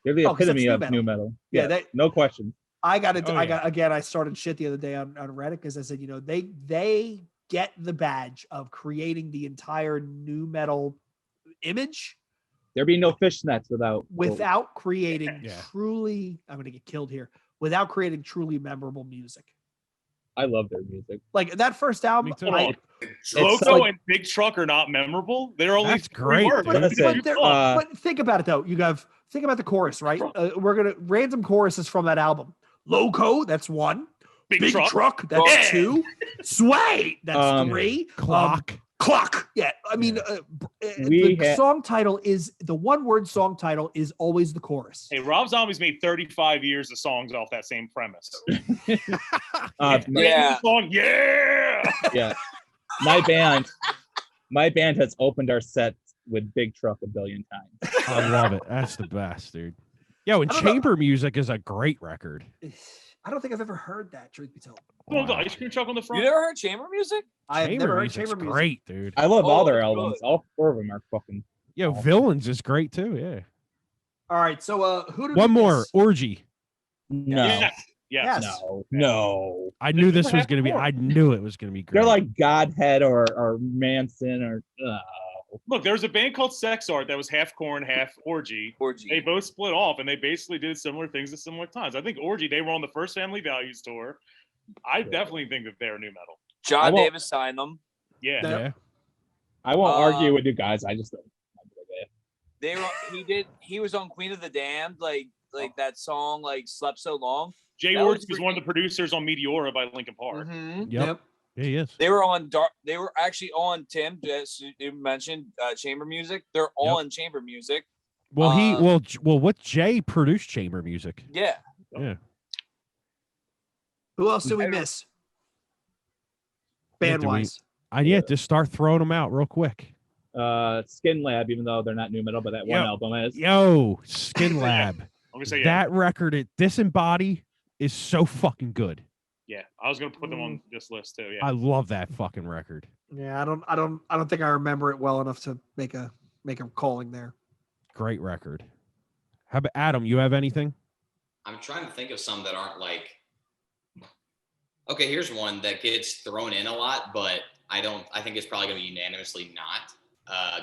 They're the 'cause that's epitome new of metal. new metal. Yeah, they- no question. I got it. Oh, I yeah. got again. I started shit the other day on Reddit because I said, they get the badge of creating the entire new metal image There'd be no fishnets without without creating Yeah. truly. I'm gonna get killed here. Without creating truly memorable music. I love their music. Like that first album, Me too. Loco like- and Big Truck are not memorable. They're only That's 3 great, words. dude. Listen, but think about it though. Think about the chorus, right? We're gonna random choruses from that album. Loco, that's one. Big Truck. That's Yeah. two. Sway, that's three. Clock. Clock. Yeah. I mean, the song title is the one-word song title is always the chorus. Hey, Rob Zombie's made 35 years of songs off that same premise. Yeah. Song, yeah. Yeah. My band has opened our set with Big Truck a billion times. I love it. That's the best, dude. Yo, and I don't know. Chamber Music is a great record. I don't think I've ever heard that, truth be told. Oh, the ice cream truck on the You front. never heard chamber music? I've Chamber never heard Music's chamber music. great, dude. I love all their it's albums. good. All 4 of them are fucking. Yo, awesome. Villains is great too. Yeah. All right, so who did One we more, miss? Orgy. No. Yes. Yes. No. I knew this never was had gonna be. Korn. I knew it was gonna be great. They're like Godhead or Manson or. Look, there was a band called Sex Art that was half Korn, half Orgy. They both split off, and they basically did similar things at similar times. I think Orgy, they were on the first Family Values tour. I definitely think that they're new metal. John Davis signed them. Yeah. Yeah. I won't argue with you guys. I just don't. They were. He was on Queen of the Damned, like that song, like Slept So Long. Jay That Orgy was was one of the producers on Meteora by Linkin Park. Mhm. Yep. Yeah, he is. They were on dark. They were actually on Tim. As you mentioned chamber music. They're on chamber music. Well, what Jay produced Chamber Music. Yeah. Yeah. Who else did we miss? Band wise. Just start throwing them out real quick. Skin Lab, even though they're not new metal, but that one album is. Yo, Skin Lab. I'm gonna say that record, Disembody, is so fucking good. Yeah, I was gonna put them on this list too. Yeah, I love that fucking record. Yeah, I don't think I remember it well enough to make a calling there. Great record. How about Adam? You have anything? I'm trying to think of some that aren't like. Okay, here's one that gets thrown in a lot, but I think it's probably gonna be unanimously not.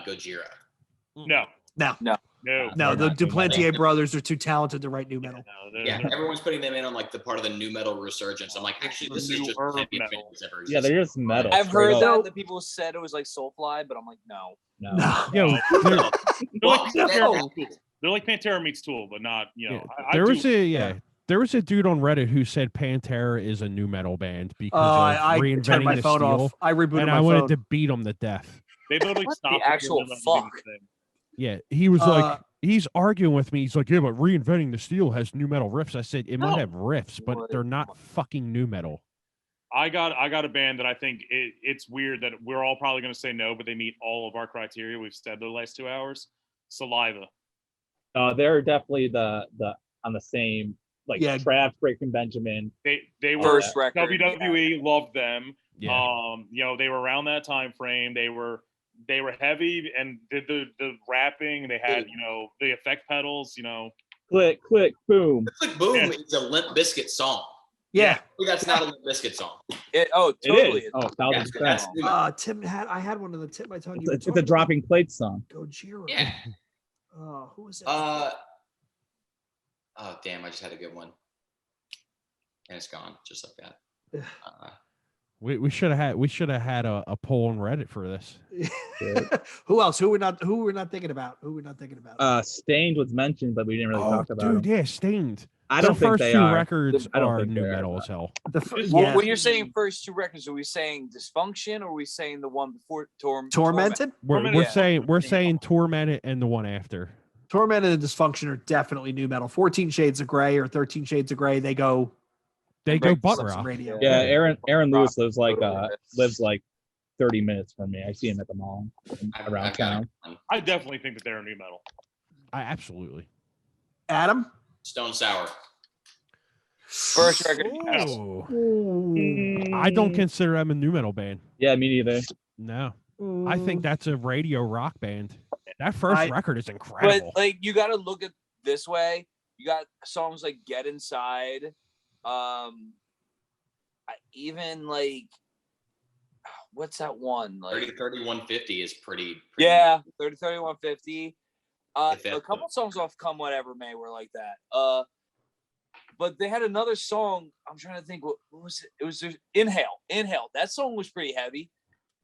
Gojira. No. The Duplantier brothers are too talented to write new metal. Yeah, everyone's putting them in on like the part of the new metal resurgence. I'm like, actually, this is just heavy metal. Yeah, they're just metal. I've heard straight that people said it was like Soulfly, but I'm like, no. Yo, They're like Pantera meets Tool, but not, there was a dude on Reddit who said Pantera is a new metal band because I of turned reinventing my the phone steel. off. I rebooted and my I wanted phone. to beat him to death. They literally What stopped the actual fuck? Yeah, he was like, he's arguing with me. He's like, yeah, but reinventing the steel has new metal riffs. I said, it might have riffs, but they're not fucking new metal. I got a band that I think it's weird that we're all probably going to say no, but they meet all of our criteria. We've said the last 2 hours. Saliva. They're definitely the on the same Trav, Break, and Benjamin. They were First record. WWE loved them. Yeah. They were around that time frame. They were heavy and did the rapping. They had, the effect pedals, Click, click, boom. Click Boom is a Limp Bizkit song. Yeah. That's not a Limp Bizkit song. Totally. It is. Oh, 1,000%. I had one on the tip of my tongue. It's a dropping plate song. Gojira. Yeah. Who was it? Oh damn! I just had a good one, and it's gone just like that. We should have had a poll on Reddit for this. Who else? Who we're not thinking about? Stained was mentioned, but we didn't really talk about dude. them. Yeah, Stained. I don't think first they two are. records I don't are think new they are, metal but- as hell. When you're saying first two records, are we saying Dysfunction or are we saying the one before Tormented? We're saying Tormented and the one after. Tormented and Dysfunction are definitely new metal. 14 Shades of Grey or 13 Shades of Grey, they go butt some rock. radio. Yeah, Aaron Lewis lives like 30 minutes from me. I see him at the mall around town. I definitely think that they're new metal. Absolutely. Adam? Stone Sour. First record. I don't consider them a new metal band. Yeah, me neither. No. I think that's a radio rock band. That first record is incredible. But you got to look at this way. You got songs like Get Inside. Even what's that one? 30-31-50 is pretty. Yeah, 30-31-50. A couple songs off Come Whatever May were like that. But they had another song. I'm trying to think. What was it? It was Inhale. That song was pretty heavy.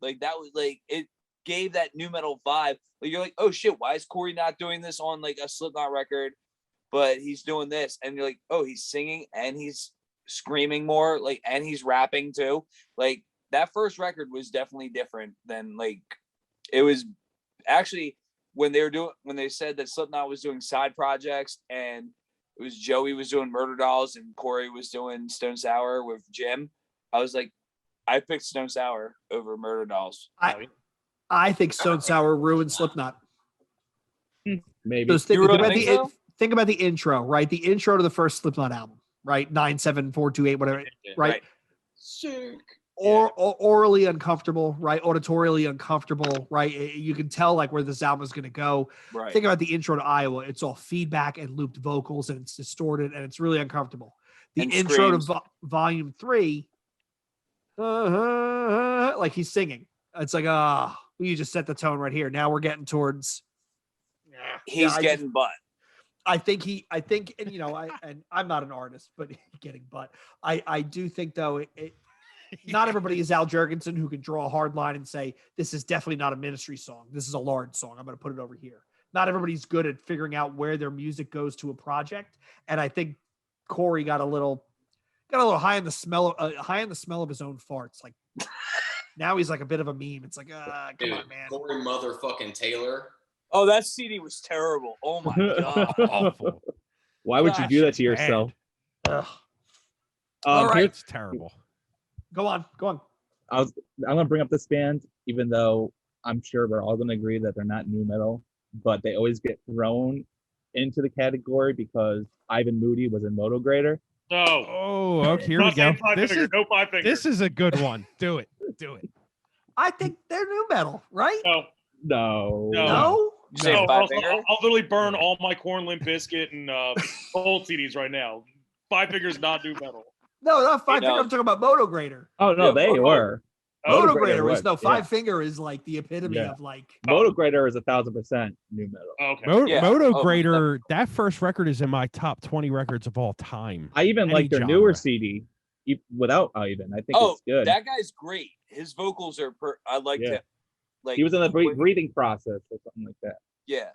That was it gave that new metal vibe. You're like, oh shit, why is Corey not doing this on a Slipknot record? But he's doing this, and you're like, oh, he's singing and he's screaming more, and he's rapping too. That first record was definitely different than it was actually when they said that Slipknot was doing side projects and it was Joey was doing Murder Dolls and Corey was doing Stone Sour with Jim. I was like, I picked Stone Sour over Murder Dolls. I think Stone Sour ruined Slipknot. Maybe. Think about the intro, right? The intro to the first Slipknot album, right? 97428, whatever, right? Sick. Or orally uncomfortable, right? Auditorially uncomfortable, right? You can tell where this album is going to go. Right. Think about the intro to Iowa. It's all feedback and looped vocals, and it's distorted, and it's really uncomfortable. The intro to Volume 3, he's singing. It's you just set the tone right here. Now we're getting towards. He's getting butt. I think, and I'm not an artist, but getting butt. I do think though not everybody is Al Jurgensen who can draw a hard line and say, this is definitely not a Ministry song. This is a Lard song. I'm going to put it over here. Not everybody's good at figuring out where their music goes to a project. And I think Corey got a little high in the smell of his own farts. Now he's a bit of a meme. It's come on, man. Corey motherfucking Taylor. Oh, that CD was terrible. Oh my God. Awful. Why would you do that to yourself? All right. It's terrible. Go on. I'm going to bring up this band, even though I'm sure we're all going to agree that they're not new metal, but they always get thrown into the category because Ivan Moody was in Motograder. Okay, here we go. This is a good one. Do it. I think they're new metal, right? No. I'll literally burn all my Korn, Limp Bizkit, and old CDs right now. Five Fingers not new metal. No, not Five Finger. I'm talking about Motograder. Oh no, they were. Motograder was Five Finger is the epitome of Motograder is 1,000% new metal. Okay. Motograder, that first record is in my top 20 records of all time. I even like their newer CD without Ivan. I think it's good. That guy's great. His vocals are I like him. He was in the breathing process or something like that. Yeah.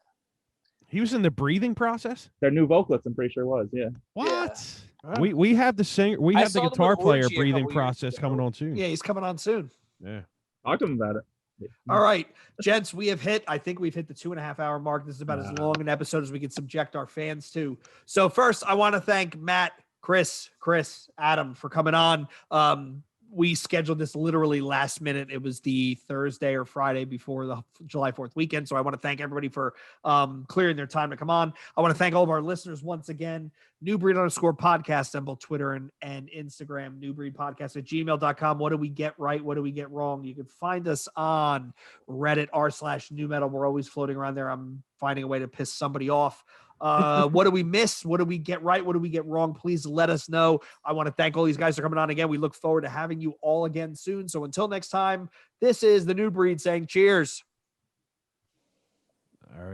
He was in the breathing process? Their new vocalist, I'm pretty sure was, yeah. What? Yeah. We have the singer, we have the guitar player breathing process coming on soon. Yeah, he's coming on soon. Yeah. Talk to him about it. All right, gents, we've hit the 2.5 hour mark. This is about as long an episode as we can subject our fans to. So first, I want to thank Matt, Chris, Adam for coming on. we scheduled this literally last minute. It was the Thursday or Friday before the July 4th weekend. So I want to thank everybody for clearing their time to come on. I want to thank all of our listeners once again. _podcast on both Twitter and Instagram, newbreedpodcast@gmail.com. What do we get right? What do we get wrong? You can find us on Reddit r/new metal. We're always floating around there. I'm finding a way to piss somebody off. What do we miss? What do we get right? What do we get wrong? Please let us know. I want to thank all these guys for coming on again. We look forward to having you all again soon. So until next time, this is the New Breed saying cheers. All right.